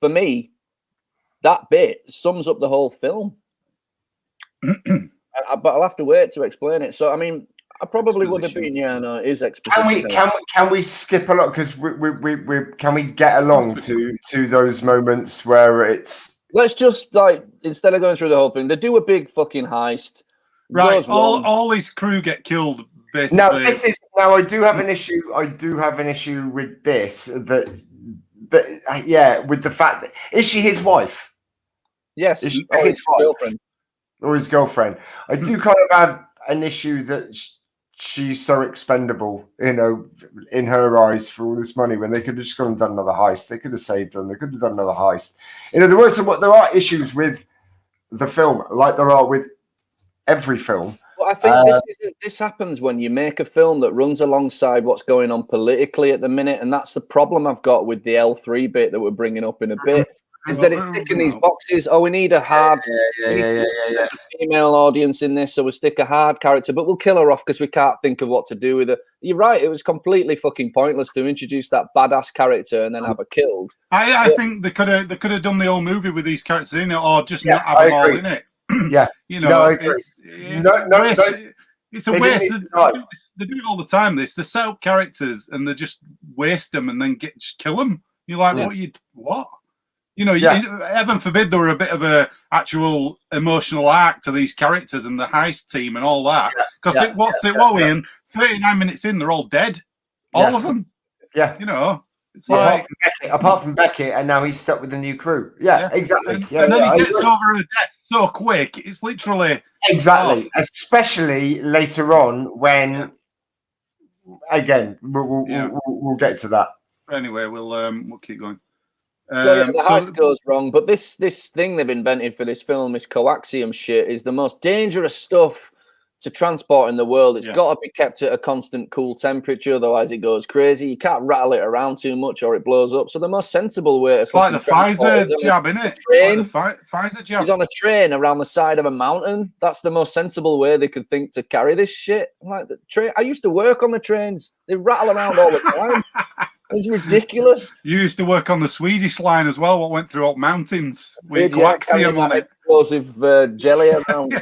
Speaker 3: me, that bit sums up the whole film. But I'll have to wait to explain it. So I mean, I probably would have been. Yeah, no, it is exposition.
Speaker 1: Can we skip a lot because we can we get along to those moments where it's.
Speaker 3: Let's just instead of going through the whole thing, they do a big fucking heist.
Speaker 2: Right, all his crew get killed. Basically.
Speaker 1: Now I do have an issue. I do have an issue with this. With the fact that is she his wife?
Speaker 3: Yes,
Speaker 1: is she his girlfriend or his girlfriend? I do kind of have an issue that she's so expendable, in her eyes for all this money when they could have just gone and done another heist. They could have saved them. They could have done another heist. There are issues with the film, like there are with every film.
Speaker 3: Well, I think this happens when you make a film that runs alongside what's going on politically at the minute, and that's the problem I've got with the L3 bit that we're bringing up in a bit. is that it's sticking these boxes. Oh, we need a hard female audience in this, so we'll stick a hard character, but we'll kill her off because we can't think of what to do with her. You're right. It was completely fucking pointless to introduce that badass character and then have her killed.
Speaker 2: I think they could have done the whole movie with these characters in it, or just not have them all in it.
Speaker 1: Yeah,
Speaker 2: you know,
Speaker 1: it's
Speaker 2: a waste. They do it all the time. They set up characters and they just waste them and then just kill them. You're like, what? You know, heaven forbid there were a bit of a actual emotional arc to these characters and the heist team and all that. Because what we in 39 minutes in, they're all dead, all of them. Yeah, you know. It's like
Speaker 1: apart from Beckett, and now he's stuck with the new crew. Yeah, exactly.
Speaker 2: And then he gets over a death so quick. It's literally
Speaker 1: especially later on when, again, we'll get to that.
Speaker 2: Anyway, we'll keep going.
Speaker 3: So the heist goes wrong, but this thing they've invented for this film, this coaxium shit, is the most dangerous stuff to transport in the world. It's got to be kept at a constant cool temperature, otherwise it goes crazy. You can't rattle it around too much or it blows up. So the most sensible way
Speaker 2: it's like the Pfizer jab, isn't it? Pfizer jab.
Speaker 3: He's on a train around the side of a mountain. That's the most sensible way they could think to carry this shit. I'm like, the train. I used to work on the trains. They rattle around all the time. It's ridiculous.
Speaker 2: You used to work on the Swedish line as well. What went through up mountains with coaxium on it.
Speaker 3: Explosive jelly around.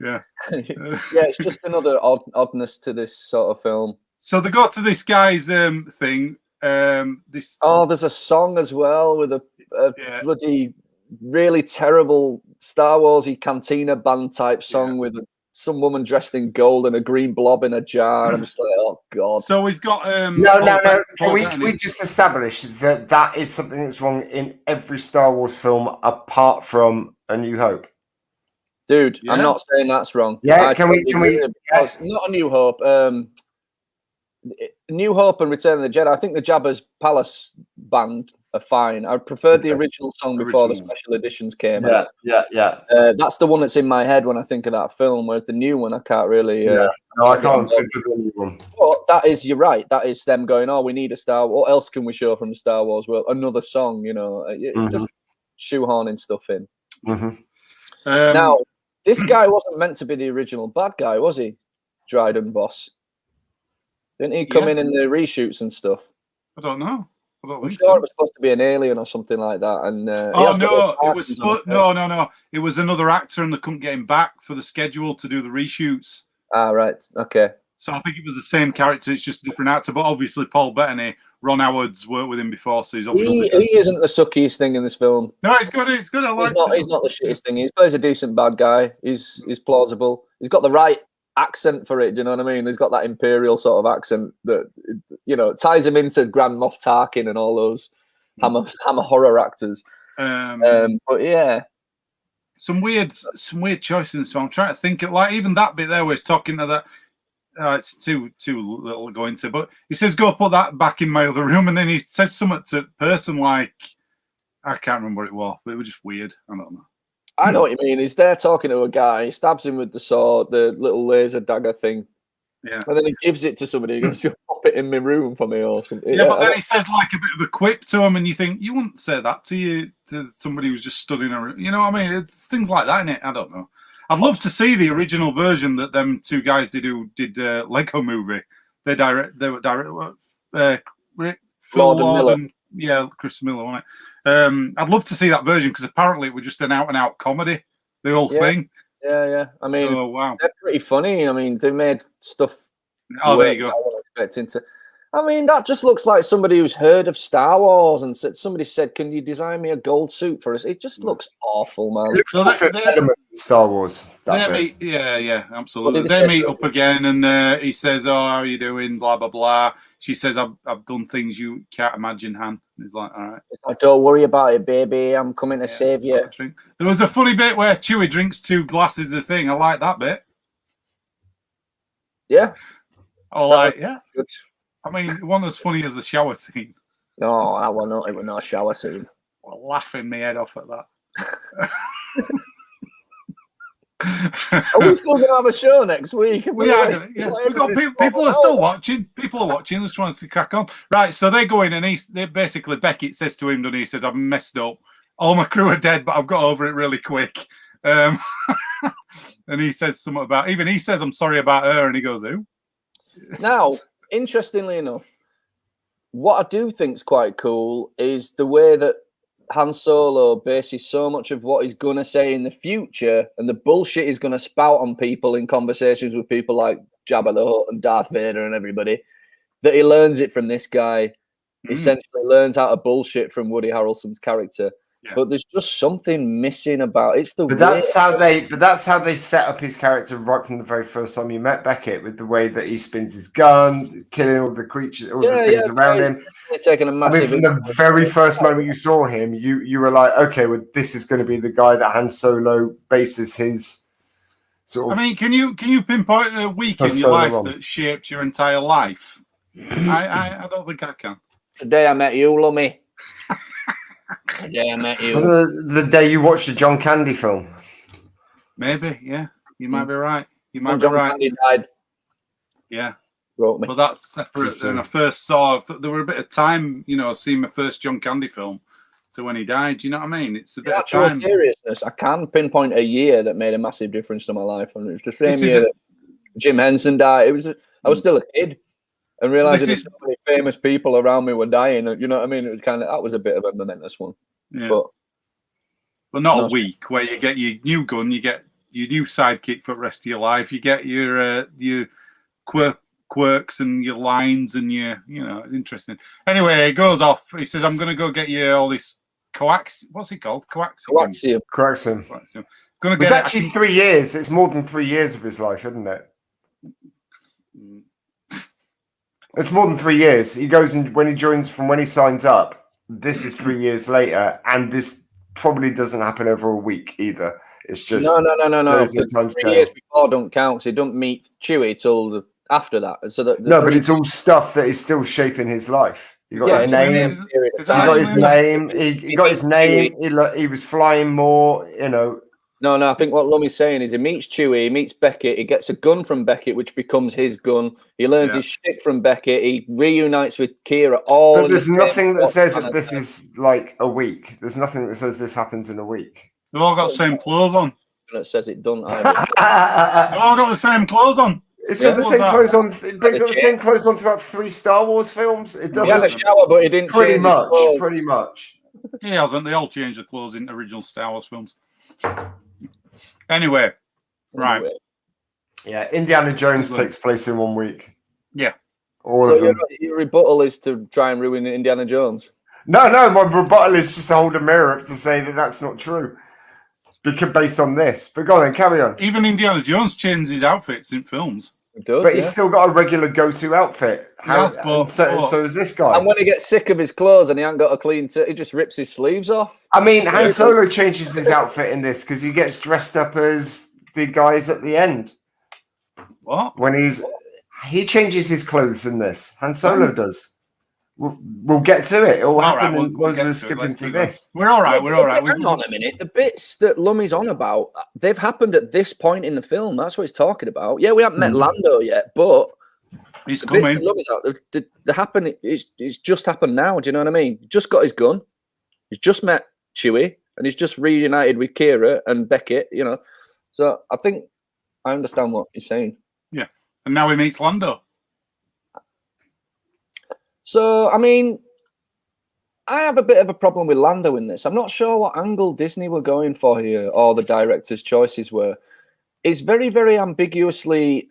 Speaker 2: Yeah,
Speaker 3: it's just another oddness to this sort of film.
Speaker 2: So they got to this guy's thing. There's
Speaker 3: a song as well with a bloody really terrible Star Warsy cantina band type song with some woman dressed in gold and a green blob in a jar. And I'm just like, oh god.
Speaker 2: So we've got
Speaker 1: no. We just established that is something that's wrong in every Star Wars film apart from A New Hope.
Speaker 3: Dude, I'm not saying that's wrong.
Speaker 1: Yeah, can we?
Speaker 3: Not A New Hope. New Hope and Return of the Jedi. I think the Jabba's Palace band are fine. I preferred the original song before the special editions came out.
Speaker 1: Yeah.
Speaker 3: That's the one that's in my head when I think of that film. Whereas the new one, I can't really.
Speaker 1: No, I can't think of the new one.
Speaker 3: But you're right. That is them going, oh, we need a Star Wars. What else can we show from the Star Wars world? Another song, you know. It's just shoehorning stuff in. Now, this guy wasn't meant to be the original bad guy, was he? Dryden Boss. Didn't he come in the reshoots and stuff?
Speaker 2: I don't know. I don't think
Speaker 3: so. It was supposed to be an alien or something like that. And
Speaker 2: no. It was another actor, and they couldn't get him back for the schedule to do the reshoots.
Speaker 3: Ah, right. Okay.
Speaker 2: So I think it was the same character. It's just a different actor. But obviously, Paul Bettany, Ron Howard's worked with him before, so he's obviously
Speaker 3: he isn't the suckiest thing in this film.
Speaker 2: No, he's good. He's good.
Speaker 3: He's not the shittest thing. He plays a decent bad guy. He's plausible. He's got the right accent for it. Do you know what I mean? He's got that imperial sort of accent that ties him into Grand Moff Tarkin and all those Hammer horror actors. But yeah,
Speaker 2: some weird choices in this film. I'm trying to think of even that bit there where he's talking to that. It's too little to go into, but he says, "Go put that back in my other room," and then he says something to a person like, I can't remember what it was, but it was just weird. I don't know.
Speaker 3: I know what you mean. He's there talking to a guy. He stabs him with the sword, the little laser dagger thing.
Speaker 2: Yeah.
Speaker 3: And then he gives it to somebody. He goes, "You pop it in my room for me," or something.
Speaker 2: Yeah, but then he says like a bit of a quip to him, and you think you wouldn't say that to somebody who's just stood in a room. You know what I mean? It's things like that, innit? I don't know. I'd love to see the original version that them two guys did Lego Movie. They were Phil Lord and Chris Miller, wasn't it? I'd love to see that version because apparently it was just an out-and-out comedy, the whole thing.
Speaker 3: Yeah. I mean,
Speaker 2: wow,
Speaker 3: they're pretty funny. I mean, they made stuff.
Speaker 2: Oh, there you go.
Speaker 3: I wasn't expecting to. I mean, that just looks like somebody who's heard of Star Wars and somebody said, "Can you design me a gold suit for us?" It just looks awful, man.
Speaker 1: It looks like element of Star Wars.
Speaker 2: Yeah, absolutely. They meet up again, and he says, "Oh, how are you doing?" Blah blah blah. She says, "I've done things you can't imagine, Han." And he's like, "All right."
Speaker 3: It's like, "Don't worry about it, baby. I'm coming to save you."
Speaker 2: There was a funny bit where Chewie drinks 2 glasses of thing. I like that bit.
Speaker 3: Yeah.
Speaker 2: Good. I mean, it wasn't as funny as the shower scene.
Speaker 3: No, it was not a shower scene.
Speaker 2: Well, laughing my head off at that.
Speaker 3: Are we still going to have a show next week?
Speaker 2: We've got people are still watching. People are watching. Just wants to crack on. Right, so they go in, and they basically Beckett says to him, doesn't he? He says, "I've messed up. all my crew are dead, but I've got over it really quick. And he says something about, even he says, I'm sorry about her, and he goes, who?
Speaker 3: Now, interestingly enough, what I do think is quite cool is the way that Han Solo bases so much of what he's going to say in the future and the bullshit he's going to spout on people in conversations with people like Jabba the Hutt and Darth Vader and everybody, that he learns it from this guy. Essentially learns how to bullshit from Woody Harrelson's character. Yeah. But there's just something missing about it's the.
Speaker 1: But that's how they set up his character right from the very first time you met Beckett, with the way that he spins his gun, killing all the creatures, all the things around him.
Speaker 3: Taking a massive.
Speaker 1: From the very first moment you saw him, you were like, okay, well, this is going to be the guy that Han Solo bases his sort of.
Speaker 2: I mean, can you pinpoint a week in your life that shaped your entire life? I don't think I can.
Speaker 3: The day I met you, Lummy. The day I met you.
Speaker 1: The day you watched the John Candy film.
Speaker 2: Maybe, yeah. You might be right. You might be
Speaker 3: John
Speaker 2: right.
Speaker 3: Candy died.
Speaker 2: Yeah.
Speaker 3: Wrote me.
Speaker 2: But that's separate. When I first saw, there were a bit of time, seeing my first John Candy film to when he died. Do you know what I mean? It's a bit of time.
Speaker 3: Seriousness, I can pinpoint a year that made a massive difference to my life, and it was the same year that Jim Henson died. I was still a kid. And realizing that so many famous people around me were dying, you know what I mean? It was that was a bit of a momentous one.
Speaker 2: Yeah. But not a week where you get your new gun, you get your new sidekick for the rest of your life, you get your quirks and your lines and interesting. Anyway, it goes off. He says, I'm going to go get you all this what's it called?
Speaker 1: Coaxium. It's actually 3 years. It's more than 3 years of his life, isn't it? It's more than 3 years. He goes in when he signs up. This is 3 years later, and this probably doesn't happen over a week either. It's just
Speaker 3: no. 3 years before don't count because he don't meet Chewie till after that. So
Speaker 1: but it's all stuff that is still shaping his life. He got his name. He got his name. He got his name. He was flying more.
Speaker 3: No, I think what Lummy's saying is he meets Chewie, he meets Beckett, he gets a gun from Beckett, which becomes his gun. He learns his shit from Beckett. He reunites with Kira. But
Speaker 1: there's nothing that says that this is like a week. There's nothing that says this happens in a week.
Speaker 2: They've all got the same clothes on.
Speaker 3: That says it don't either.
Speaker 2: They've all got the same clothes on.
Speaker 1: It's got the same clothes on. But it's got the same clothes on throughout 3 Star Wars films. It doesn't.
Speaker 3: He had a shower, but he didn't.
Speaker 1: Pretty much.
Speaker 2: He hasn't. They all changed the clothes in original Star Wars films. Anyway, right.
Speaker 1: Yeah, Indiana Jones takes place in 1 week.
Speaker 2: Yeah.
Speaker 1: All of them.
Speaker 3: Your rebuttal is to try and ruin Indiana Jones.
Speaker 1: No, my rebuttal is just to hold a mirror up to say that that's not true. Because based on this. But go on then, carry on.
Speaker 2: Even Indiana Jones changes his outfits in films.
Speaker 3: It does,
Speaker 1: but he's still got a regular go-to outfit. So is this guy.
Speaker 3: And when he gets sick of his clothes and he ain't got a clean he just rips his sleeves off.
Speaker 1: I mean, Han Solo changes his outfit in this because he gets dressed up as the guys at the end.
Speaker 2: What?
Speaker 1: When he changes his clothes in this. Han Solo does. We'll get to it. It'll happen we're skipping through this.
Speaker 2: We're all right.
Speaker 3: Hang on a minute. The bits that Lummy's on about, they've happened at this point in the film. That's what he's talking about. Yeah, we haven't met Lando yet, but
Speaker 2: he's coming.
Speaker 3: They happen. It's just happened now. Do you know what I mean? He just got his gun. He's just met Chewie, and he's just reunited with Kira and Beckett. So I think I understand what he's saying.
Speaker 2: Yeah, and now he meets Lando.
Speaker 3: So, I mean, I have a bit of a problem with Lando in this. I'm not sure what angle Disney were going for here or the director's choices were. It's very, very ambiguously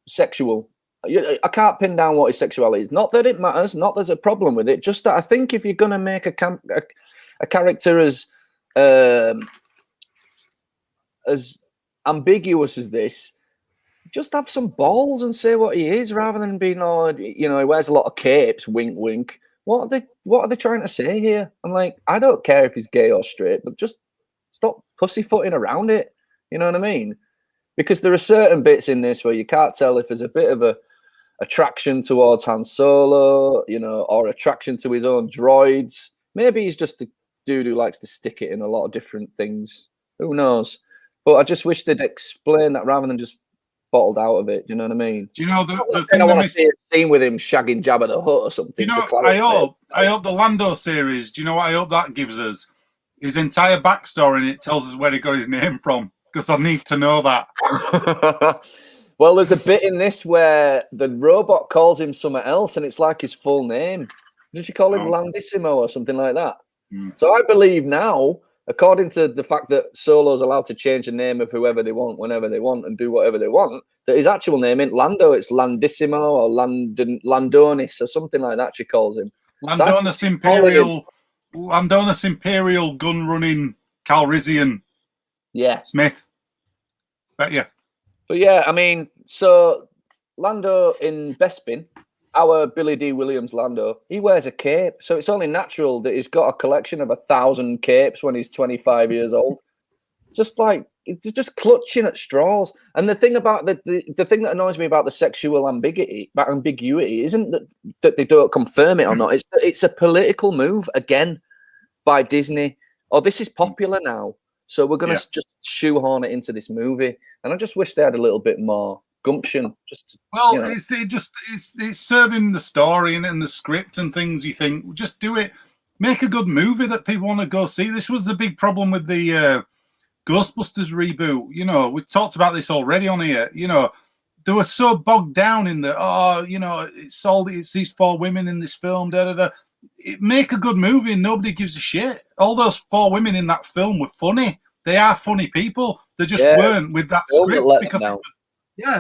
Speaker 3: sexual. I can't pin down what his sexuality is. Not that it matters, not there's a problem with it, just that I think if you're going to make a character as ambiguous as this, just have some balls and say what he is, rather than being he wears a lot of capes, wink, wink. What are they trying to say here? I'm like, I don't care if he's gay or straight, but just stop pussyfooting around it. You know what I mean? Because there are certain bits in this where you can't tell if there's a bit of a attraction towards Han Solo, or attraction to his own droids. Maybe he's just a dude who likes to stick it in a lot of different things. Who knows? But I just wish they'd explain that rather than just bottled out of it. Do you know what I mean?
Speaker 2: Do you know the
Speaker 3: thing? I want to see a scene with him shagging Jabba the Hutt or something.
Speaker 2: You know, I hope the Lando series. Do you know what I hope that gives us? His entire backstory, and it tells us where he got his name from. Because I need to know that.
Speaker 3: Well, there's a bit in this where the robot calls him something else, and it's like his full name. Did you call him Landissimo or something like that? So I believe now, according to the fact that Solo's allowed to change the name of whoever they want, whenever they want, and do whatever they want, that his actual name ain't Lando, it's Landissimo or Landonis or something like that she calls him.
Speaker 2: Landonis Imperial gun-running Calrissian Smith. Bet you.
Speaker 3: But yeah, I mean, so Lando in Bespin, our Billy D. Williams Lando, he wears a cape. So it's only natural that he's got a collection of 1,000 capes when he's 25 years old. Just like, it's just clutching at straws. And the thing about the thing that annoys me about the sexual ambiguity isn't that they don't confirm it or not. It's a political move, again, by Disney. Oh, this is popular now, so we're going to just shoehorn it into this movie. And I just wish they had a little bit more gumption.
Speaker 2: It's serving the story and the script and things. You think, just do it, make a good movie that people want to go see. This was the big problem with the Ghostbusters reboot. You know, we talked about this already on here. You know, they were so bogged down in it's these 4 women in this film. Make a good movie and nobody gives a shit. All those 4 women in that film were funny. They are funny people. They just weren't with that script because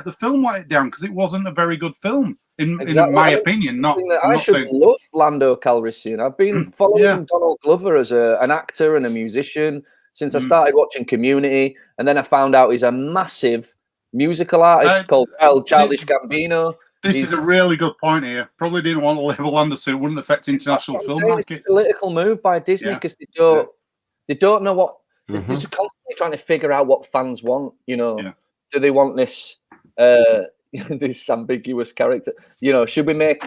Speaker 2: the film let it down because it wasn't a very good film in my opinion.
Speaker 3: I should love Lando Calrissian. I've been following Donald Glover as an actor and a musician since I started watching Community, and then I found out he's a massive musical artist called Childish Gambino.
Speaker 2: This is a really good point here. Probably didn't want to label Lando so it wouldn't affect international film markets.
Speaker 3: It's a political move by Disney because they don't know what. They're just constantly trying to figure out what fans want. You know, do they want this this ambiguous character? You know, should we make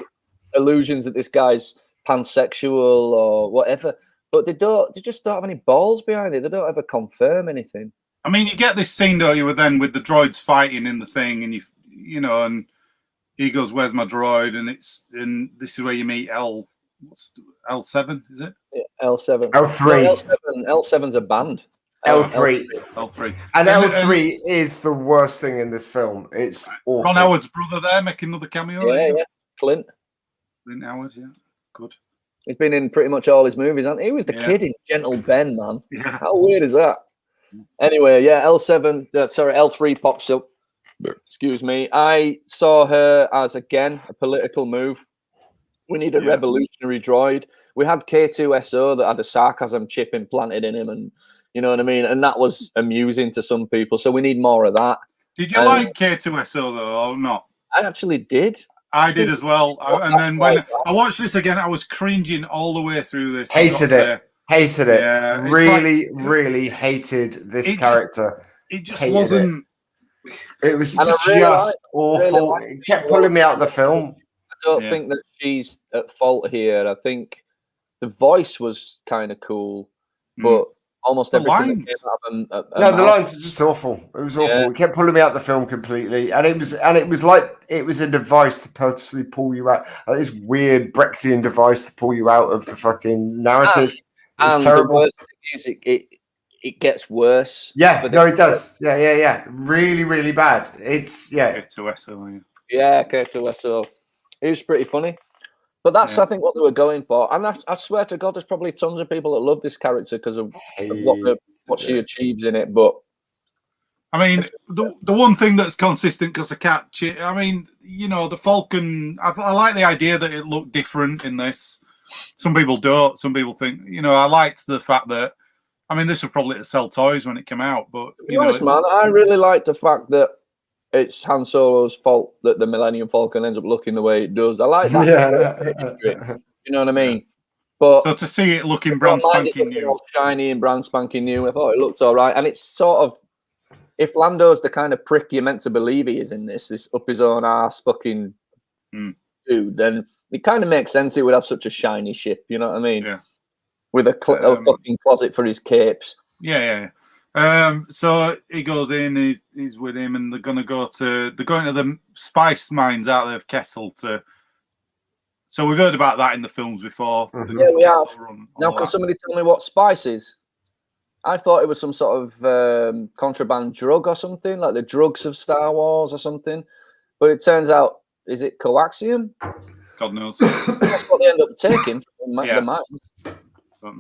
Speaker 3: allusions that this guy's pansexual or whatever? But they just don't have any balls behind it. They don't ever confirm anything.
Speaker 2: I mean, you get this scene, don't you, with the droids fighting in the thing, and you know, and he goes, "Where's my droid?" And this is where you meet L7, is it?
Speaker 3: Yeah, L7.
Speaker 1: L3.
Speaker 3: No, L7's a band.
Speaker 1: L3.
Speaker 2: L3.
Speaker 1: And L3 is the worst thing in this film. It's awful.
Speaker 2: Ron Howard's brother there making another cameo.
Speaker 3: Yeah. Clint
Speaker 2: Howard, yeah. Good.
Speaker 3: He's been in pretty much all his movies, hasn't he? He was the kid in Gentle Ben, man.
Speaker 2: Yeah.
Speaker 3: How weird is that? Anyway, L3 pops up. Excuse me. I saw her as, again, a political move. We need a revolutionary droid. We had K2SO that had a sarcasm chip implanted in him, and you know what I mean? And that was amusing to some people. So we need more of that.
Speaker 2: Did you like K2SO, though, or not?
Speaker 3: I actually did.
Speaker 2: I did as well. And then when I watched this again, I was cringing all the way through this.
Speaker 1: Hated it. Yeah, really hated this character.
Speaker 2: It just wasn't.
Speaker 1: It was just awful. It kept pulling me out of the film.
Speaker 3: I don't think that she's at fault here. I think the voice was kind of cool, but almost everything that came out of
Speaker 1: the lines were just awful. It was awful. It kept pulling me out of the film completely, and it was like it was a device to purposely pull you out. Like this weird Brexian device to pull you out of the fucking narrative. It was terrible.
Speaker 3: The worst thing is it gets worse.
Speaker 1: Yeah, it does. Yeah. Really bad. It's
Speaker 2: K2SO.
Speaker 1: Yeah,
Speaker 3: K2SO. It was pretty funny. But that's, I think, what they were going for. And I swear to God, there's probably tons of people that love this character because of what she achieves in it. But
Speaker 2: I mean, the one thing that's consistent, because I mean, you know, the Falcon, I like the idea that it looked different in this. Some people don't. Some people think, you know, I liked the fact that, I mean, this was probably to sell toys when it came out. But
Speaker 3: to be honest, man, I really like the fact that it's Han Solo's fault that the Millennium Falcon ends up looking the way it does. I like that. You know what I mean? But
Speaker 2: so to see it looking brand spanking new,
Speaker 3: all shiny and brand spanking new, I thought it looked all right. And it's sort of, if Lando's the kind of prick you're meant to believe he is in this up his own ass fucking dude, then it kind of makes sense he would have such a shiny ship. You know what I mean?
Speaker 2: Yeah.
Speaker 3: With a fucking closet for his capes.
Speaker 2: Yeah. So he goes in, he's with him, and they're going to the spice mines out there of Kessel to. So we've heard about that in the films before.
Speaker 3: Yeah, we have. Now, can somebody tell me what spice is? I thought it was some sort of contraband drug or something, like the drugs of Star Wars or something. But it turns out, is it coaxium?
Speaker 2: God knows.
Speaker 3: That's what they end up taking from the mines.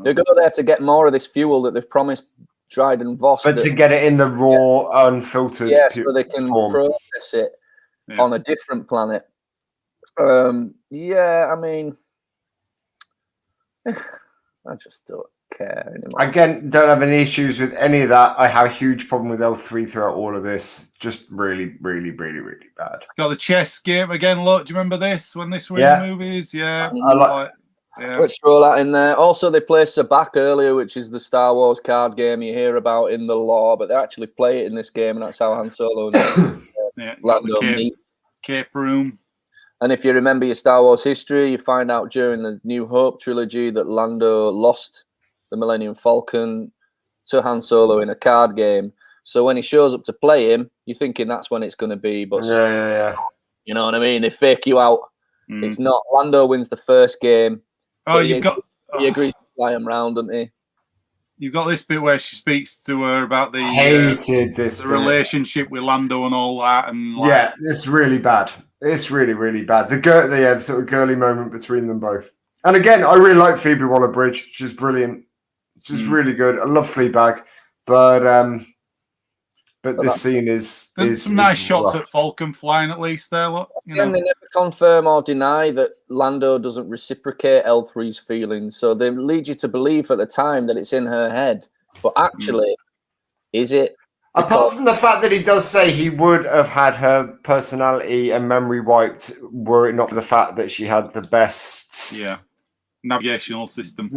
Speaker 3: They go there to get more of this fuel that they've promised Dryden Voss.
Speaker 1: But to get it in the raw, unfiltered
Speaker 3: so they can process it on a different planet. I mean, I just don't care anymore.
Speaker 1: Again, don't have any issues with any of that. I have a huge problem with L3 throughout all of this. Just really, really, really, really bad.
Speaker 2: Got the chess game again. Look, do you remember this when this were in the movies? Yeah,
Speaker 3: let's throw that in there. Also, they played Sabak earlier, which is the Star Wars card game you hear about in the lore, but they actually play it in this game, and that's how Han Solo and Lando meet.
Speaker 2: Cape Room.
Speaker 3: And if you remember your Star Wars history, you find out during the New Hope trilogy that Lando lost the Millennium Falcon to Han Solo in a card game. So when he shows up to play him, you're thinking that's when it's going to be. But you know what I mean? They fake you out. It's not. Lando wins the first game.
Speaker 2: Oh,
Speaker 3: he agrees to fly him round, doesn't he?
Speaker 2: You've got this bit where she speaks to her about the relationship with Lando and all that, and
Speaker 1: it's really bad. It's really, really bad. The sort of girly moment between them both. And again, I really like Phoebe Waller-Bridge. She's brilliant. She's really good. I love Fleabag, but this scene is
Speaker 2: some nice shots at Falcon flying at least there. Look,
Speaker 3: they never confirm or deny that Lando doesn't reciprocate L3's feelings, so they lead you to believe at the time that it's in her head, but actually, is it?
Speaker 1: Apart from the fact that he does say he would have had her personality and memory wiped were it not for the fact that she had the best
Speaker 2: navigational system
Speaker 1: in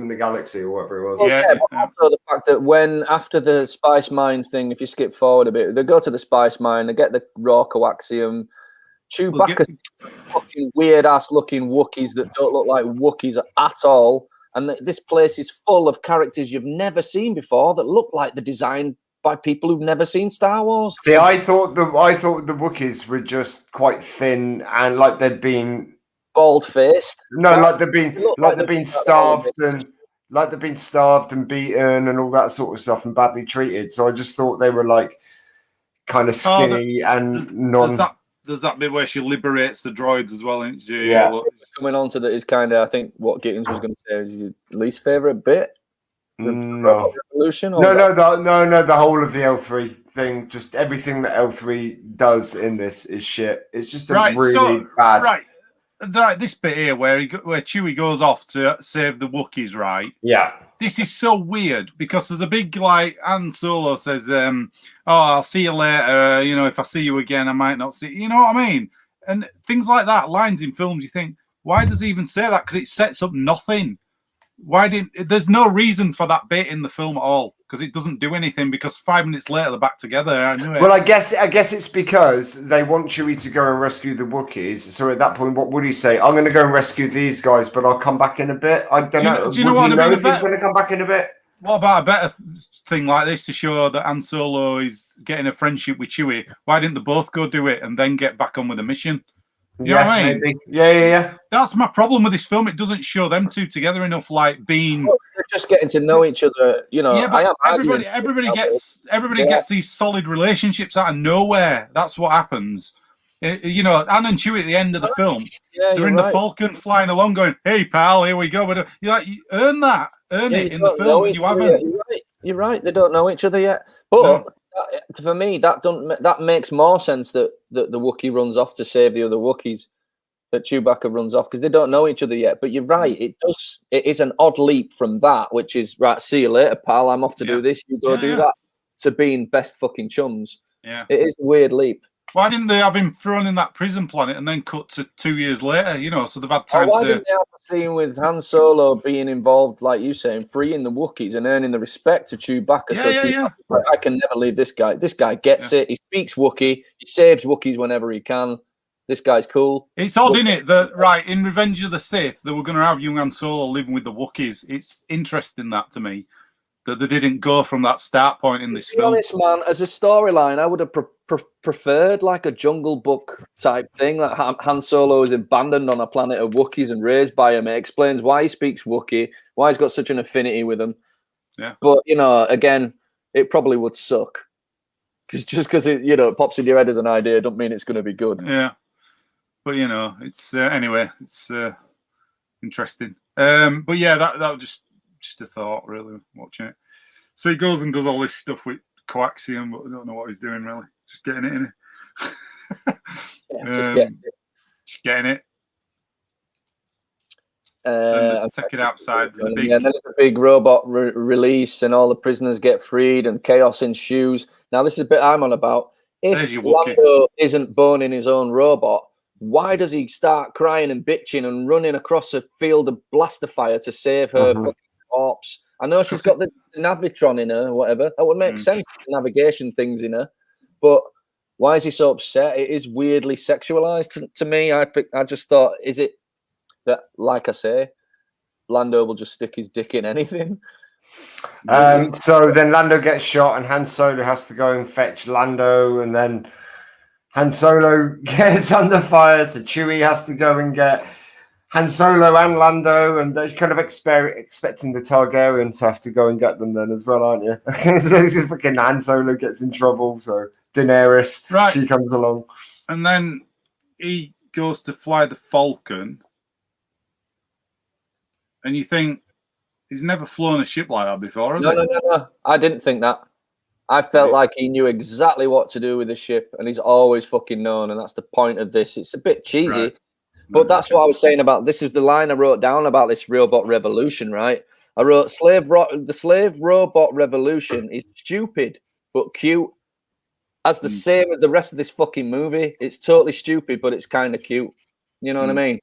Speaker 1: the galaxy or whatever it was.
Speaker 3: But also the fact that after the spice mine thing, if you skip forward a bit, they go to the spice mine, they get the raw coaxium. Chewbacca's fucking weird ass looking Wookiees that don't look like Wookiees at all. And this place is full of characters you've never seen before that look like the design by people who've never seen Star Wars.
Speaker 1: See, I thought the Wookiees were just quite thin and like they'd been
Speaker 3: bald-faced.
Speaker 1: No, like they've been starved and beaten and all that sort of stuff and badly treated. So I just thought they were like kind of skinny
Speaker 2: There's that bit where she liberates the droids as well, isn't she?
Speaker 3: Coming on to that is kind of, I think, what Gittins was going to say is your least favourite bit.
Speaker 1: No.
Speaker 3: Revolution.
Speaker 1: The whole of the L3 thing, just everything that L3 does in this is shit. It's just really bad.
Speaker 2: Right, this bit here where Chewie goes off to save the Wookiees, right?
Speaker 1: Yeah.
Speaker 2: This is so weird because there's a big Han Solo says, I'll see you later. If I see you again, I might not see you. You know what I mean? And things like that, lines in films, you think, why does he even say that? Because it sets up nothing. There's no reason for that bit in the film at all because it doesn't do anything because 5 minutes later they're back together.
Speaker 1: Well, I guess it's because they want Chewie to go and rescue the Wookiees. So at that point, what would he say? I'm going to go and rescue these guys, but I'll come back in a bit. I don't know.
Speaker 2: Do you know what?
Speaker 1: If he's going to come back in a bit?
Speaker 2: What about a better thing like this to show that Han Solo is getting a friendship with Chewie? Why didn't they both go do it and then get back on with the mission? You know what I mean?
Speaker 1: Maybe. Yeah.
Speaker 2: That's my problem with this film. It doesn't show them two together enough, like being.
Speaker 3: They're just getting to know each other,
Speaker 2: Yeah, but everybody gets these solid relationships out of nowhere. That's what happens. Anne and Chewie at the end of the film, they're in the Falcon flying along, going, "Hey, pal, here we go." But you earn it in the film. You haven't.
Speaker 3: You're right. They don't know each other yet, but. For me, that makes more sense that the Wookiee runs off to save the other Wookiees, that Chewbacca runs off because they don't know each other yet. But you're right; it is an odd leap from that, which is right. See you later, pal. I'm off to do this. You go do that. To being best fucking chums.
Speaker 2: Yeah,
Speaker 3: it is a weird leap.
Speaker 2: Why didn't they have him thrown in that prison planet and then cut to 2 years later? So they've had time
Speaker 3: why didn't they have a scene with Han Solo being involved, like you saying, freeing the Wookiees and earning the respect of Chewbacca? I can never leave this guy. This guy gets it. He speaks Wookiee. He saves Wookiees whenever he can. This guy's cool.
Speaker 2: It's odd, isn't it? That in Revenge of the Sith, they were going to have young Han Solo living with the Wookiees. It's interesting that to me. that they didn't go from that start point in this
Speaker 3: film. To be honest, man, as a storyline, I would have preferred like a Jungle Book type thing. Like Han Solo is abandoned on a planet of Wookiees and raised by him. It explains why he speaks Wookiee, why he's got such an affinity with them.
Speaker 2: Yeah.
Speaker 3: But, you know, again, it probably would suck. Because it, you know, it pops in your head as an idea, don't mean it's going to be good.
Speaker 2: Yeah. But, you know, it's anyway, it's interesting. But yeah, that was just a thought, really, watching it. So he goes and does all this stuff with coaxium, but I don't know what he's doing, really. Just getting it in it. Just getting it. And take it outside.
Speaker 3: There's a big robot release, and all the prisoners get freed, and chaos ensues. Now, this is a bit I'm on about. If Lando isn't born in his own robot, why does he start crying and bitching and running across a field of blaster fire to save her fucking corpse? I know she's got the Navitron in her or whatever. That would make sense, navigation things in her. But why is he so upset? It is weirdly sexualized to me. I just thought, is it that, like I say, Lando will just stick his dick in anything?
Speaker 1: So then Lando gets shot and Han Solo has to go and fetch Lando, and then Han Solo gets under fire, so Chewie has to go and get Han Solo and Lando, and they're kind of expecting the Targaryens to have to go and get them then as well, aren't you? So fucking Han Solo gets in trouble, so Daenerys, she comes along.
Speaker 2: And then he goes to fly the Falcon, and you think, he's never flown a ship like that before, has he?
Speaker 3: No. I didn't think that. I felt like he knew exactly what to do with the ship, and he's always fucking known, and that's the point of this. It's a bit cheesy, but that's what I was saying about, this is the line I wrote down about this robot revolution, right? I wrote, the slave robot revolution is stupid, but cute. As the same as the rest of this fucking movie. It's totally stupid, but it's kind of cute. You know what I mean?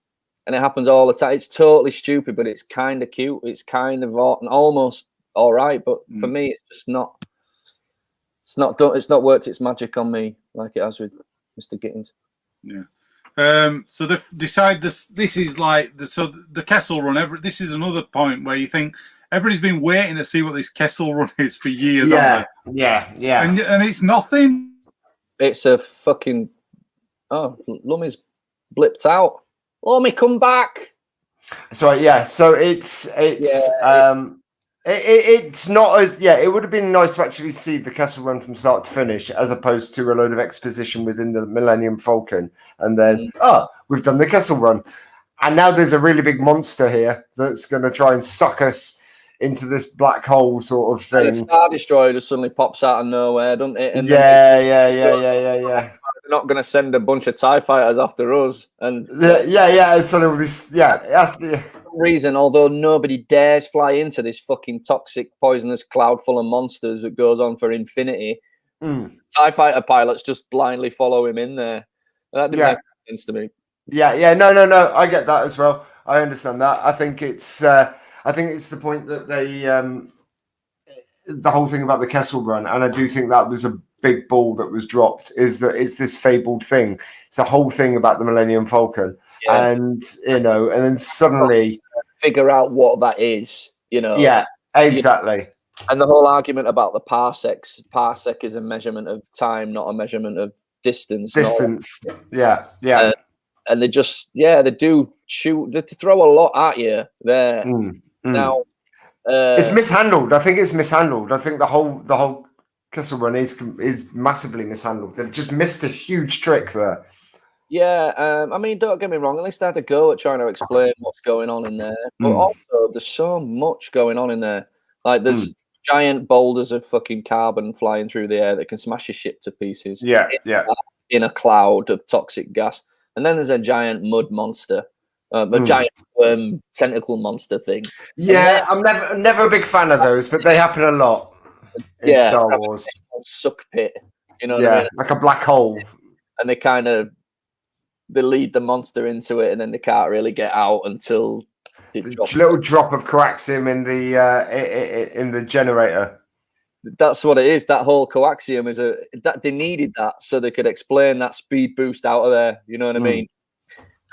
Speaker 3: And it happens all the time. It's totally stupid, but it's kind of cute. It's kind of almost all right, but for me, it's just not. It's not worked its magic on me like it has with Mr. Gittins.
Speaker 2: Yeah. So they decide this is like the Kessel Run. This is another point where you think everybody's been waiting to see what this Kessel Run is for years.
Speaker 1: Yeah.
Speaker 2: And it's nothing.
Speaker 3: It's a fucking Lummy's blipped out. Lummy, come back.
Speaker 1: So it's not as it would have been nice to actually see the Kessel Run from start to finish, as opposed to a load of exposition within the Millennium Falcon, and then we've done the Kessel Run, and now there's a really big monster here that's going to try and suck us into this black hole sort of thing.
Speaker 3: And the Star Destroyer just suddenly pops out of nowhere, doesn't it? And
Speaker 1: yeah.
Speaker 3: They're not going to send a bunch of TIE fighters after us, and
Speaker 1: So this, for
Speaker 3: some reason, although nobody dares fly into this fucking toxic, poisonous cloud full of monsters that goes on for infinity, TIE fighter pilots just blindly follow him in there. That didn't make sense to me.
Speaker 1: No. I get that as well. I understand that. I think it's the point that they the whole thing about the Kessel Run, and I do think that was a big ball that was dropped, is that it's this fabled thing. It's a whole thing about the Millennium Falcon, and and then suddenly
Speaker 3: figure out what that is.
Speaker 1: Yeah, exactly.
Speaker 3: And the whole argument about the parsecs. Parsec is a measurement of time, not a measurement of distance.
Speaker 1: Yeah.
Speaker 3: And they just they do shoot. They throw a lot at you there. Now
Speaker 1: it's mishandled. I think it's mishandled. I think the whole Kessel Run is massively mishandled. They've just missed a huge trick there.
Speaker 3: Yeah, I mean, don't get me wrong. At least they had a go at trying to explain what's going on in there. But also, there's so much going on in there. Like, there's giant boulders of fucking carbon flying through the air that can smash your ship to pieces.
Speaker 1: Yeah.
Speaker 3: In a cloud of toxic gas. And then there's a giant mud monster. A giant tentacle monster thing.
Speaker 1: Yeah, I'm never a big fan of those, but they happen a lot in Star Wars.
Speaker 3: Suck pit, what I mean?
Speaker 1: Like a black hole.
Speaker 3: And they lead the monster into it, and then they can't really get out until
Speaker 1: little drop of coaxium in the generator.
Speaker 3: That's what it is. That whole coaxium is that they needed that so they could explain that speed boost out of there. You know what I mean?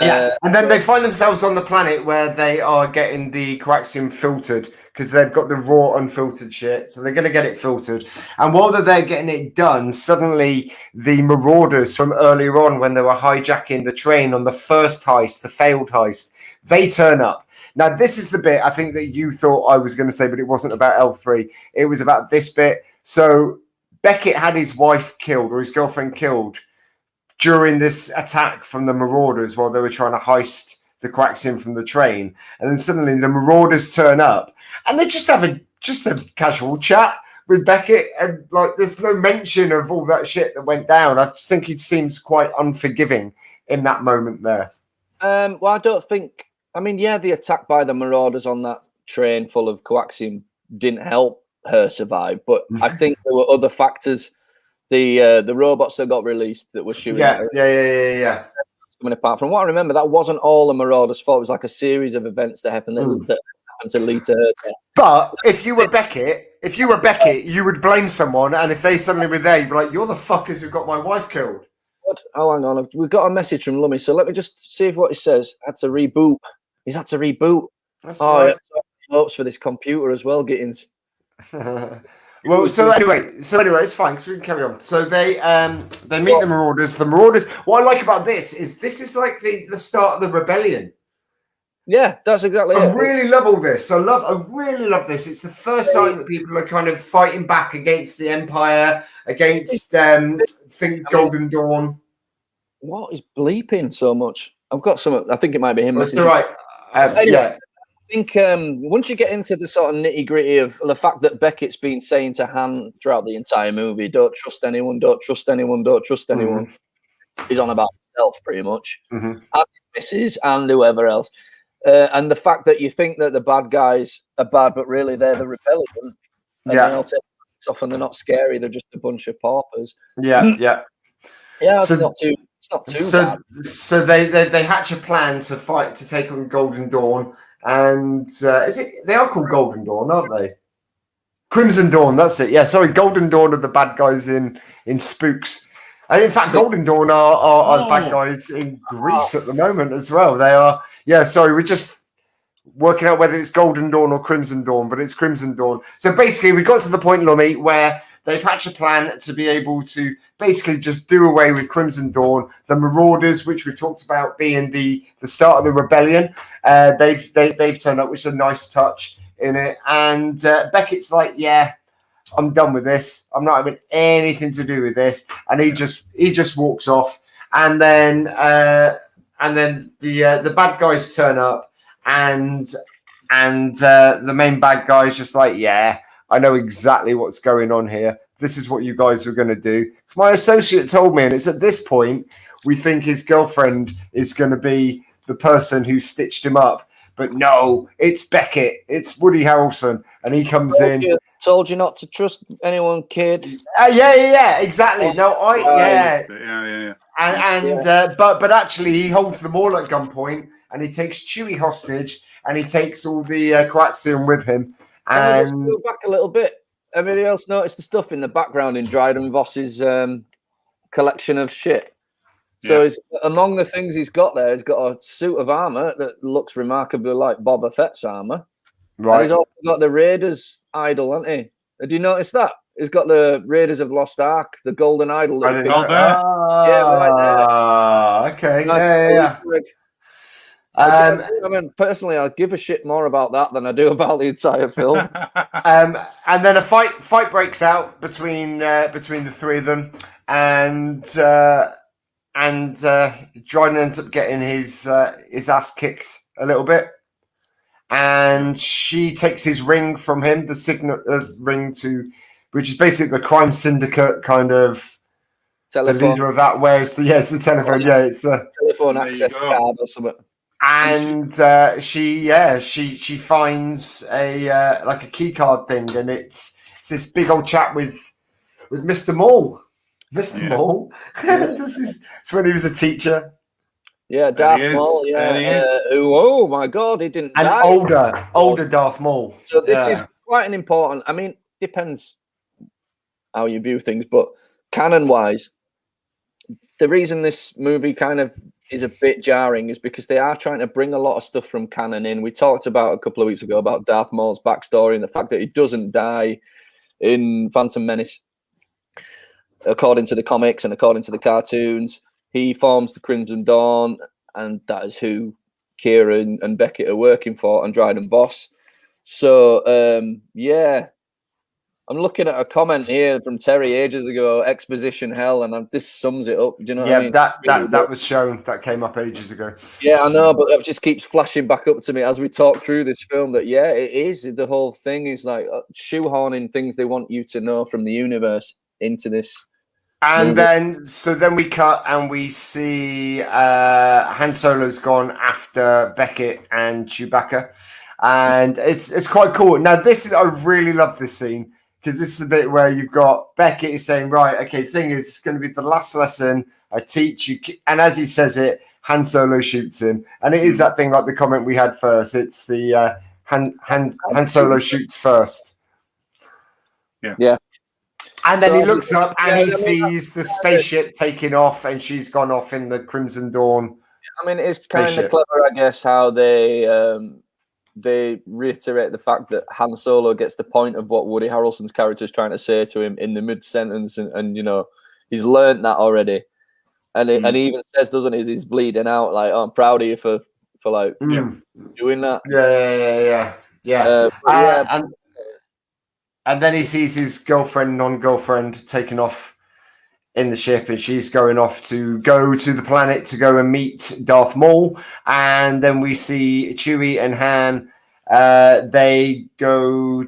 Speaker 1: And then they find themselves on the planet where they are getting the coaxium filtered because they've got the raw unfiltered shit. So they're going to get it filtered. And while they're getting it done, suddenly the marauders from earlier on when they were hijacking the train on the first heist, the failed heist, they turn up. Now, this is the bit I think that you thought I was going to say, but it wasn't about L3. It was about this bit. So Beckett had his wife killed or his girlfriend killed during this attack from the marauders while they were trying to heist the coaxium from the train. And then suddenly the marauders turn up and they just have a casual chat with Beckett. And like, there's no mention of all that shit that went down. I think he seems quite unforgiving in that moment there.
Speaker 3: Well, I don't think, I mean, yeah, the attack by the marauders on that train full of coaxium didn't help her survive, but I think there were other factors. The robots that got released that were shooting.
Speaker 1: Yeah.
Speaker 3: Coming apart from what I remember, that wasn't all the marauders' fault. It was like a series of events that happened that happened to lead to her death.
Speaker 1: But if you were Beckett, you would blame someone, and if they suddenly were there, you'd be like, "You're the fuckers who got my wife killed."
Speaker 3: What? Oh, hang on, we've got a message from Lummy, so let me just see what he says. Had to reboot. He's had to reboot.
Speaker 1: That's right.
Speaker 3: Yeah, hopes for this computer as well, Gittins.
Speaker 1: Well, so anyway, it's fine because we can carry on. So they meet the marauders. The marauders. What I like about this is like the start of the rebellion.
Speaker 3: Yeah, that's exactly
Speaker 1: I
Speaker 3: it.
Speaker 1: really love all this. I really love this. It's the first time that people are kind of fighting back against the Empire, against Golden Dawn.
Speaker 3: What is bleeping so much? I've got some. I think it might be him.
Speaker 1: That's all right. Yeah.
Speaker 3: I think once you get into the sort of nitty gritty of the fact that Beckett's been saying to Han throughout the entire movie, "Don't trust anyone, don't trust anyone, don't trust anyone." He's on about himself pretty much, and his missus and whoever else. And the fact that you think that the bad guys are bad, but really they're the rebellion. And they all take off and they're not scary. They're just a bunch of paupers.
Speaker 1: Yeah.
Speaker 3: It's not too bad.
Speaker 1: So they hatch a plan to take on Golden Dawn. And they are called Golden Dawn, aren't they? Crimson Dawn, that's it. Yeah, sorry, Golden Dawn are the bad guys in Spooks. And in fact, Golden Dawn are the bad guys in Greece at the moment as well. They are. Yeah, sorry, we're just working out whether it's Golden Dawn or Crimson Dawn, but it's Crimson Dawn. So basically, we got to the point, Lummy, where they've hatched a plan to be able to basically just do away with Crimson Dawn. The Marauders, which we've talked about being the start of the rebellion, they've turned up, which is a nice touch in it. And Beckett's like, "Yeah, I'm done with this. I'm not having anything to do with this." And he just walks off. And then the bad guys turn up, and the main bad guy is just like, "Yeah, I know exactly what's going on here. This is what you guys are going to do." Because my associate told me, and it's at this point we think his girlfriend is going to be the person who stitched him up. But no, it's Beckett. It's Woody Harrelson. And he comes in.
Speaker 3: Told you not to trust anyone, kid.
Speaker 1: Yeah, exactly. No,
Speaker 2: Yeah.
Speaker 1: But actually he holds them all at gunpoint and he takes Chewie hostage and he takes all the coaxium with him. And
Speaker 3: go back a little bit. Everybody else noticed the stuff in the background in Dryden Voss's collection of shit. So among the things he's got there, he's got a suit of armor that looks remarkably like Boba Fett's armor. Right. And he's also got the Raiders idol, hasn't he? Did you notice that? He's got the Raiders of Lost Ark, the golden idol.
Speaker 2: Right there.
Speaker 1: Okay.
Speaker 3: Nice I mean, personally, I'll give a shit more about that than I do about the entire film.
Speaker 1: And then a fight breaks out between the three of them, and Dryden ends up getting his ass kicked a little bit, and she takes his ring from him, the signet ring which is basically the crime syndicate kind of. Telephone. The leader of that. Where's the telephone? Yeah, it's the
Speaker 3: telephone access card or something.
Speaker 1: And she finds a key card thing, and it's this big old chat with Mr. Maul. Mr. Maul. It's when he was a teacher.
Speaker 3: Yeah, Darth Maul. Yeah. Oh my God, he didn't.
Speaker 1: And die. older Darth Maul.
Speaker 3: So this is quite an important. I mean, depends how you view things, but canon-wise, the reason this movie kind of is a bit jarring is because they are trying to bring a lot of stuff from canon in. We talked about a couple of weeks ago about Darth Maul's backstory and the fact that he doesn't die in Phantom Menace. According to the comics and according to the cartoons, he forms the Crimson Dawn, and that is who Kieran and Beckett are working for, and Dryden Boss. So, yeah. I'm looking at a comment here from Terry ages ago, exposition hell, and this sums it up. Do you know what I mean?
Speaker 1: that was shown. That came up ages ago.
Speaker 3: Yeah, I know, but it just keeps flashing back up to me as we talk through this film that, yeah, it is. The whole thing is like shoehorning things they want you to know from the universe into this.
Speaker 1: And then we cut and we see Han Solo's gone after Beckett and Chewbacca. And it's quite cool. Now, I really love this scene. Because this is the bit where you've got Beckett is saying, right, okay, thing is, it's going to be the last lesson I teach you. And as he says it, Han Solo shoots him. And it is that thing like the comment we had first. It's the Han Solo shoots first.
Speaker 3: Yeah.
Speaker 1: And then he looks up and he sees the spaceship taking off and she's gone off in the Crimson Dawn.
Speaker 3: I mean, it's kind of clever, I guess, how they reiterate the fact that Han Solo gets the point of what Woody Harrelson's character is trying to say to him in the mid-sentence, and you know, he's learned that already. And and he even says, doesn't he, he's bleeding out, like, oh, I'm proud of you for like doing that.
Speaker 1: Yeah. And then he sees his girlfriend, non-girlfriend, taken off in the ship, and she's going off to go to the planet to go and meet Darth Maul. And then we see Chewie and Han. They go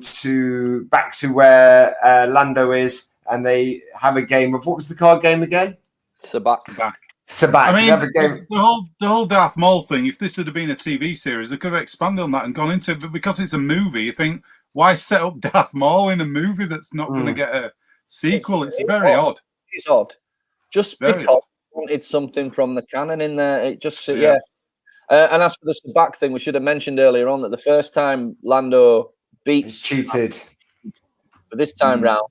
Speaker 1: back to where Lando is, and they have a game of, what was the card game again?
Speaker 3: Sabacc.
Speaker 1: I mean,
Speaker 2: the whole Darth Maul thing, if this had been a TV series, they could have expanded on that and gone into it. But because it's a movie, you think, why set up Darth Maul in a movie that's not going to get a sequel? It's very odd.
Speaker 3: It's odd. Just because I wanted something from the canon in there. It just, yeah. And as for the Sabacc thing, we should have mentioned earlier on that the first time Lando beats...
Speaker 1: He's cheated.
Speaker 3: But this time round,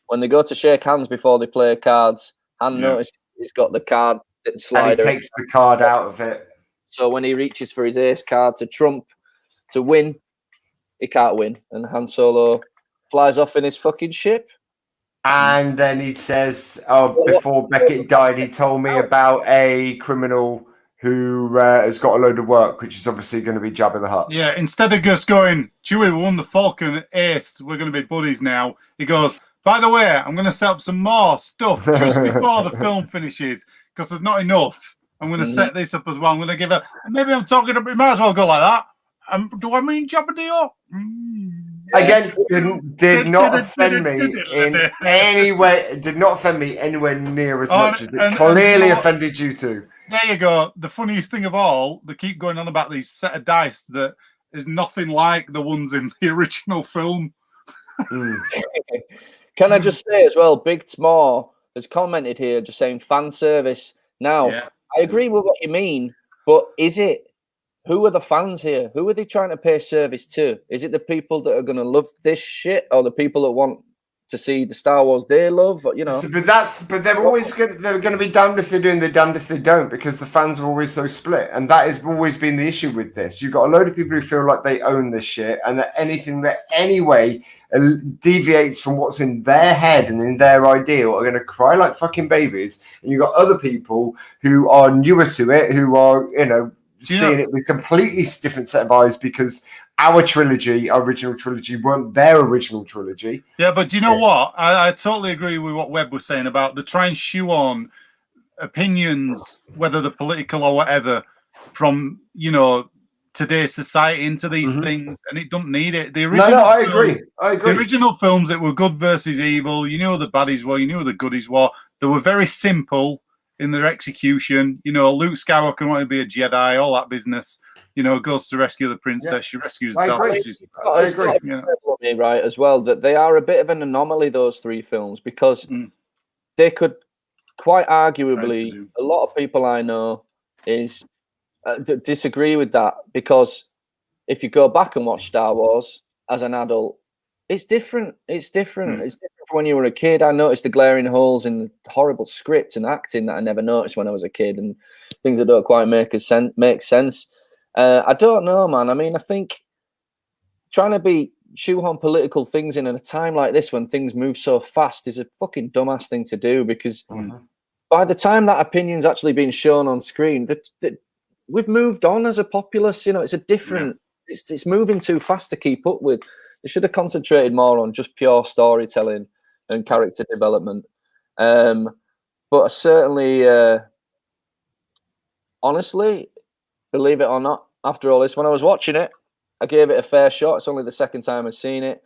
Speaker 3: when they go to shake hands before they play cards, Han notices he's got the card slider.
Speaker 1: And he takes the card out of it.
Speaker 3: So when he reaches for his ace card to trump, to win, he can't win. And Han Solo flies off in his fucking ship.
Speaker 1: And then he says, before Beckett died, he told me about a criminal who has got a load of work, which is obviously going to be Jabba the Hutt.
Speaker 2: Yeah, instead of just going, Chewie, we won the Falcon Ace, we're going to be buddies now, he goes, by the way, I'm going to set up some more stuff just before the film finishes, because there's not enough. I'm going to set this up as well. I'm going to give maybe I'm talking about, it might as well go like that. Do I mean Jabba the Hutt?
Speaker 1: Again, did not offend me in any way. Did not offend me anywhere near as much as it clearly offended you two.
Speaker 2: There you go. The funniest thing of all, they keep going on about these set of dice that is nothing like the ones in the original film.
Speaker 3: Can I just say as well, Big T'More has commented here just saying fan service. Now, I agree with what you mean, but is it? Who are the fans here? Who are they trying to pay service to? Is it the people that are going to love this shit, or the people that want to see the Star Wars they love? You know,
Speaker 1: but they're always they're going to be damned if they're doing, they're damned if they don't, because the fans are always so split, and that has always been the issue with this. You've got a load of people who feel like they own this shit, and that anything that anyway deviates from what's in their head and in their ideal are going to cry like fucking babies, and you've got other people who are newer to it, who are seeing it with completely different set of eyes, because our original trilogy, weren't their original trilogy.
Speaker 2: Yeah, but do you know what? I totally agree with what Webb was saying about the try and shoe on opinions, whether they're political or whatever, from today's society into these things, and it don't need it. The original
Speaker 1: I agree.
Speaker 2: The original films, it were good versus evil. You knew who the baddies were. You knew who the goodies were. They were very simple in their execution. Luke Skywalker wanted to be a Jedi, all that business. Goes to rescue the princess. She rescues herself.
Speaker 1: I agree.
Speaker 3: Right, as well, that they are a bit of an anomaly, those three films, because they could quite arguably, a lot of people I know disagree with that, because if you go back and watch Star Wars as an adult, it's different. It's different. It's different from when you were a kid. I noticed the glaring holes in the horrible script and acting that I never noticed when I was a kid. And things that don't quite make sense. I don't know, man. I mean, I think trying to shoehorn political things in at a time like this when things move so fast is a fucking dumbass thing to do, because by the time that opinion's actually been shown on screen, we've moved on as a populace. You know, it's a different. It's moving too fast to keep up with. They should have concentrated more on just pure storytelling and character development. But certainly, honestly, believe it or not, after all this, when I was watching it, I gave it a fair shot. It's only the second time I've seen it.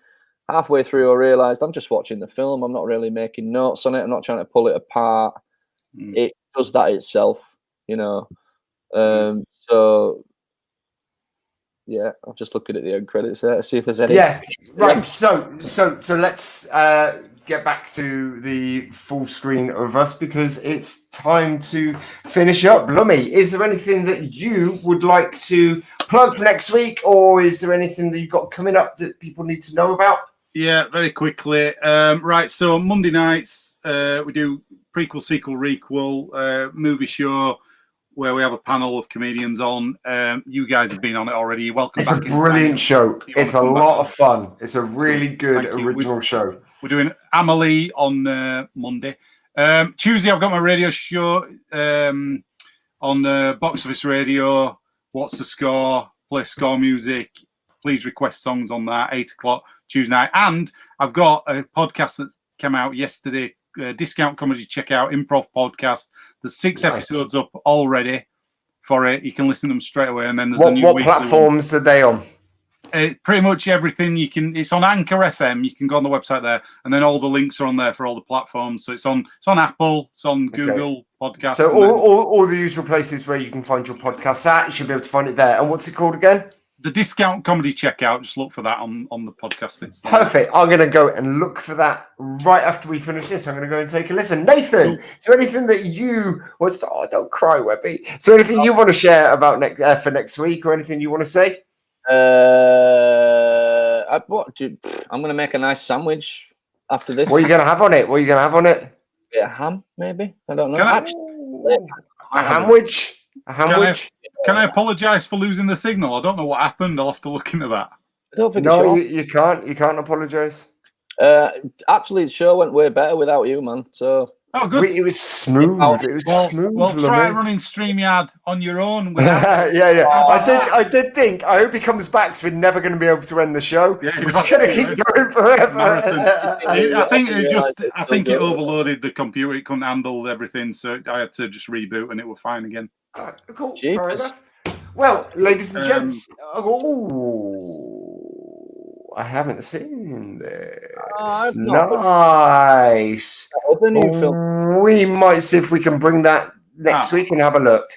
Speaker 3: Halfway through, I realised I'm just watching the film. I'm not really making notes on it. I'm not trying to pull it apart. It does that itself, you know. So, yeah, I'm just looking at the end credits there to see if there's any.
Speaker 1: Yeah, right. So let's get back to the full screen of us, because it's time to finish up. Lummy, is there anything that you would like to plug for next week, or is there anything that you've got coming up that people need to know about?
Speaker 2: Yeah, very quickly. Right, so Monday nights we do prequel, sequel, requel movie show where we have a panel of comedians on. You guys have been on it already. You're welcome back.
Speaker 1: It's a brilliant show. It's a lot of fun. It's a really good original show.
Speaker 2: We're doing Amelie on Monday. Tuesday, I've got my radio show on Box Office Radio. What's the Score? Play score music. Please request songs on that. 8 o'clock Tuesday night. And I've got a podcast that came out yesterday. Discount Comedy Checkout Improv Podcast. There's 6 episodes up already for it. You can listen to them straight away. And then there's a new
Speaker 1: what platforms are they on?
Speaker 2: Pretty much everything you can. It's on Anchor FM. You can go on the website there, and then all the links are on there for all the platforms. So it's on Apple, it's on Google Podcasts.
Speaker 1: So all the usual places where you can find your podcasts at, you should be able to find it there. And what's it called again? The
Speaker 2: Discount Comedy Checkout. Just look for that on the podcast.
Speaker 1: Perfect. I'm going to go and look for that right after we finish this. I'm going to go and take a listen. Nathan, is there anything that you want to... Oh, don't cry, Webby. Is there anything you want to share about for next week, or anything you want to say?
Speaker 3: I'm going to make a nice sandwich after this.
Speaker 1: What are you going to have on it? A
Speaker 3: bit of ham, maybe. I don't know.
Speaker 1: A hamwich?
Speaker 2: Can I apologise for losing the signal? I don't know what happened. I'll have to look into that.
Speaker 3: I don't think
Speaker 1: you can't. You can't apologise.
Speaker 3: Actually, the show went way better without you, man. So.
Speaker 2: Oh, good.
Speaker 1: It was smooth. Smooth.
Speaker 2: Well, try running StreamYard on your own.
Speaker 1: Yeah. I did think. I hope he comes back, so we're never going to be able to end the show.
Speaker 2: Yeah,
Speaker 1: we're just going to keep going forever.
Speaker 2: I think it overloaded the computer. It couldn't handle everything, so I had to just reboot, and it was fine again.
Speaker 1: Cool. Fair enough. Well, ladies and gents. I haven't seen this. Nice. We might see if we can bring that next week and have a look.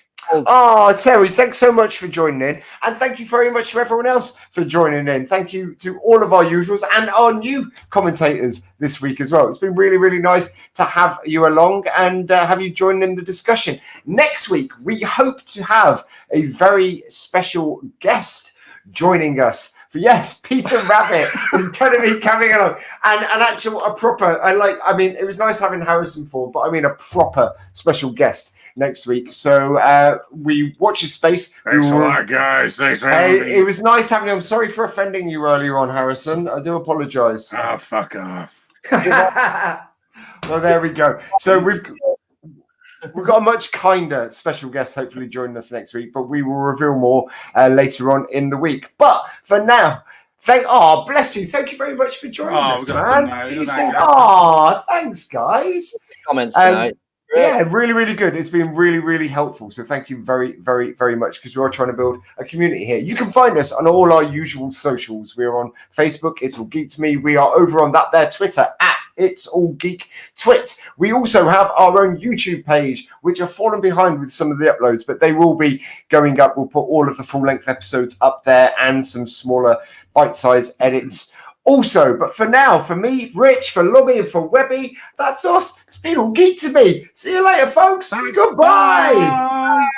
Speaker 1: Terry, thanks so much for joining in. And thank you very much to everyone else for joining in. Thank you to all of our usuals and our new commentators this week as well. It's been really, really nice to have you along and have you join in the discussion. Next week, we hope to have a very special guest joining us. Peter Rabbit is going to be coming along, and a proper. It was nice having Harrison Ford, but I mean a proper special guest next week. So we watch your space.
Speaker 2: Thanks a lot, guys. Thanks for having me.
Speaker 1: It was nice having you. I'm sorry for offending you earlier on, Harrison. I do apologise.
Speaker 2: Fuck off.
Speaker 1: Well, there we go. So we've got a much kinder special guest hopefully joining us next week, but we will reveal more later on in the week. But for now, bless you. Thank you very much for joining us, man. See you soon. Thanks, guys.
Speaker 3: Comments tonight.
Speaker 1: Yeah, really, really good. It's been really, really helpful. So thank you very, very, very much, because we are trying to build a community here. You can find us on all our usual socials. We are on Facebook, It's All Geek to Me. We are over on that there Twitter at It's All Geek Twit. We also have our own YouTube page, which have fallen behind with some of the uploads, but they will be going up. We'll put all of the full-length episodes up there and some smaller bite-sized edits. Also, but for now, for me, Rich, for Lummy, and for Webby, that's us. It's been all geek to me. See you later, folks.
Speaker 2: Thanks.
Speaker 1: Goodbye.
Speaker 2: Bye.